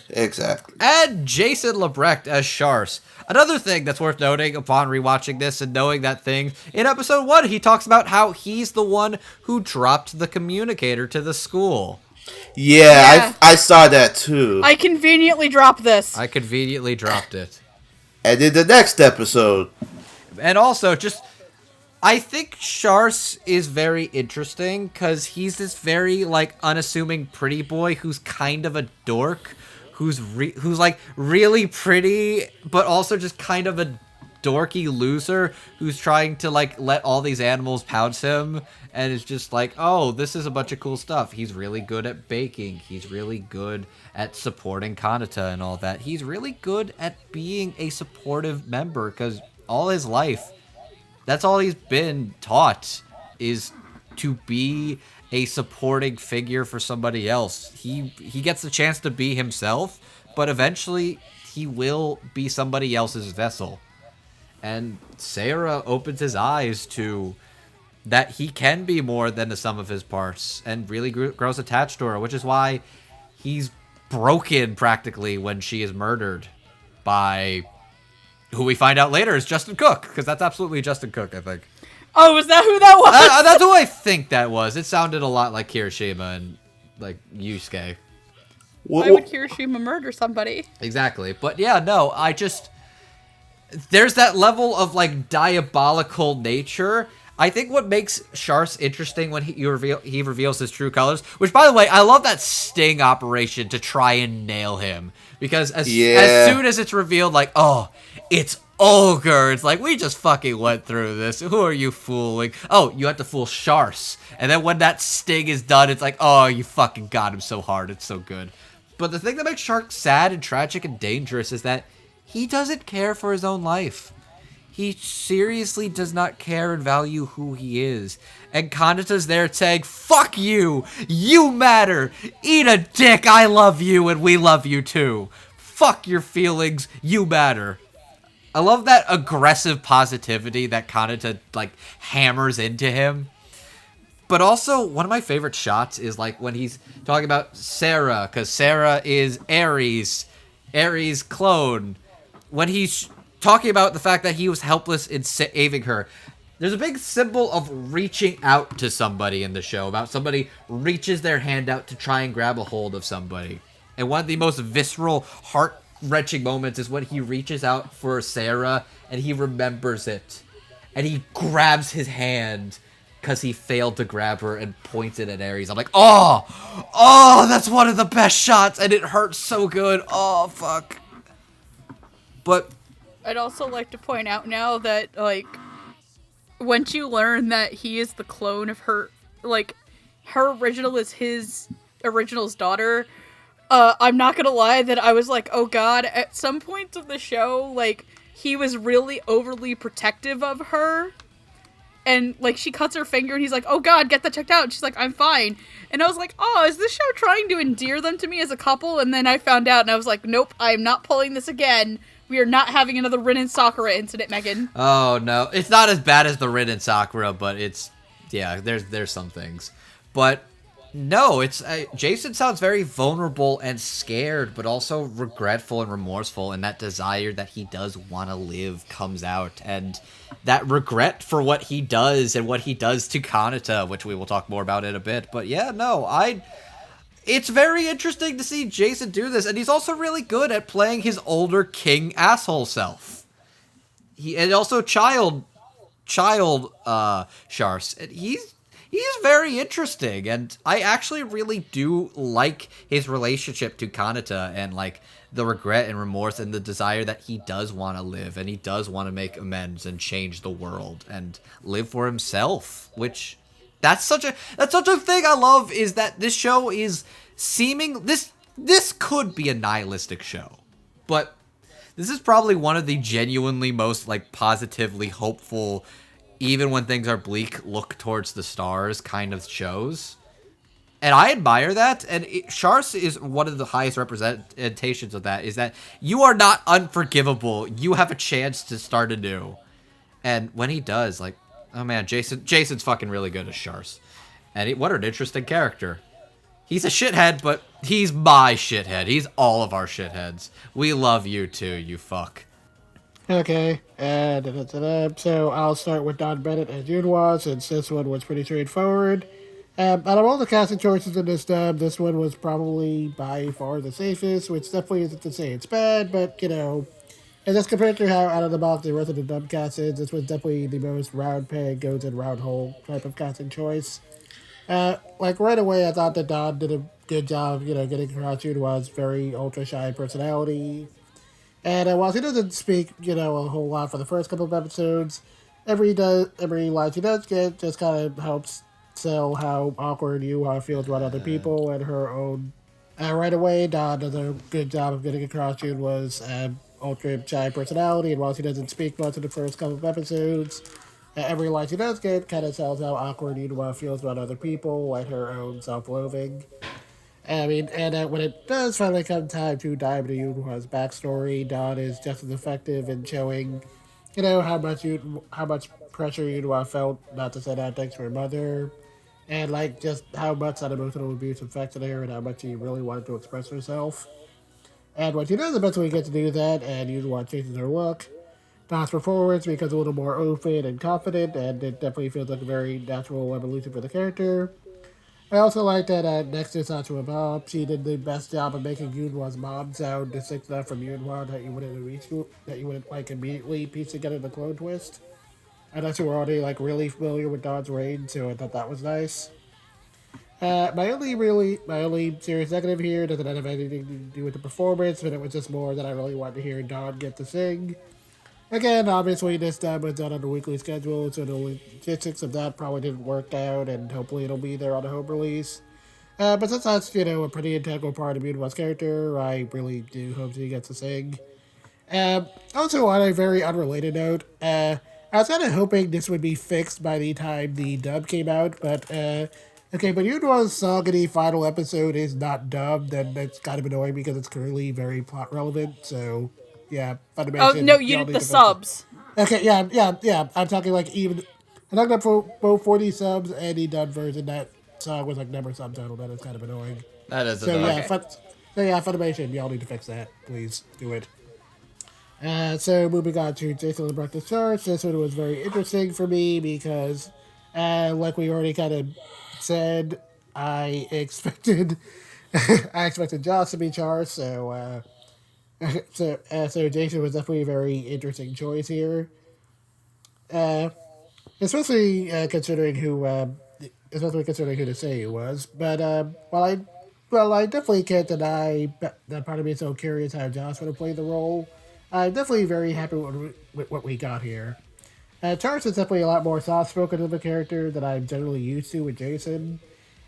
Exactly. And Jason Lebrecht as Charce. Another thing that's worth noting upon rewatching this and knowing that thing, in episode 1, he talks about how he's the one who dropped the communicator to the school. Yeah. I saw that too. I conveniently dropped this. I conveniently dropped it. And in the next episode. And also, I think Charce is very interesting because he's this very, like, unassuming pretty boy who's kind of a dork, who's like really pretty, but also just kind of a dorky loser who's trying to, like, let all these animals pounce him, and it's just like, oh, this is a bunch of cool stuff. He's really good at baking. He's really good at supporting Kanata and all that. He's really good at being a supportive member because all his life, that's all he's been taught, is to be a supporting figure for somebody else. He gets the chance to be himself, but eventually he will be somebody else's vessel. And Sarah opens his eyes to that he can be more than the sum of his parts, and really grows attached to her, which is why he's broken practically when she is murdered by who we find out later is Justin Cook, because that's absolutely Justin Cook, I think. Oh, is that who that was? That's who I think that was. It sounded a lot like Kirishima and, like, Yusuke. Why would Kirishima murder somebody? Exactly. But yeah, no, there's that level of, like, diabolical nature. I think what makes Charce interesting when he reveals his true colors, which, by the way, I love that sting operation to try and nail him. Because as soon as it's revealed, like, oh, it's Ulgar, it's like, we just fucking went through this. Who are you fooling? Oh, you have to fool Charce. And then when that sting is done, it's like, oh, you fucking got him so hard. It's so good. But the thing that makes Charce sad and tragic and dangerous is that he doesn't care for his own life. He seriously does not care and value who he is. And Kanata's there saying, fuck you! You matter! Eat a dick! I love you and we love you too! Fuck your feelings! You matter! I love that aggressive positivity that Kanata, like, hammers into him. But also, one of my favorite shots is, like, when he's talking about Sarah, because Sarah is Aries' clone. When he's talking about the fact that he was helpless in saving her, there's a big symbol of reaching out to somebody in the show, about somebody reaches their hand out to try and grab a hold of somebody. And one of the most visceral, heart-wrenching moments is when he reaches out for Sarah and he remembers it. And he grabs his hand because he failed to grab her and points it at Aries. I'm like, oh, that's one of the best shots, and it hurts so good. Oh, fuck. But I'd also like to point out now that, like, once you learn that he is the clone of her, like, her original is his original's daughter, I'm not gonna lie that I was like, oh god, at some points of the show, like, he was really overly protective of her, and, like, she cuts her finger and he's like, oh god, get that checked out, and she's like, I'm fine, and I was like, oh, is this show trying to endear them to me as a couple? And then I found out and I was like, nope, I'm not pulling this again. We are not having another Rin and Sakura incident, Megan. Oh, no. It's not as bad as the Rin and Sakura, but it's, yeah, there's some things. But, no, Jason sounds very vulnerable and scared, but also regretful and remorseful, and that desire that he does want to live comes out. And that regret for what he does and what he does to Kanata, which we will talk more about in a bit. But, yeah, no, it's very interesting to see Jason do this, and he's also really good at playing his older king asshole self. And also child Charce. And he's very interesting, and I actually really do like his relationship to Kanata, and, like, the regret and remorse and the desire that he does want to live and he does want to make amends and change the world and live for himself, which that's such a thing I love, is that this show is this could be a nihilistic show, but this is probably one of the genuinely most like positively hopeful, even when things are bleak, look towards the stars kind of shows. And I admire that. And Charce is one of the highest representations of that, is that you are not unforgivable. You have a chance to start anew. And when he does, like, oh man, Jason's fucking really good as Charce. And what an interesting character. He's a shithead, but he's my shithead. He's all of our shitheads. We love you too, you fuck. Okay, so I'll start with Don Bennett as Yun-Hua, since this one was pretty straightforward. Out of all the casting choices in this dub, this one was probably by far the safest, which definitely isn't to say it's bad, but, you know, and as compared to how out of the box the rest of the dub cast is, this was definitely the most round peg goes in round hole type of casting choice. Like, right away, I thought that Don did a good job, you know, getting across Yun-Hua's very ultra-shy personality. And while he doesn't speak, you know, a whole lot for the first couple of episodes, every line she does get just kind of helps sell how awkward Yun-Hua feels about other people and her own. Right away, Don does a good job of getting across Yun-Hua's ultra-shy personality, and while she doesn't speak much in the first couple of episodes, every line she does get kind of tells how awkward Yun-Hua feels about other people and her own self-loathing. I mean, and when it does finally come time to dive into Yun-Hua's backstory, Don is just as effective in showing, you know, how much pressure Yun-Hua felt not to send out things for her mother, and like just how much that emotional abuse affected her, and how much she really wanted to express herself. And when she does eventually get to do that, and Yun-Hua changes her look, Don's performance becomes a little more open and confident, and it definitely feels like a very natural evolution for the character. I also like that next to Sachua's mom, she did the best job of making Yun-Hua's mom sound distinct enough from Yun-Hua that you wouldn't like immediately piece together the clone twist. I thought you were already like really familiar with Don's reign, so I thought that was nice. My only serious negative here doesn't have anything to do with the performance, but it was just more that I really wanted to hear Don get to sing. Again, obviously this dub was done on a weekly schedule, so the logistics of that probably didn't work out, and hopefully it'll be there on the home release. But since that's, you know, a pretty integral part of Yun-Hua's character, I really do hope he gets to sing. Also, on a very unrelated note, I was kind of hoping this would be fixed by the time the dub came out, but, but Yun-Hua's song in the final episode is not dubbed, and that's kind of annoying because it's currently very plot relevant, so... Yeah, Funimation. Oh no, you did the subs. Okay, yeah. I'm talking like I'm talking about for both 40 subs and the dub version. That song was like never subtitled. That is kind of annoying. That is annoying. Funimation, y'all need to fix that. Please do it. So moving on to Jason and the Charce. This one was very interesting for me because, like we already kind of said, I expected Joss to be Charce. So Jason was definitely a very interesting choice here, especially considering who the Seiyu was. But while I definitely can't deny that part of me is so curious how Joss would have played the role, I'm definitely very happy with what we got here. Charles is definitely a lot more soft-spoken of a character than I'm generally used to with Jason.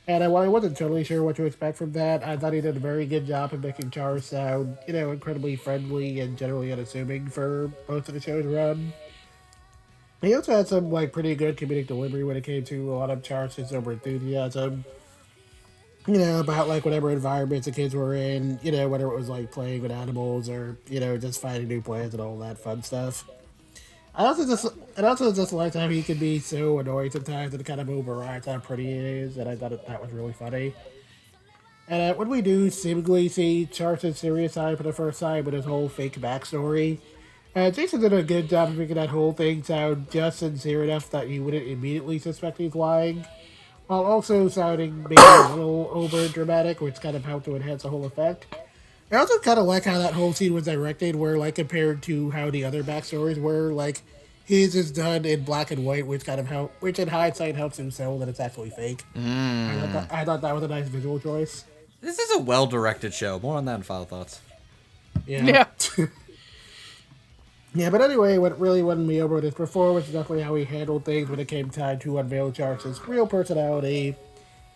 And while I wasn't totally sure what to expect from that, I thought he did a very good job of making Charles sound, you know, incredibly friendly and generally unassuming for most of the show's run. He also had some, like, pretty good comedic delivery when it came to a lot of Charles' over enthusiasm. You know, about, like, whatever environments the kids were in, you know, whether it was, like, playing with animals or, you know, just finding new plans and all that fun stuff. I also just like how he can be so annoying sometimes and kind of overrides how pretty he is, and I thought that was really funny. And when we do seemingly see Charles' serious side for the first time with his whole fake backstory, Jason did a good job of making that whole thing sound just sincere enough that you wouldn't immediately suspect he's lying, while also sounding maybe a little over dramatic, which kind of helped to enhance the whole effect. I also kind of like how that whole scene was directed, where, like, compared to how the other backstories were, like, his is done in black and white, which in hindsight helps him sell that it's actually fake. I thought that was a nice visual choice. This is a well-directed show. More on that in final thoughts. Yeah. Yeah, but anyway, what really won me over with his performance is definitely how he handled things when it came time to unveil Charce's real personality.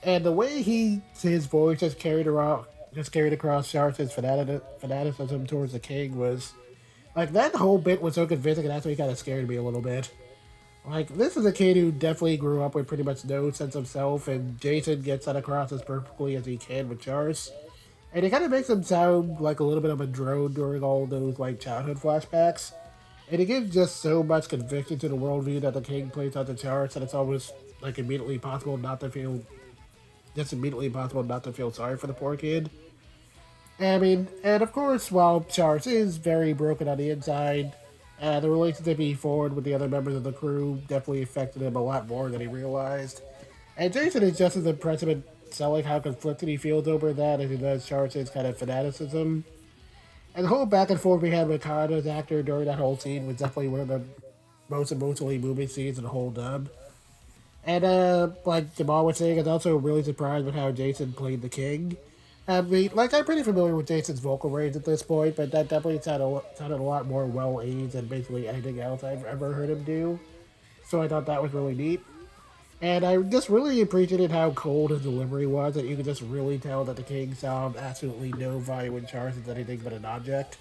And the way his voice just carried across Charce's fanaticism towards the king was, like, that whole bit was so convincing and actually kind of scared me a little bit. Like, this is a kid who definitely grew up with pretty much no sense of self, and Jason gets that across as perfectly as he can with Charce. And it kind of makes him sound like a little bit of a drone during all those, like, childhood flashbacks. And it gives just so much conviction to the worldview that the king plays out the Charce that it's almost, like, immediately impossible not to feel sorry for the poor kid. I mean, and of course, while Charce is very broken on the inside, the relationship he formed with the other members of the crew definitely affected him a lot more than he realized. And Jason is just as impressive in selling how conflicted he feels over that as he does Charce's kind of fanaticism. And the whole back and forth we had with Kanata's actor during that whole scene was definitely one of the most emotionally moving scenes in the whole dub. And like Jamal was saying, I was also really surprised with how Jason played the king. I mean, like, I'm pretty familiar with Jason's vocal range at this point, but that definitely sounded a lot more well-aged than basically anything else I've ever heard him do. So I thought that was really neat. And I just really appreciated how cold his delivery was, that you could just really tell that the king saw absolutely no value in Charce as anything but an object.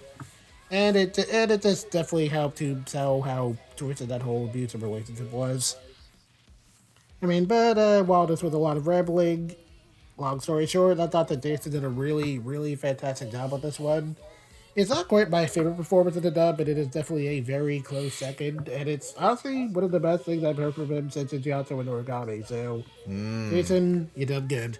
And it just definitely helped to sell how twisted that whole abusive relationship was. I mean, but while this was a lot of rambling, long story short, I thought that Jason did a really, really fantastic job on this one. It's not quite my favorite performance in the dub, but it is definitely a very close second, and it's honestly one of the best things I've heard from him since Jiatsu and Origami, so Jason, you done good.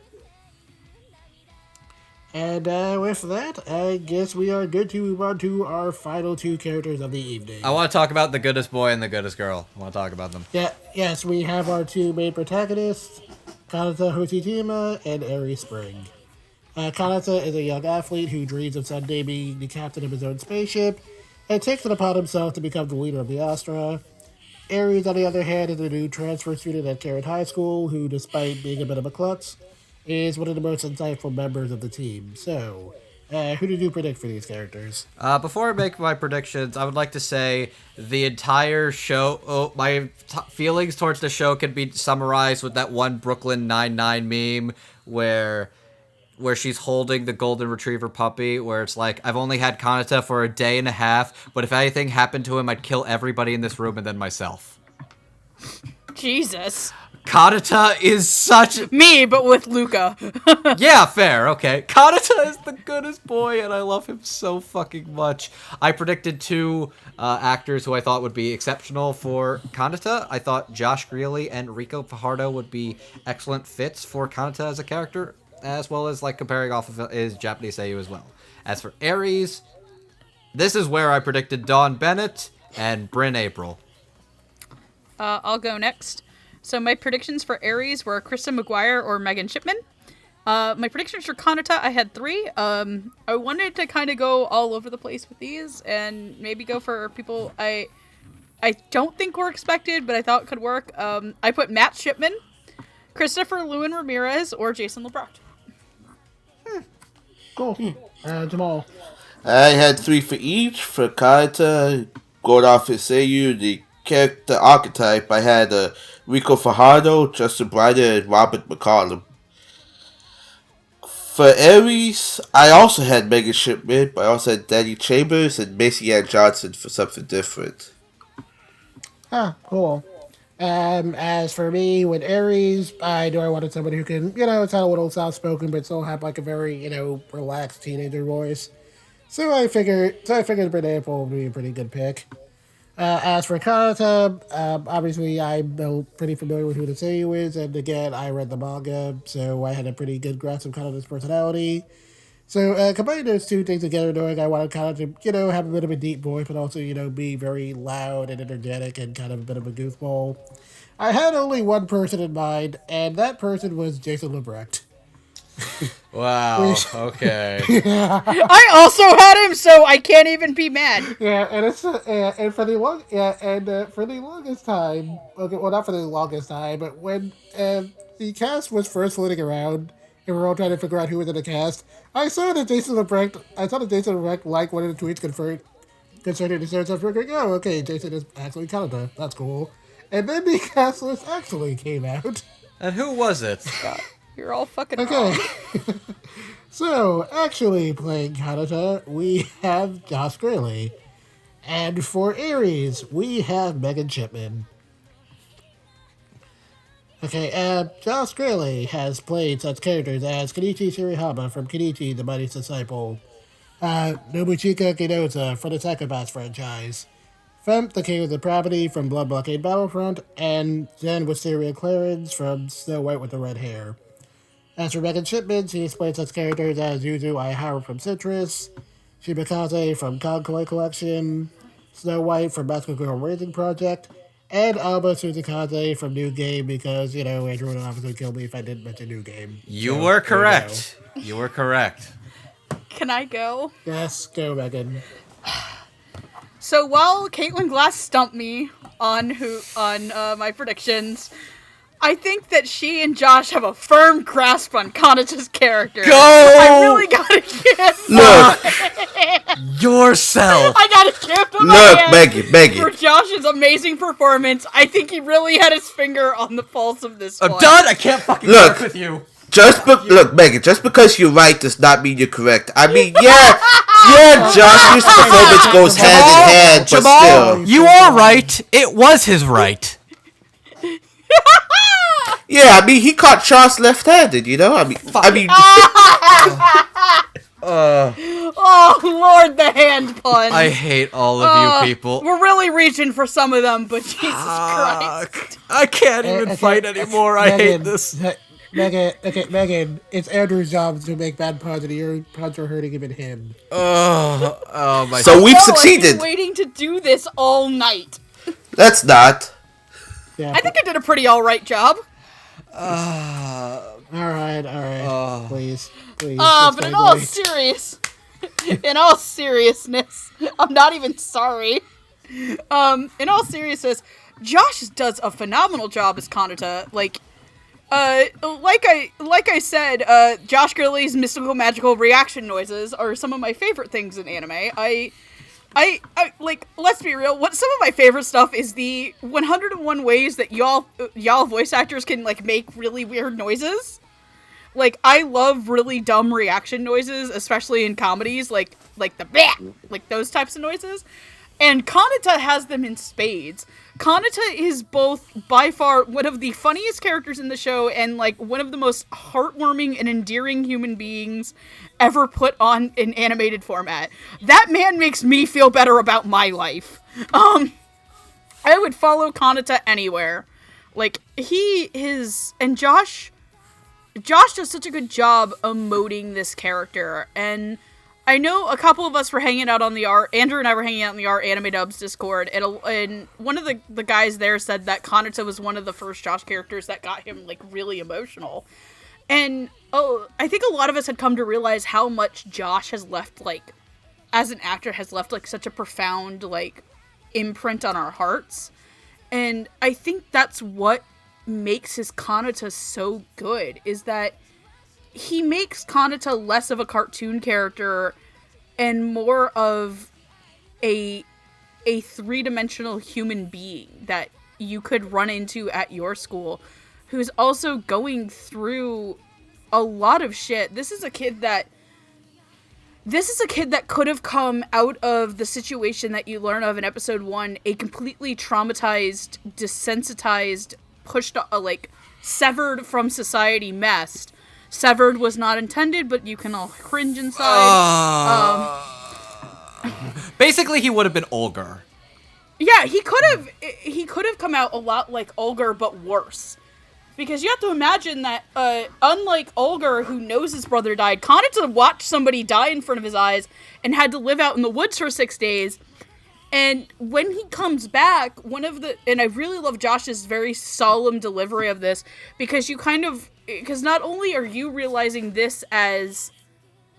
And with that, I guess we are good to move on to our final two characters of the evening. I want to talk about the goodest boy and the goodest girl. I want to talk about them. Yes, we have our two main protagonists, Kanata Hoshijima and Aries Spring. Kanata is a young athlete who dreams of someday being the captain of his own spaceship and takes it upon himself to become the leader of the Astra. Aries, on the other hand, is a new transfer student at Carrot High School who, despite being a bit of a klutz, is one of the most insightful members of the team. So, who did you predict for these characters? Before I make my predictions, I would like to say the entire show, feelings towards the show can be summarized with that one Brooklyn Nine-Nine meme where she's holding the golden retriever puppy, where it's like, I've only had Kanata for a day and a half, but if anything happened to him, I'd kill everybody in this room and then myself. Jesus. Kanata is such... Me, but with Luca. Yeah, fair, okay. Kanata is the goodest boy, and I love him so fucking much. I predicted two actors who I thought would be exceptional for Kanata. I thought Josh Greeley and Riko Fajardo would be excellent fits for Kanata as a character, as well as, like, comparing off of his Japanese seiyuu as well. As for Aries, this is where I predicted Dawn Bennett and Bryn April. I'll go next. So my predictions for Aries were Kristen McGuire or Megan Shipman. My predictions for Kanata, I had three. I wanted to kind of go all over the place with these and maybe go for people I don't think were expected, but I thought could work. I put Matt Shipman, Christopher Lewin Ramirez, or Jason LeBrock. Cool. Jamal. I had three for each. For Kanata, going off his seiyuu, the character archetype, I had Riko Fajardo, Justin Bryder, and Robert McCollum. For Aries, I also had Megan Shipman, but I also had Danny Chambers and Macy Ann Johnson for something different. Cool. As for me, with Aries, I knew I wanted somebody who can, sound a little soft-spoken, but still have, like, a very, relaxed teenager voice. So I figured Bryn April would be a pretty good pick. As for Kanata, obviously I'm pretty familiar with who the seiyuu is, and again, I read the manga, so I had a pretty good grasp of Kanata's personality. So, combining those two things together, knowing I wanted Kanata to, have a bit of a deep voice, but also, be very loud and energetic and kind of a bit of a goofball, I had only one person in mind, and that person was Jason LeBrecht. Wow. Okay. Yeah. I also had him, so I can't even be mad. Yeah, and it's for the longest time. Okay, well, not for the longest time, but when the cast was first floating around, and we're all trying to figure out who was in the cast. I saw that Jason LeBlanc like one of the tweets concerning the show, so I figured, oh, okay, Jason is actually Kanata. That's cool. And then the cast list actually came out. And who was it? God, you're all fucking Okay. wrong. So, actually playing Kanata, we have Josh Graley. And for Aries, we have Megan Chipman. Okay, Josh Graley has played such characters as Kenichi Shirihama from Kenichi the Mighty Disciple, Nobuchika Kinoza from the Psychopaths franchise, Femp, the King of Depravity from Blood Blockade Battlefront, and Zen Wisteria Clarence from Snow White with the Red Hair. As for Megan Shipman, she has played such characters as Yuzu Aihara from Citrus, Shibakaze from Concoy Collection, Snow White from Magical Girl Raising Project, and Alba Suzukaze from New Game because, Andrew would obviously kill me if I didn't mention New Game. You were correct. You were correct. Can I go? Yes, go Megan. So while Caitlin Glass stumped me on my predictions, I think that she and Josh have a firm grasp on Kanata's character. Go! I really gotta give Yourself. I gotta give him Megan. for Josh's amazing performance. I think he really had his finger on the pulse of this I'm one. done. I can't fucking work with you. Look, Megan, just because you're right does not mean you're correct. I mean, Josh's performance goes hand in hand, but Jamal, still. you are right. It was his right. Yeah, I mean, he caught Charce left-handed, Oh, Lord, the hand pun. I hate all of you people. We're really reaching for some of them, but Jesus Christ. I can't even fight anymore. I hate this. Megan, it's Andrew's job to make bad puns, and your puns are hurting even him. Oh my. So we've I've succeeded. been waiting to do this all night. Let's not. Yeah, I think I did a pretty alright job. All right. Please. But in all seriousness, I'm not even sorry. In all seriousness, Josh does a phenomenal job as Kanata. Like I said, Josh Gurley's mystical magical reaction noises are some of my favorite things in anime. I like, let's be real, some of my favorite stuff is the 101 ways that y'all voice actors can, like, make really weird noises. Like, I love really dumb reaction noises, especially in comedies, like the bleh, like those types of noises. And Kanata has them in spades. Kanata is both, by far, one of the funniest characters in the show and, like, one of the most heartwarming and endearing human beings ever put on an animated format. That man makes me feel better about my life. I would follow Kanata anywhere. Like, and Josh does such a good job emoting this character, and I know a couple of us were hanging out on the Andrew and I were hanging out in the Anime Dubs Discord, and one of the guys there said that Kanata was one of the first Josh characters that got him, like, really emotional. And, I think a lot of us had come to realize how much Josh has left, like, as an actor, has left, like, such a profound, like, imprint on our hearts. And I think that's what makes his Kanata so good, is that he makes Kanata less of a cartoon character and more of a three-dimensional human being that you could run into at your school, who's also going through a lot of shit. This is a kid that could have come out of the situation that you learn of in episode 1, a completely traumatized, desensitized, pushed, severed from society mess. Severed was not intended, but you can all cringe inside. Basically, he would have been Ulgar. Yeah, he could have come out a lot like Ulgar, but worse. Because you have to imagine that, unlike Ulgar, who knows his brother died, Kanata watched somebody die in front of his eyes and had to live out in the woods for 6 days. And when he comes back, and I really love Josh's very solemn delivery of this, because because not only are you realizing this as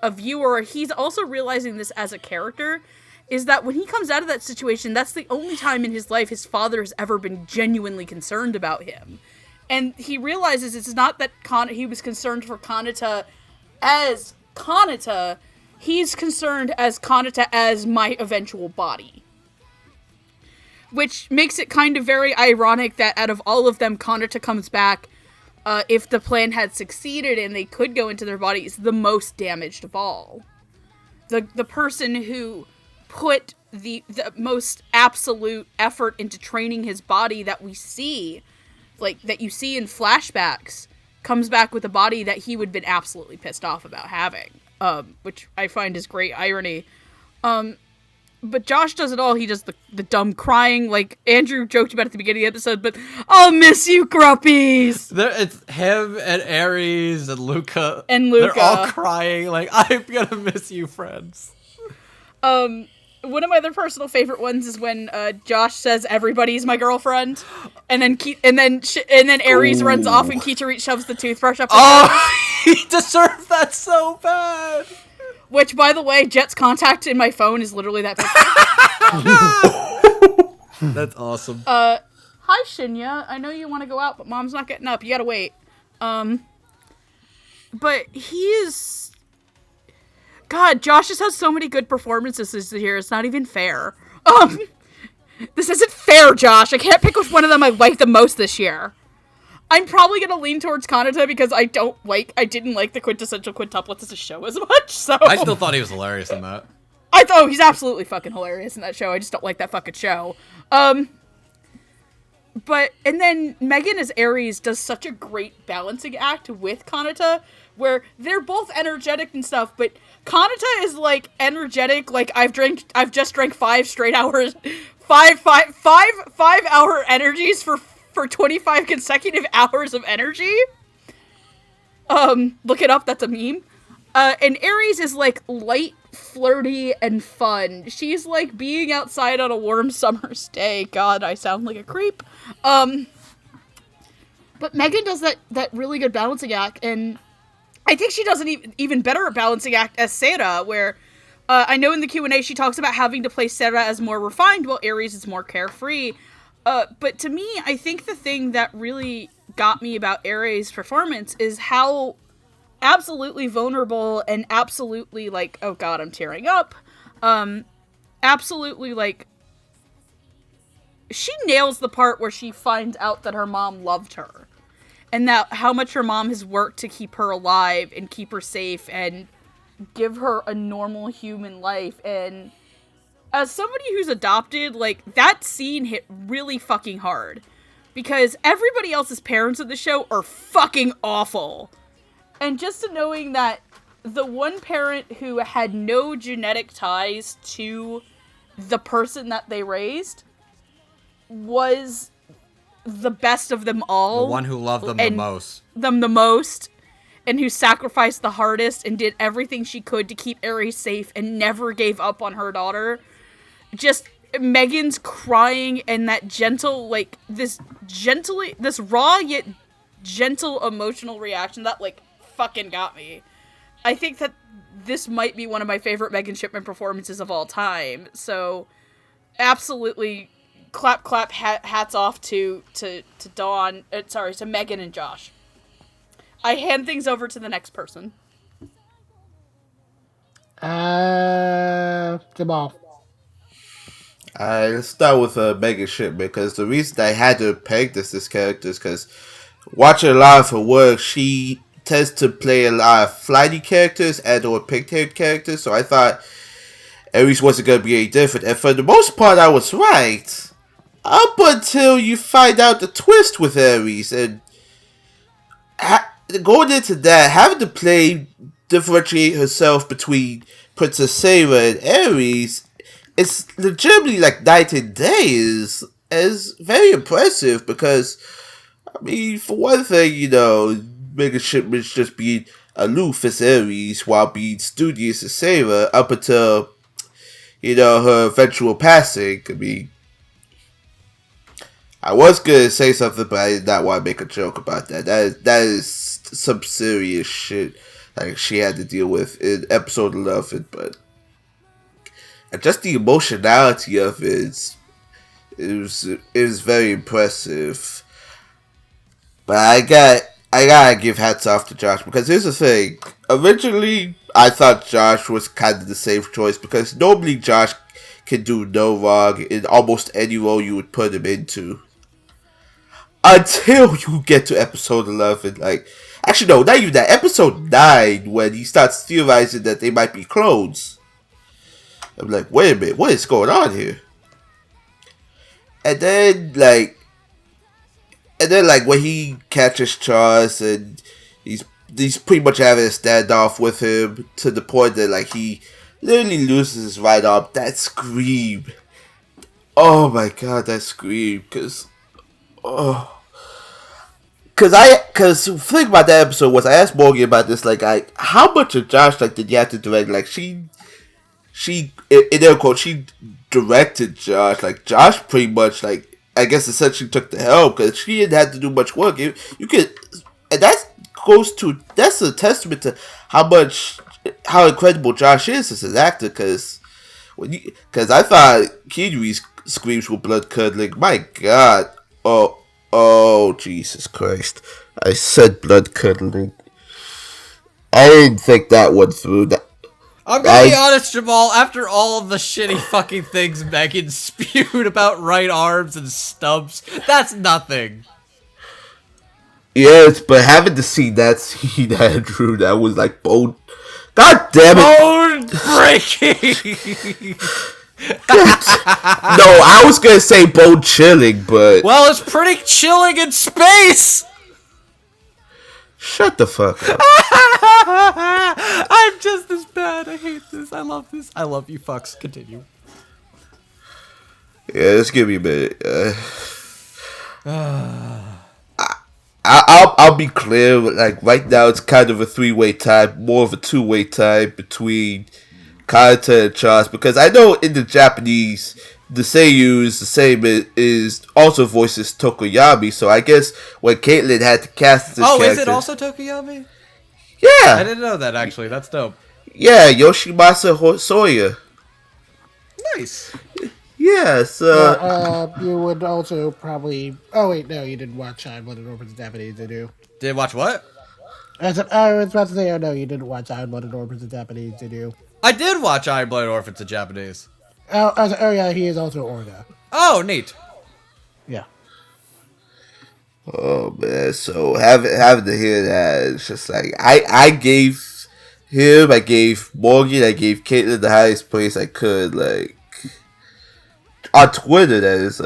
a viewer, he's also realizing this as a character, is that when he comes out of that situation, that's the only time in his life his father has ever been genuinely concerned about him. And he realizes it's not that he was concerned for Kanata as Kanata, he's concerned as Kanata as my eventual body. Which makes it kind of very ironic that out of all of them, Kanata comes back, if the plan had succeeded and they could go into their bodies, the most damaged of all. The person who put the most absolute effort into training his body that we see, like, that you see in flashbacks, comes back with a body that he would have been absolutely pissed off about having, which I find is great irony. But Josh does it all. He does the dumb crying, like Andrew joked about at the beginning of the episode, but I'll miss you, Gruppies! It's him and Aries and Luca. They're all crying, like, I'm gonna miss you, friends. One of my other personal favorite ones is when Josh says everybody's my girlfriend, and then Aries runs off and Quitterie shoves the toothbrush up. He deserved that so bad. Which, by the way, Jet's contact in my phone is literally that picture. That's awesome. Hi Shinya, I know you want to go out, but Mom's not getting up. You gotta wait. But he is. God, Josh just has so many good performances this year. It's not even fair. This isn't fair, Josh. I can't pick which one of them I like the most this year. I'm probably gonna lean towards Kanata because I didn't like the quintessential quintuplets as a show as much, so... I still thought he was hilarious in that. He's absolutely fucking hilarious in that show. I just don't like that fucking show. And then Megan as Aries does such a great balancing act with Kanata, where they're both energetic and stuff, but Kanata is, like, energetic, like, I've just drank 5 straight hours, 5-hour energies for 25 consecutive hours of energy. Look it up, that's a meme. And Aries is, like, light, flirty, and fun. She's, like, being outside on a warm summer's day. God, I sound like a creep. But Megan does that really good balancing act, and I think she does an even better balancing act as Sarah, where, I know in the Q&A she talks about having to play Sarah as more refined, while Aries is more carefree. But to me, I think the thing that really got me about Aries' performance is how absolutely vulnerable and absolutely, like, oh god, I'm tearing up. Absolutely, like, she nails the part where she finds out that her mom loved her. And that how much her mom has worked to keep her alive and keep her safe and give her a normal human life. And as somebody who's adopted, like, that scene hit really fucking hard. Because everybody else's parents in the show are fucking awful. And just to knowing that the one parent who had no genetic ties to the person that they raised was the best of them all. The one who loved them the most. And who sacrificed the hardest and did everything she could to keep Aries safe and never gave up on her daughter. Just Megan's crying and that gentle, like, this raw yet gentle emotional reaction that, like, fucking got me. I think that this might be one of my favorite Megan Shipman performances of all time. So, absolutely, clap, hats off to Megan and Josh. I hand things over to the next person. Jamal. Let's start with Megan Shipman, because the reason I had to peg this character is because watching a lot of her work, she tends to play a lot of flighty characters and or pigtailed characters, so I thought Aries wasn't going to be any different, and for the most part I was right, up until you find out the twist with Aries, and going into that, having to differentiate herself between Princess Sarah and Aries, it's legitimately like night and day is very impressive, because, I mean, for one thing, you know, Megan Shipman's just being aloof as Aries while being studious as Sarah up until, you know, her eventual passing. I mean, I was going to say something, but I did not want to make a joke about that. That is some serious shit, like, she had to deal with in episode 11, but and just the emotionality of it is very impressive. But I gotta give hats off to Josh because here's the thing. Originally, I thought Josh was kind of the safe choice because normally Josh can do no wrong in almost any role you would put him into. Until you get to episode 11, actually no, not even that. Episode 9, when he starts theorizing that they might be clones. I'm like, wait a minute, what is going on here? And then when he catches Charce and he's pretty much having a standoff with him to the point that he literally loses his right arm. That scream. Oh my god, that scream. Cause the thing about that episode was I asked Morgan about this, how much of Josh did you have to direct? She in their quote, she directed Josh. Josh pretty much I guess essentially took the helm because she didn't have to do much work. You could, and that's a testament to how incredible Josh is as an actor. Because I thought Quitterie's screams were blood curdling. My God, oh Jesus Christ! I said blood curdling. I didn't think that one through. I'm gonna be honest, Jamal, after all of the shitty fucking things Megan spewed about right arms and stubs, that's nothing. Yes, but having to see that scene, Andrew, that was bone... God damn it! Bone breaking! No, I was gonna say bone chilling, but... Well, it's pretty chilling in space! Shut the fuck up. I'm just as bad. I hate this. I love this. I love you fucks. Continue. Yeah, just give me a minute. I'll be clear. Right now, it's kind of a 3-way tie, more of a 2-way tie between Kanata and Charce, because I know in the Japanese, the seiyuu is the same is also voices Tokoyami. So I guess when Caitlin had to cast this character, is it also Tokoyami? Yeah, I didn't know that actually. That's dope. Yeah, Yoshimasa Soya. Nice. Yeah, so... you would also probably... Oh, wait, no, you didn't watch Iron-Blooded Orphans in Japanese, did you? Did watch what? I was about to say, oh, no, you didn't watch Iron-Blooded Orphans in Japanese, did you? I did watch Iron-Blooded Orphans in Japanese. Oh, yeah, he is also Orga. Oh, neat. Yeah. Oh, man, so having to hear that, it's just I gave him, I gave Morgan, I gave Caitlin the highest praise I could, on Twitter, that is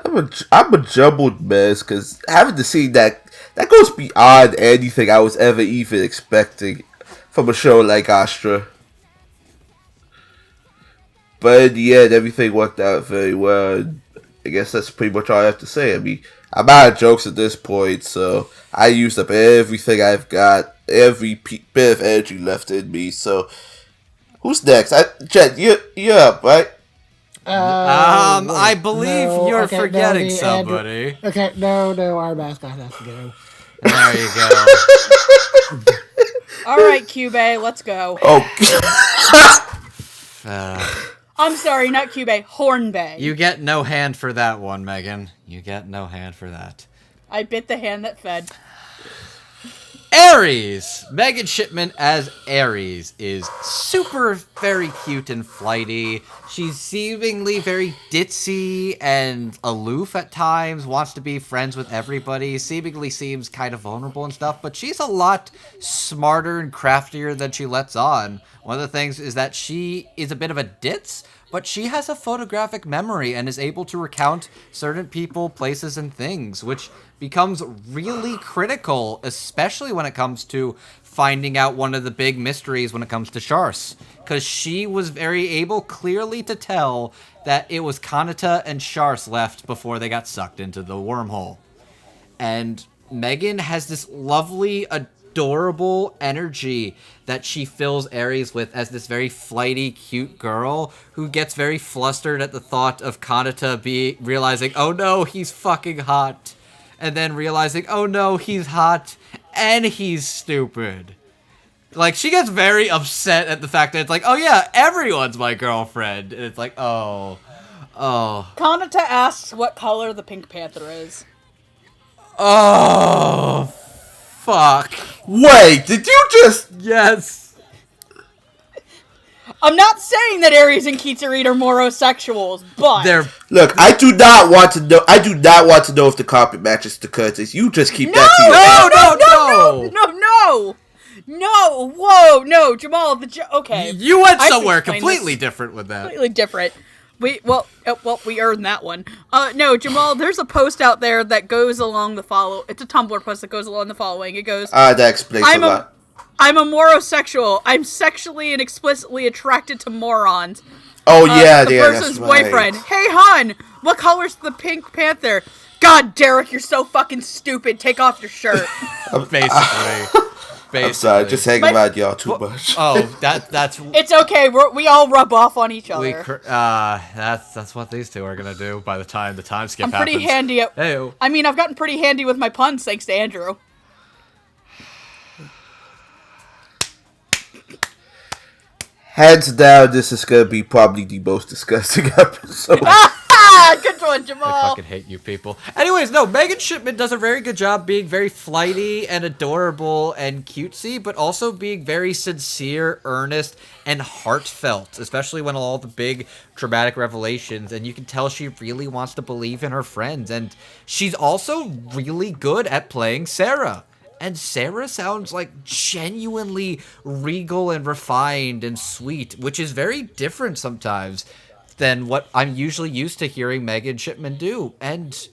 I'm a jumbled mess because having to see that goes beyond anything I was ever even expecting from a show like Astra. But in the end, everything worked out very well. And I guess that's pretty much all I have to say. I mean, I'm out of jokes at this point, so I used up everything I've got, every bit of energy left in me. So, who's next? Jen, you're up, right? I believe you're forgetting somebody. Okay, no, our mascot has to go. There you go. All right, Cube, let's go. I'm sorry, not Cube, Hornbay. You get no hand for that one, Megan. You get no hand for that. I bit the hand that fed. Aries! Megan Shipman as Aries is super, very cute and flighty. She's seemingly very ditzy and aloof at times, wants to be friends with everybody, seemingly seems kind of vulnerable and stuff, but she's a lot smarter and craftier than she lets on. One of the things is that she is a bit of a ditz, but she has a photographic memory and is able to recount certain people, places, and things, which becomes really critical, especially when it comes to finding out one of the big mysteries when it comes to Charce. Because she was very able clearly to tell that it was Kanata and Charce left before they got sucked into the wormhole. And Megan has this lovely, adorable energy that she fills Aries with as this very flighty, cute girl who gets very flustered at the thought of Kanata realizing, oh no, he's fucking hot. And then realizing, oh no, he's hot and he's stupid. She gets very upset at the fact that it's oh yeah, everyone's my girlfriend. And it's oh. Kanata asks what color the Pink Panther is. Oh, fuck. Wait, did you just... Yes. I'm not saying that Aries and Quitterie are morosexuals, but They're Look, I do not want to know. I do not want to know if the carpet matches the curtains. You just keep that to yourself. no. Whoa, no, Jamal. Okay. You went I somewhere explained completely this different with that. completely different. We earned that one. No, Jamal. There's a post out there that goes along the follow. It's a Tumblr post that goes along the following. It goes, That explains a lot. I'm a morosexual. I'm sexually and explicitly attracted to morons. Oh yeah, The yeah, person's that's right. boyfriend. Hey, hon, what color's the Pink Panther? God, Derek, you're so fucking stupid. Take off your shirt. Basically. I'm sorry, just hanging around y'all too much. Oh, that's It's okay. We all rub off on each other. that's what these two are gonna do by the time the time skip I'm happens. pretty handy at. Hey-o. I mean, I've gotten pretty handy with my puns thanks to Andrew. Hands down, this is gonna be probably the most disgusting episode. Good one, I Jamal. fucking hate you people. Anyways, no, Megan Shipman does a very good job being very flighty and adorable and cutesy, but also being very sincere, earnest, and heartfelt, especially when all the big dramatic revelations, and you can tell she really wants to believe in her friends, and she's also really good at playing Sarah. And Sarah sounds like genuinely regal and refined and sweet, which is very different sometimes than what I'm usually used to hearing Megan Shipman do. And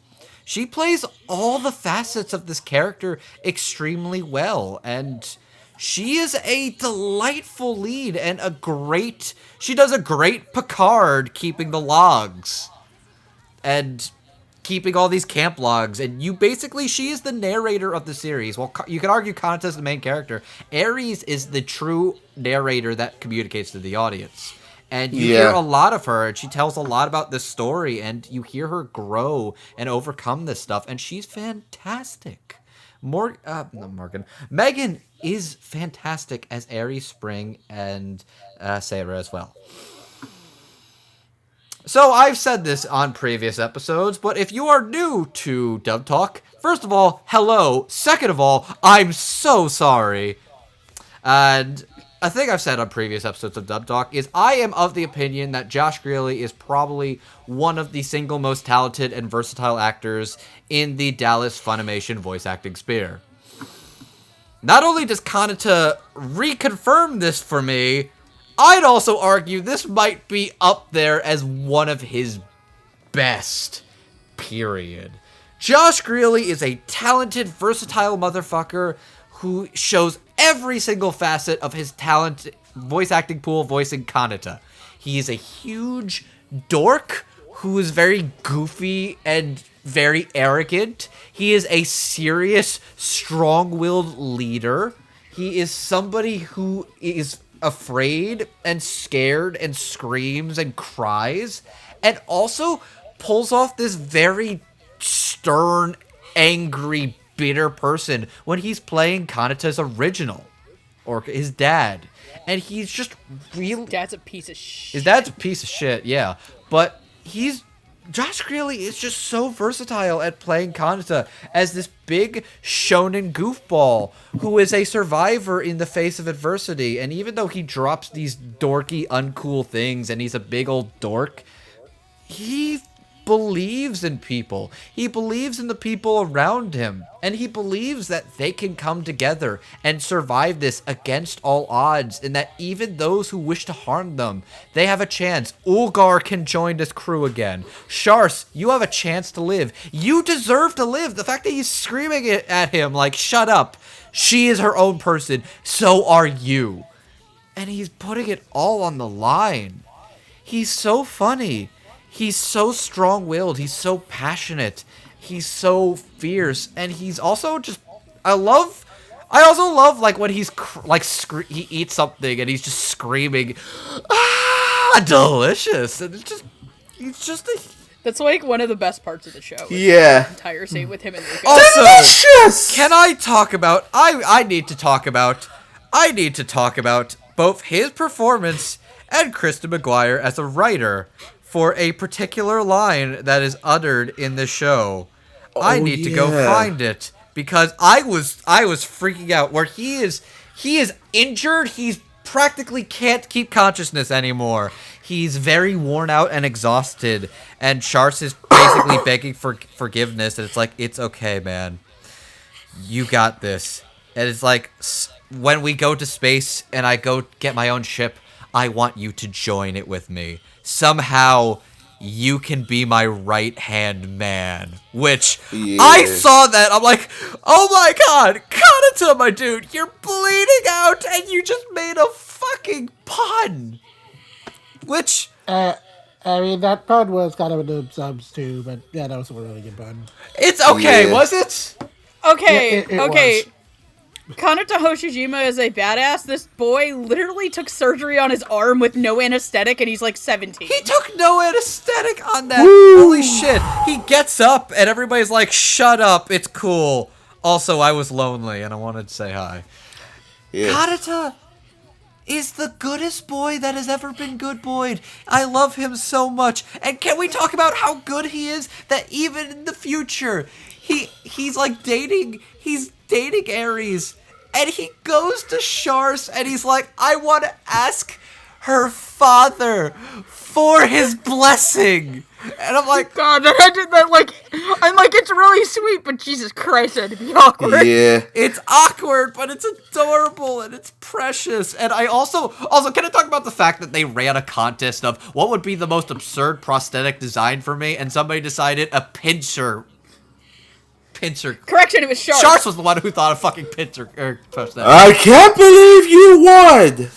she plays all the facets of this character extremely well. And she is a delightful lead and she does a great Picard keeping the logs. And keeping all these camp logs, and she is the narrator of the series. Well, you can argue Kanata is the main character. Aries is the true narrator that communicates to the audience. And you hear a lot of her, and she tells a lot about this story, and you hear her grow and overcome this stuff, and she's fantastic. Megan is fantastic as Aries, Spring, and Sarah as well. So I've said this on previous episodes, but if you are new to Dub Talk, first of all, hello. Second of all, I'm so sorry. And a thing I've said on previous episodes of Dub Talk is I am of the opinion that Josh Greeley is probably one of the single most talented and versatile actors in the Dallas Funimation voice acting sphere. Not only does Kanata reconfirm this for me, I'd also argue this might be up there as one of his best, period. Josh Greeley is a talented, versatile motherfucker who shows every single facet of his talent, voice acting pool, voicing Kanata. He is a huge dork who is very goofy and very arrogant. He is a serious, strong-willed leader. He is somebody who is afraid and scared and screams and cries, and also pulls off this very stern, angry, bitter person when he's playing Kanata's original, or his dad. And he's just really... Dad's a piece of shit. His dad's a piece of shit, yeah. But Josh Greeley is just so versatile at playing Kanata as this big shonen goofball who is a survivor in the face of adversity. And even though he drops these dorky, uncool things and he's a big old dork, he believes in people. He believes in the people around him. And he believes that they can come together and survive this against all odds, and that even those who wish to harm them, they have a chance. Ulgar can join this crew again. Charce, you have a chance to live. You deserve to live. The fact that he's screaming it at him like, shut up. She is her own person. So are you. And he's putting it all on the line. He's so funny. He's so strong-willed. He's so passionate. He's so fierce, and he's also just. I also love like when he's he eats something and he's just screaming, "Ah, delicious!" And he's just a. That's like one of the best parts of the show. Yeah. The entire scene with him and Luca. Also, Delicious! can I talk about? I need to talk about both his performance and Kristen McGuire as a writer for a particular line that is uttered in the show. I need to go find it because I was freaking out where he is injured. He's practically can't keep consciousness anymore. He's very worn out and exhausted, and Charce is basically begging for forgiveness, and it's like, it's okay, man. You got this. And it's like, when we go to space and I go get my own ship, I want you to join it with me. Somehow, you can be my right-hand man. Which, I saw that, I'm like, oh my god, Kanata, my dude, you're bleeding out, and you just made a fucking pun. Which... I mean, that pun was kind of in the subs too, but yeah, that was a really good pun. It's okay, was it? Okay, it okay. was. Kanata Hoshijima is a badass. This boy literally took surgery on his arm with no anesthetic, and he's like 17. He took no anesthetic on that. Woo! Holy shit. He gets up, and everybody's like, shut up, it's cool. Also, I was lonely, and I wanted to say hi. Yeah. Kanata is the goodest boy that has ever been good boyed. I love him so much. And can we talk about how good he is? That even in the future, he's like dating Aries. And he goes to Charce and he's like, I want to ask her father for his blessing. And I'm like, God, I'm like, it's really sweet, but Jesus Christ, that'd be awkward. Yeah. It's awkward, but it's adorable and it's precious. And I also, can I talk about the fact that they ran a contest of what would be the most absurd prosthetic design for me? And somebody decided a pincer. Correction, it was Charce. Charce was the one who thought of fucking pincer prosthetic. I can't believe you won!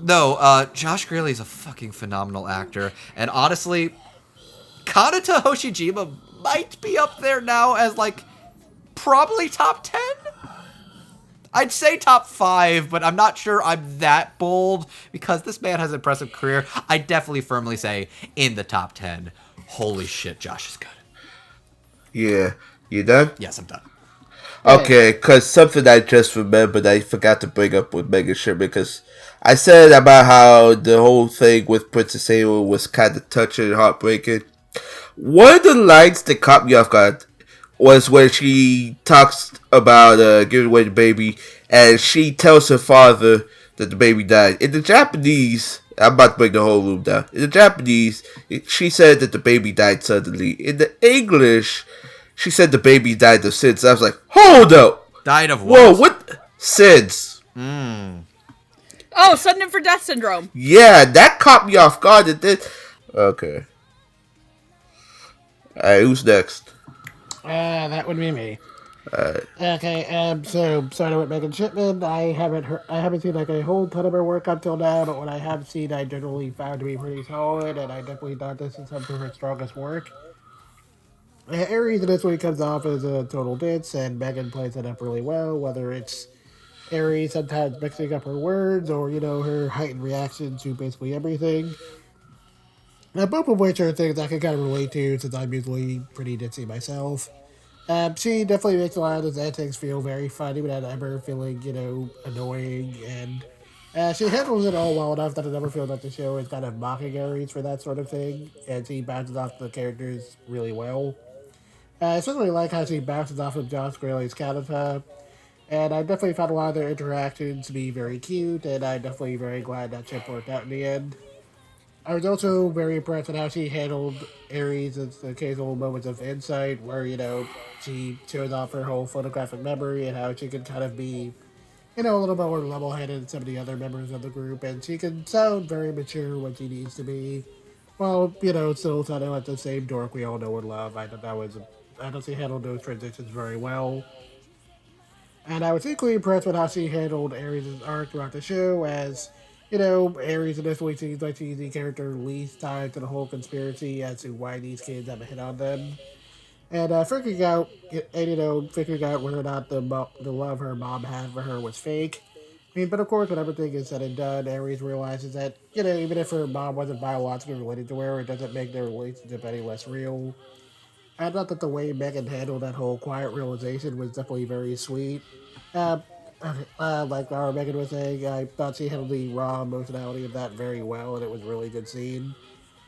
No, Josh Grayle's a fucking phenomenal actor. And honestly, Kanata Hoshijima might be up there now as, like, probably top 10? I'd say top 5, but I'm not sure I'm that bold because this man has an impressive career. I definitely firmly say in the top 10. Holy shit, Josh is good. Yeah. You done? Yes, I'm done. Okay, because something I just remembered I forgot to bring up with Mega Ship because I said about how the whole thing with Princess Ava was kind of touching and heartbreaking. One of the lines that caught me off guard was when she talks about giving away the baby and she tells her father that the baby died. In the Japanese, I'm about to bring the whole room down. In the Japanese, she said that the baby died suddenly. In the English, she said the baby died of SIDS. I was like, hold up! Died of what? Whoa, what? SIDS. Oh, sudden infant death syndrome. Yeah, that caught me off guard. It did. Okay. Alright, who's next? That would be me. Alright. Okay, so starting with Megan Shipman, I haven't seen like a whole ton of her work up till now, but what I have seen I generally found to be pretty solid, and I definitely thought this is some of her strongest work. Aries in this one comes off as a total ditz, and Megan plays it up really well, whether it's Aries sometimes mixing up her words, or, you know, her heightened reaction to basically everything. Now, both of which are things I can kind of relate to, since I'm usually pretty ditzy myself. She definitely makes a lot of those antics feel very funny without ever feeling, you know, annoying, and she handles it all well enough that I never feel that the show is kind of mocking Aries for that sort of thing, and she bounces off the characters really well. I certainly like how she bounces off of Josh Grayle's Kanata, and I definitely found a lot of their interactions to be very cute, and I'm definitely very glad that ship worked out in the end. I was also very impressed with how she handled Aries' occasional moments of insight, where, you know, she shows off her whole photographic memory and how she can kind of be, you know, a little more level-headed than some of the other members of the group, and she can sound very mature when she needs to be, while, you know, still sounding like the same dork we all know and love. I thought she handled those transitions very well. And I was equally impressed with how she handled Aries' arc throughout the show, as, you know, Aries initially seems like she's the character least tied to the whole conspiracy as to why these kids have a hit on them. And figuring out whether or not the love her mom had for her was fake. I mean, but of course, when everything is said and done, Aries realizes that, you know, even if her mom wasn't biologically related to her, it doesn't make their relationship any less real. I thought that the way Megan handled that whole quiet realization was definitely very sweet. Like our Megan was saying, I thought she handled the raw emotionality of that very well, and it was a really good scene.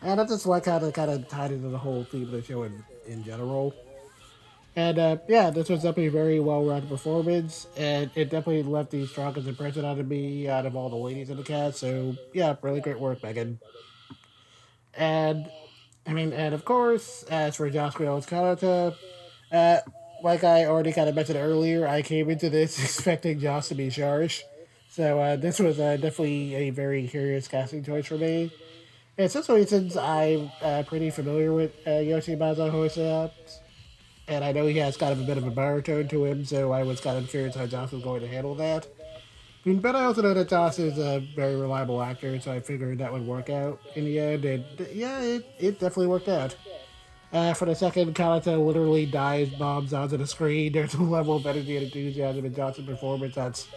And I just like how they kind of tied into the whole theme of the show in general. And yeah, this was definitely a very well-rounded performance, and it definitely left the strongest impression out of me out of all the ladies in the cast. So yeah, really great work, Megan. And and of course, as for Joshua Kanata, uh, like I already kind of mentioned earlier, I came into this expecting Josh to be Charce. So this was definitely a very curious casting choice for me. And especially since I'm pretty familiar with Yoshimazu Hosoya, and I know he has kind of a bit of a baritone to him, so I was kind of curious how Josh was going to handle that. But I also know that Josh is a very reliable actor, so I figured that would work out in the end. And yeah, it definitely worked out. For the second, Kanata literally dives bombs onto the screen. There's a level of energy and enthusiasm in Johnson's performance that's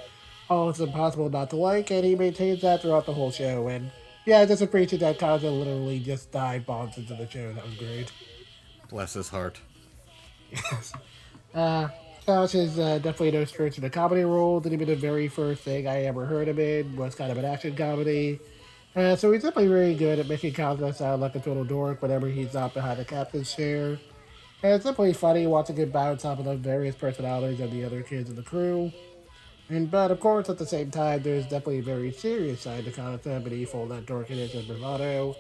almost impossible not to like, and he maintains that throughout the whole show. And yeah, I just appreciate that Kanata literally just dive bombs into the show. That was great. Bless his heart. Josh is definitely no stretch in the comedy role. Didn't even the very first thing I ever heard him in was kind of an action comedy. So he's definitely very good at making Kanata sound like a total dork whenever he's not behind the captain's chair. And it's definitely funny watching him bounce off of the various personalities of the other kids in the crew. But of course, at the same time, there's definitely a very serious side to Kanata beneath all that dorkiness and bravado.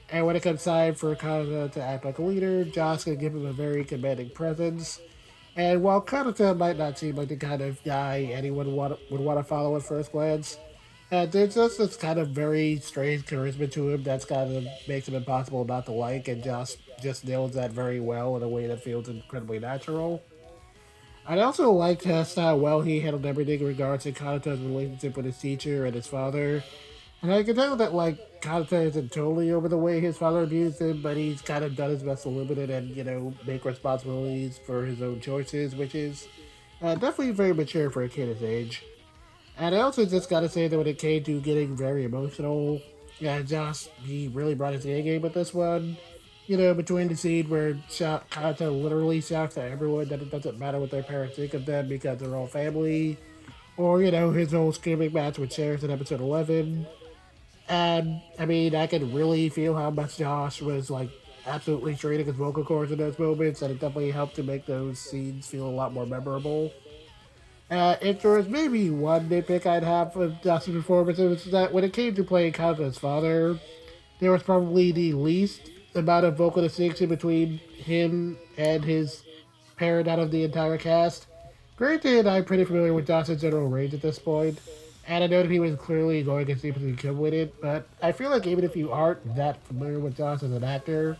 And when it comes time for Kanata to act like a leader, Josh can give him a very commanding presence. And while Kanata might not seem like the kind of guy anyone would want to follow at first glance, there's just this kind of very strange charisma to him that's kind of makes him impossible not to like, and Josh just nails that very well in a way that feels incredibly natural. I also liked how well he handled everything in regards to Kanata's relationship with his teacher and his father. And I can tell that, like, Kanata isn't totally over the way his father abused him, but he's kind of done his best to limit it and, make responsibilities for his own choices, which is definitely very mature for a kid his age. And I also just gotta say that when it came to getting very emotional, yeah, Josh, he really brought his A game with this one. Between the scene where Kanata literally shouts at everyone that it doesn't matter what their parents think of them because they're all family, or, his whole screaming match with Charles in episode 11. And, I could really feel how much Josh was, like, absolutely straining his vocal cords in those moments, and it definitely helped to make those scenes feel a lot more memorable. If there was maybe one nitpick I'd have with Josh's performance, it was that when it came to playing Kanata's father, there was probably the least amount of vocal distinction between him and his parent out of the entire cast. Granted, I'm pretty familiar with Josh's general range at this point, and I know that he was clearly going as deep as he could with it, but I feel like even if you aren't that familiar with Josh as an actor,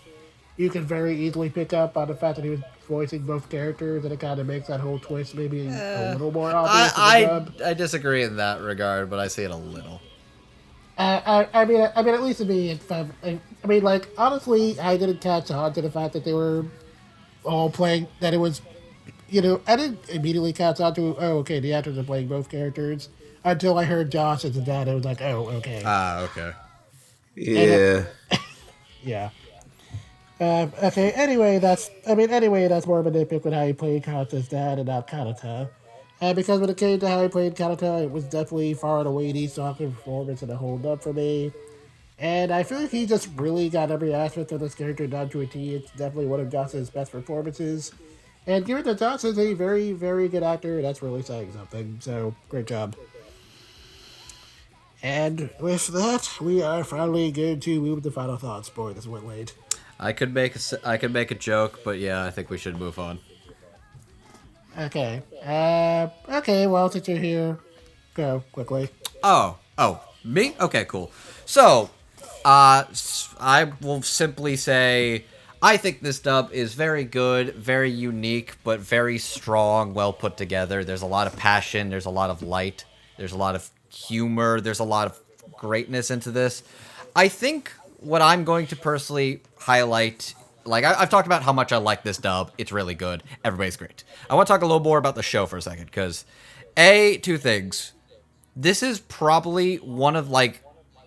you can very easily pick up on the fact that he was voicing both characters, and it kind of makes that whole twist maybe a little more obvious in the dub. I disagree in that regard, but I see it a little. At least to me, like, honestly, I didn't catch on to the fact that they were all playing, that it was, I didn't immediately catch on to, oh, okay, the actors are playing both characters, until I heard Josh as the dad. I was like, oh, okay. Ah, okay. Yeah. Yeah. Okay, anyway, that's more of a nitpick with how he played Kanata's dad and not Kanata. Because when it came to how he played Kanata, it was definitely far and away the softer performance and a hold up for me. And I feel like he just really got every aspect of this character down to a T. It's definitely one of Johnson's best performances. And given that Johnson's a very, very good actor, that's really saying something. So, great job. And with that, we are finally going to move to final thoughts. Boy, this went late. I could make a joke, but yeah, I think we should move on. Okay. Well, since you're here, go quickly. Oh, me? Okay, cool. So, I will simply say, I think this dub is very good, very unique, but very strong, well put together. There's a lot of passion, there's a lot of light, there's a lot of humor, there's a lot of greatness into this. I think what I'm going to personally highlight, like, I've talked about how much I like this dub. It's really good. Everybody's great. I want to talk a little more about the show for a second, because, two things. This is probably one of, like,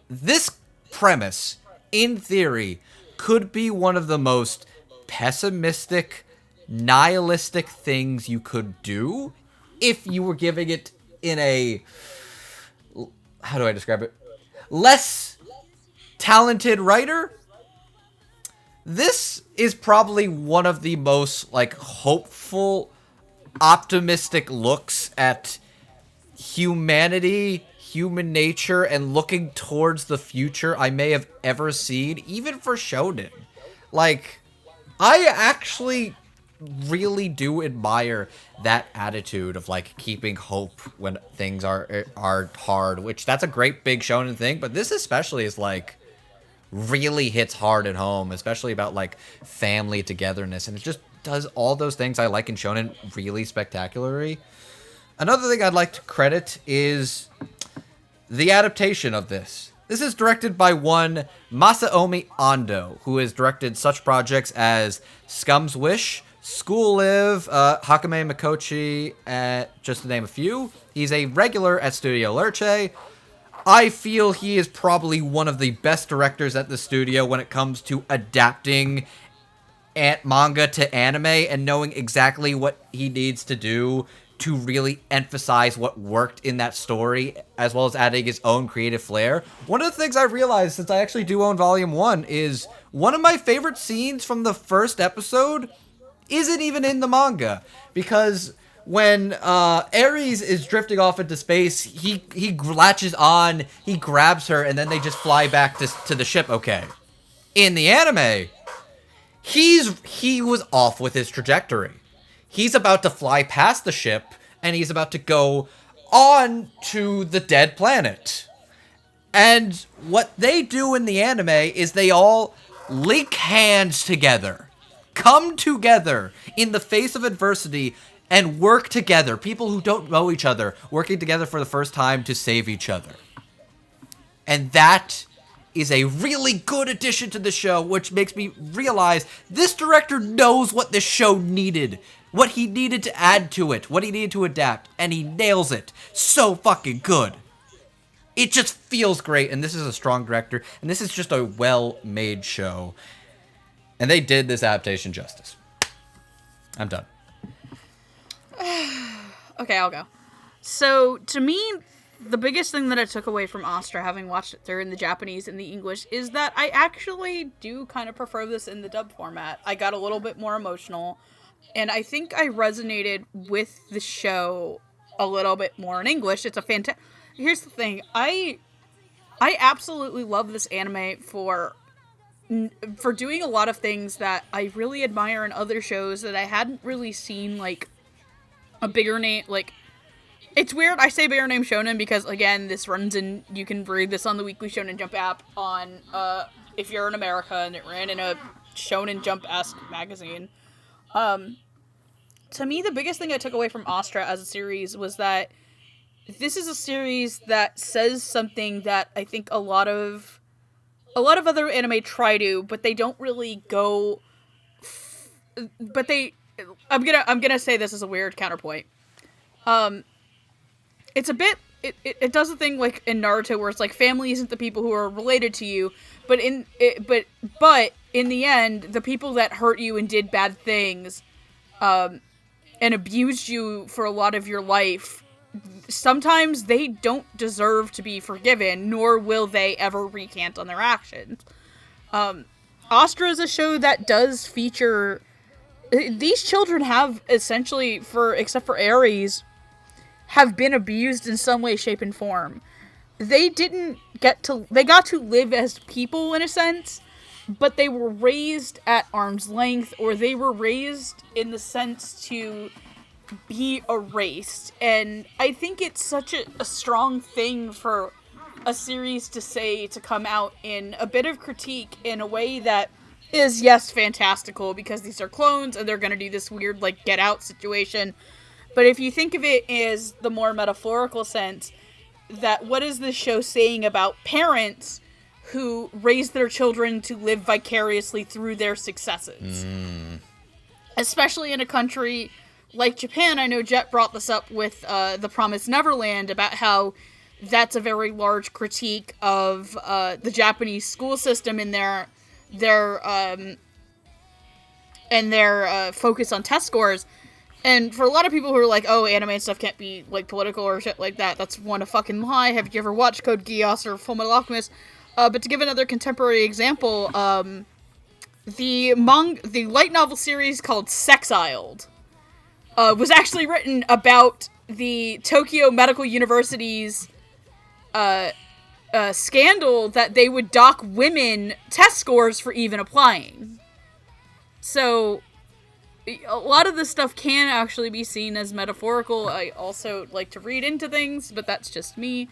this premise, in theory, could be one of the most pessimistic, nihilistic things you could do if you were giving it in a, how do I describe it? Less talented writer. this is probably one of the most, like, hopeful, optimistic looks at humanity, human nature, and looking towards the future I may have ever seen, even for shonen. Like, I actually really do admire that attitude of, like, keeping hope when things are hard, which that's a great big shonen thing, but this especially is, like, really hits hard at home, especially about, like, family togetherness, and it just does all those things I like in shonen really spectacularly. Another thing I'd like to credit is the adaptation of this. This is directed by one Masaomi Ando, who has directed such projects as Scum's Wish, School Live, Hakame Mikochi, just to name a few. He's a regular at Studio Lerche. I feel he is probably one of the best directors at the studio when it comes to adapting manga to anime and knowing exactly what he needs to do to really emphasize what worked in that story, as well as adding his own creative flair. One of the things I realized, since I actually do own Volume 1, is one of my favorite scenes from the first episode isn't even in the manga, because when Aries is drifting off into space, he latches on, he grabs her, and then they just fly back to the ship. Okay. In the anime, he was off with his trajectory. He's about to fly past the ship, and he's about to go on to the dead planet. And what they do in the anime is they all link hands together, come together in the face of adversity, and work together. People who don't know each other, working together for the first time to save each other. And that is a really good addition to the show, which makes me realize this director knows what this show needed, what he needed to add to it, what he needed to adapt, and he nails it so fucking good. It just feels great, and this is a strong director, and this is just a well-made show. And they did this adaptation justice. I'm done. Okay, I'll go. So, to me, the biggest thing that I took away from Astra, having watched it through in the Japanese and the English, is that I actually do kind of prefer this in the dub format. I got a little bit more emotional, and I think I resonated with the show a little bit more in English. It's a fantastic... Here's the thing. I absolutely love this anime for doing a lot of things that I really admire in other shows that I hadn't really seen, like, a bigger name, like... It's weird I say bigger name shonen because, again, this runs in... You can read this on the Weekly Shonen Jump app on, if you're in America, and it ran in a Shonen Jump-esque magazine. To me, the biggest thing I took away from Astra as a series was that this is a series that says something that I think a lot of other anime try to, but they don't really go... But they... I'm gonna say this as a weird counterpoint. It's a bit... It does a thing like in Naruto where it's like family isn't the people who are related to you, but in the end, the people that hurt you and did bad things, and abused you for a lot of your life, sometimes they don't deserve to be forgiven, nor will they ever recant on their actions. Astra is a show that does feature... These children have essentially, except for Aries, have been abused in some way, shape, and form. They got to live as people in a sense, but they were raised at arm's length, or they were raised in the sense to be erased. And I think it's such a strong thing for a series to come out in a bit of critique in a way that is, yes, fantastical, because these are clones and they're going to do this weird, like, Get Out situation. But if you think of it as the more metaphorical sense, that what is this show saying about parents who raise their children to live vicariously through their successes? Especially in a country like Japan. I know Jet brought this up with The Promised Neverland, about how that's a very large critique of the Japanese school system and their focus on test scores. And for a lot of people who are like, oh, anime and stuff can't be, like, political or shit like that, that's one a fucking lie. Have you ever watched Code Geass or Fullmetal Alchemist? But to give another contemporary example, the light novel series called Sexiled was actually written about the Tokyo Medical University's scandal that they would dock women test scores for even applying. So a lot of this stuff can actually be seen as metaphorical. I also like to read into things, but that's just me.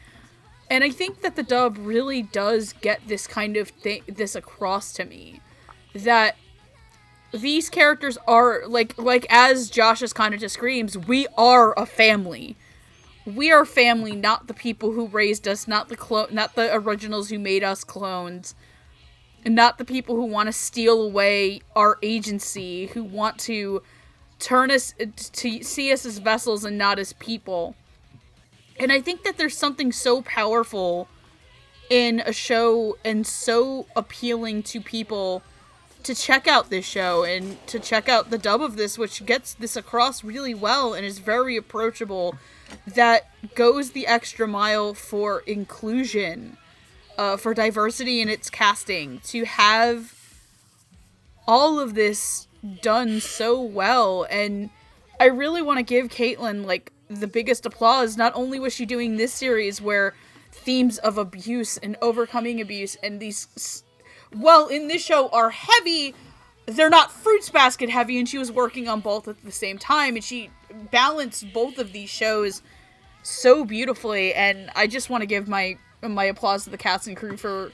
And I think that the dub really does get this kind of this across to me, that these characters are like as Josh's Kanata screams, we are a family. We are family, not the people who raised us, not the originals who made us clones, and not the people who want to steal away our agency, who want to turn us to see us as vessels and not as people. And I think that there's something so powerful in a show and so appealing to people to check out this show and to check out the dub of this, which gets this across really well and is very approachable, that goes the extra mile for inclusion, for diversity in its casting, to have all of this done so well. And I really want to give Caitlin, like, the biggest applause. Not only was she doing this series where themes of abuse and overcoming abuse and these, well, in this show are heavy, they're not Fruits Basket heavy, and she was working on both at the same time, and she balanced both of these shows so beautifully. And I just want to give my applause to the cast and crew for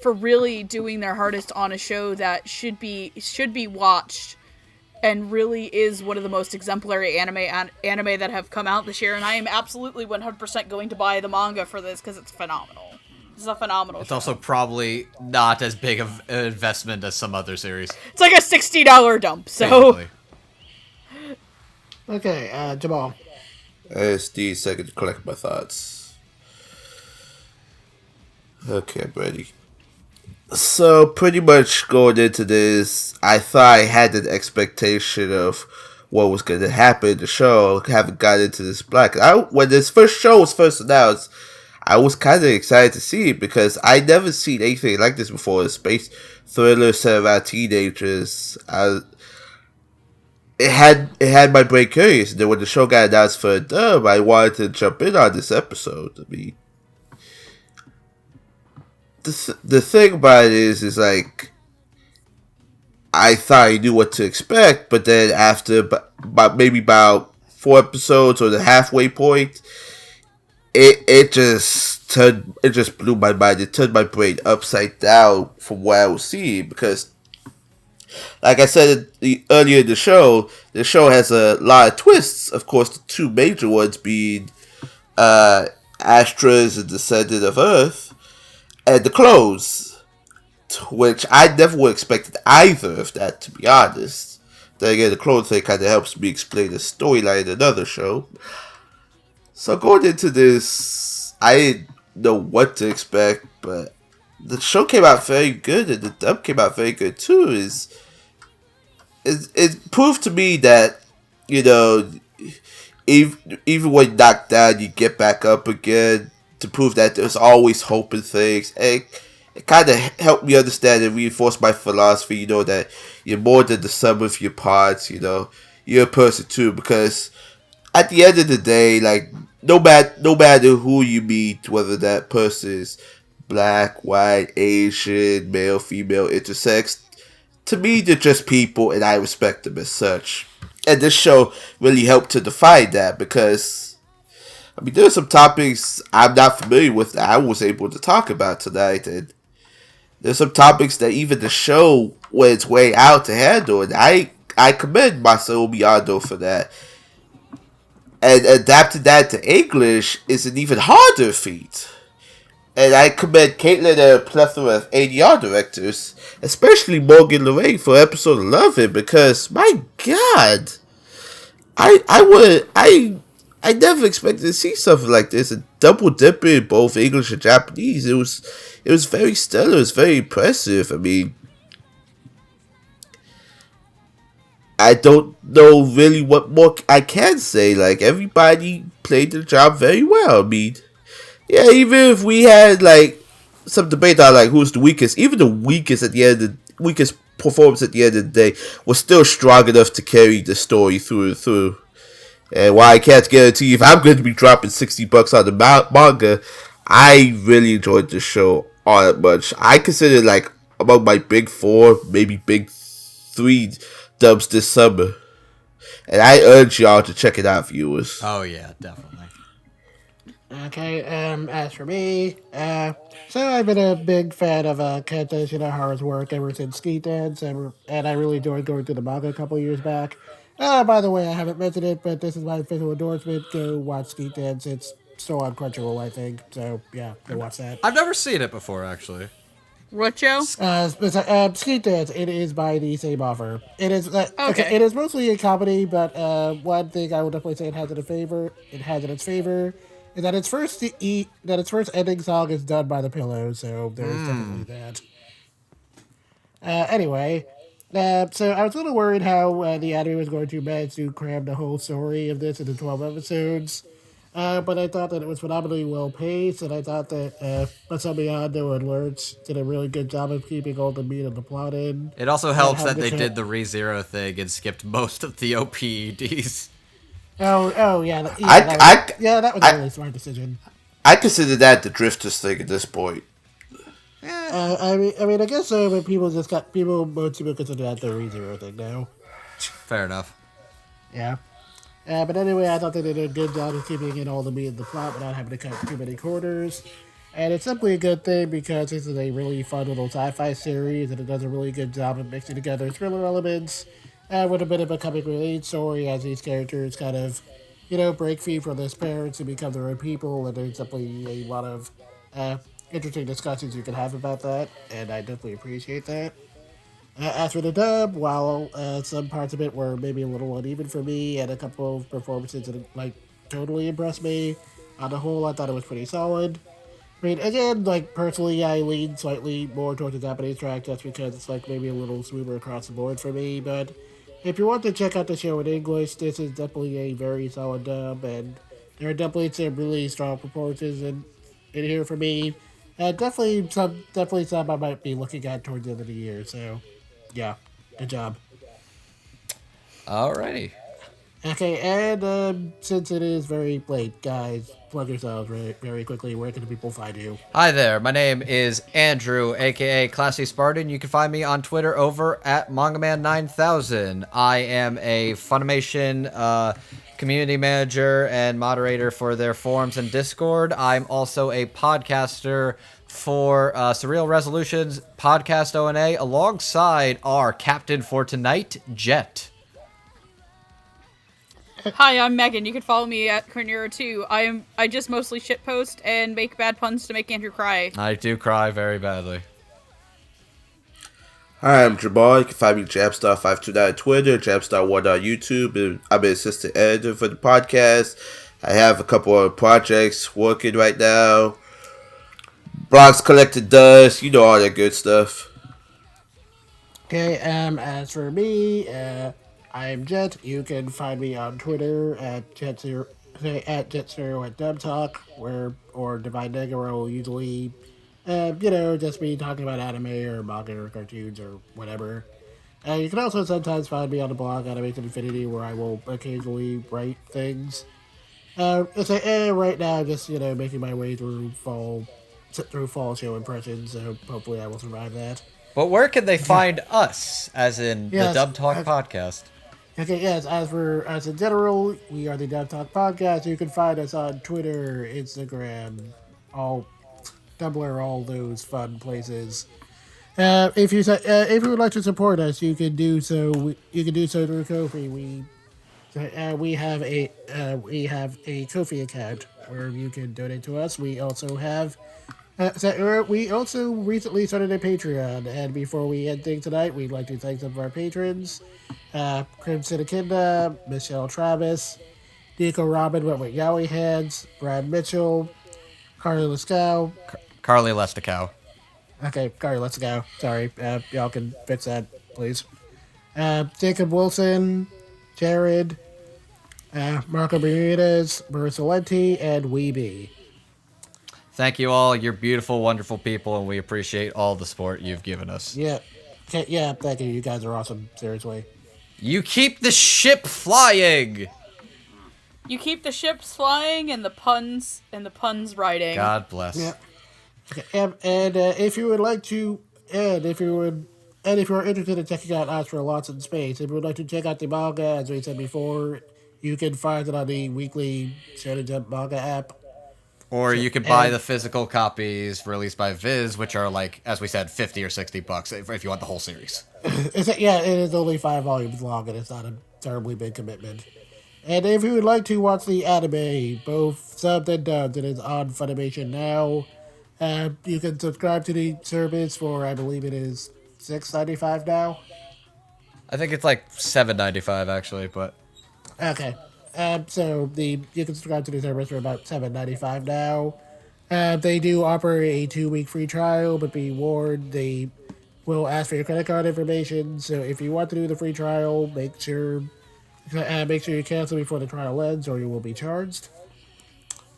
really doing their hardest on a show that should be watched and really is one of the most exemplary anime that have come out this year. And I am absolutely 100% going to buy the manga for this because it's phenomenal. This is a phenomenal It's show. also probably not as big of an investment as some other series. It's like a $60 dump, so... Basically. Okay, Jamal. ASD, second to collect my thoughts. Okay, I'm ready. So, pretty much going into this, I thought I had an expectation of what was going to happen in the show. I haven't got into this black. When this first show was first announced, I was kind of excited to see it because I never seen anything like this before. A space thriller set around teenagers. It had my brain curious. And then when the show got announced for a dub, I wanted to jump in on this episode. I mean, the thing about it is like, I thought I knew what to expect, but then after about 4 episodes or the halfway point, it just blew my mind. It turned my brain upside down from what I was seeing, because, like I said earlier in the show has a lot of twists. Of course, the two major ones being Astra is a descendant of Earth, and the clothes, which I never would have expected either of that, to be honest. Then again, the clothes thing kind of helps me explain the storyline in another show. So going into this, I didn't know what to expect, but the show came out very good, and the dub came out very good too. It proved to me that, you know, even when knocked down, you get back up again, to prove that there's always hope in things. And it kind of helped me understand and reinforce my philosophy, you know, that you're more than the sum of your parts, you know. You're a person too, because at the end of the day, like, no matter who you meet, whether that person is black, white, Asian, male, female, intersex, to me, they're just people, and I respect them as such. And this show really helped to define that, because, I mean, there are some topics I'm not familiar with that I was able to talk about tonight, and there's some topics that even the show went its way out to handle, and I commend Masaru for that. And adapting that to English is an even harder feat. And I commend Caitlin and a plethora of ADR directors, especially Morgan Lorraine for episode 11, because, my God, I never expected to see something like this. A double dipper in both English and Japanese. It was very stellar. It was very impressive. I mean, I don't know really what more I can say. Like, everybody played the job very well. I mean, yeah, even if we had, like, some debate on, like, who's the weakest, even the weakest at the end, the weakest performance at the end of the day was still strong enough to carry the story through and through. And while I can't guarantee if I'm going to be dropping $60 on the manga, I really enjoyed the show all that much. I consider it like among my big four, maybe big three dubs this summer. And I urge y'all to check it out, viewers. Oh yeah, definitely. Okay, as for me, so I've been a big fan of Kenta Shinohara's work ever since Ski Dance, and I really enjoyed going through the manga a couple years back. By the way, I haven't mentioned it, but this is my official endorsement. Go watch Ski Dance. It's still on Crunchyroll, I think. So, yeah, go watch that. I've never seen it before, actually. What show? Ski Dance, it is by the same author. It is Okay. it is mostly a comedy, but one thing I would definitely say it has in its favor, is that its first ending song is done by the Pillow, so there's definitely that. Anyway, so I was a little worried how the anime was going to manage to cram the whole story of this into 12 episodes. But I thought that it was phenomenally well paced, and I thought that Masaru Ando and Lurch did a really good job of keeping all the meat of the plot in. It also helps that they did the ReZero thing and skipped most of the OPEDs. That was a really smart decision. I consider that the Drifters thing at this point. I guess so, but most people consider that the ReZero thing now. Fair enough. Yeah. But anyway, I thought they did a good job of keeping in all the meat of the plot without having to cut too many corners. And it's simply a good thing because this is a really fun little sci-fi series, and it does a really good job of mixing together thriller elements with a bit of a comic relief story as these characters kind of, break free from their parents and become their own people. And there's definitely a lot of interesting discussions you can have about that, and I definitely appreciate that. As for the dub, while some parts of it were maybe a little uneven for me, and a couple of performances that totally impressed me, on the whole, I thought it was pretty solid. I mean, again, personally, I lean slightly more towards the Japanese track just because it's maybe a little smoother across the board for me. But if you want to check out the show in English, this is definitely a very solid dub, and there are definitely some really strong performances in here for me. Definitely some I might be looking at towards the end of the year. So, yeah, good job. Alrighty. Okay, and since it is very late, guys, plug yourselves very, very quickly. Where can people find you? Hi there, my name is Andrew, aka Classy Spartan. You can find me on Twitter over at MangaMan9000. I am a Funimation community manager and moderator for their forums and Discord. I'm also a podcaster for Surreal Resolutions Podcast ONA alongside our captain for tonight, Jet. Hi, I'm Megan. You can follow me at Cornero2. I just mostly shitpost and make bad puns to make Andrew cry. I do cry very badly. Hi, I'm Jamal. You can find me Jamstar529 on Twitter, Jamstar1 on YouTube. And I'm an assistant editor for the podcast. I have a couple of projects working right now. Blogs collected dust, all that good stuff. Okay, as for me, I'm Jet. You can find me on Twitter at Jet0 at dubtalk, or Divine Negro usually, just me talking about anime or manga or cartoons or whatever. You can also sometimes find me on the blog Animation Infinity, where I will occasionally write things. Right now, I'm just making my way through fall show impressions. So hopefully, I will survive that. But where can they find us, as in the Dub Talk podcast? Okay, yes, as in general, we are the Dub Talk Podcast. You can find us on Twitter, Instagram, Tumblr, all those fun places. If you would like to support us, you can do so. You can do so through Ko-fi. We have a Ko-fi account where you can donate to us. We also have. We also recently started a Patreon, and before we end things tonight, we'd like to thank some of our patrons. Crimson Akinda, Michelle Travis, Nico Robin went with Yowie Hands, Brad Mitchell, Carly Leskow. Carly Lesticow. Okay, Carly, let's go. Sorry, y'all can fix that, please. Jacob Wilson, Jared, Marco Bermudez, Marissa Lenti, and Weeby. Thank you all. You're beautiful, wonderful people, and we appreciate all the support you've given us. Yeah. Okay, yeah, thank you. You guys are awesome. Seriously. You keep the ship flying. You keep the ships flying and the puns riding. God bless. Yeah. Okay, and if you would like to, and if you would, and if you're interested in checking out Astra Lost In Space, if you would like to check out the manga, as we said before, you can find it on the weekly Shonen Jump manga app. Or you could buy the physical copies released by Viz, which are like, as we said, $50 or $60 if you want the whole series. Yeah, it is only 5 volumes long, and it's not a terribly big commitment. And if you would like to watch the anime, both subbed and dubbed, it is on Funimation now. You can subscribe to the service for, I believe it is $6.95 now. I think it's like $7.95 actually, but Okay. So you can subscribe to the service for about $7.95 now. They do offer a 2-week free trial, but be warned, they will ask for your credit card information. So if you want to do the free trial, make sure you cancel before the trial ends, or you will be charged.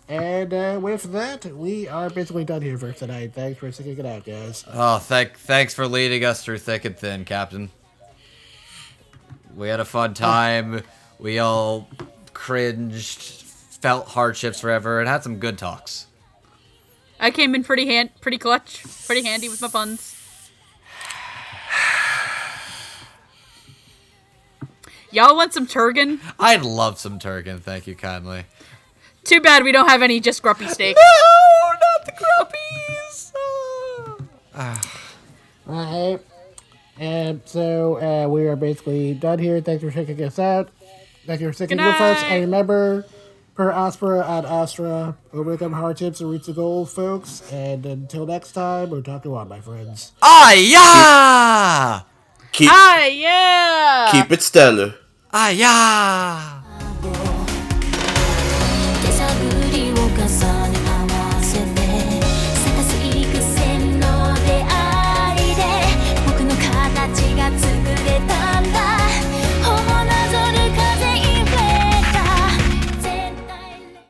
And with that, we are basically done here for tonight. Thanks for sticking it out, guys. oh, thanks for leading us through thick and thin, Captain. We had a fun time. We all cringed, felt hardships forever, and had some good talks. I came in pretty clutch, pretty handy with my puns. Y'all want some turgan? I'd love some turgan, thank you kindly. Too bad we don't have any just grumpy steak. No, not the grumpies! Alright. And so we are basically done here. Thanks for checking us out. Thank you for sticking with us. And remember, per Aspera and Astra, overcome hardships and reach the goal, folks. And until next time, we'll talk to you on, my friends. Ah, yeah! Yeah! Keep it stellar. Ah, yeah! 手探りを重ね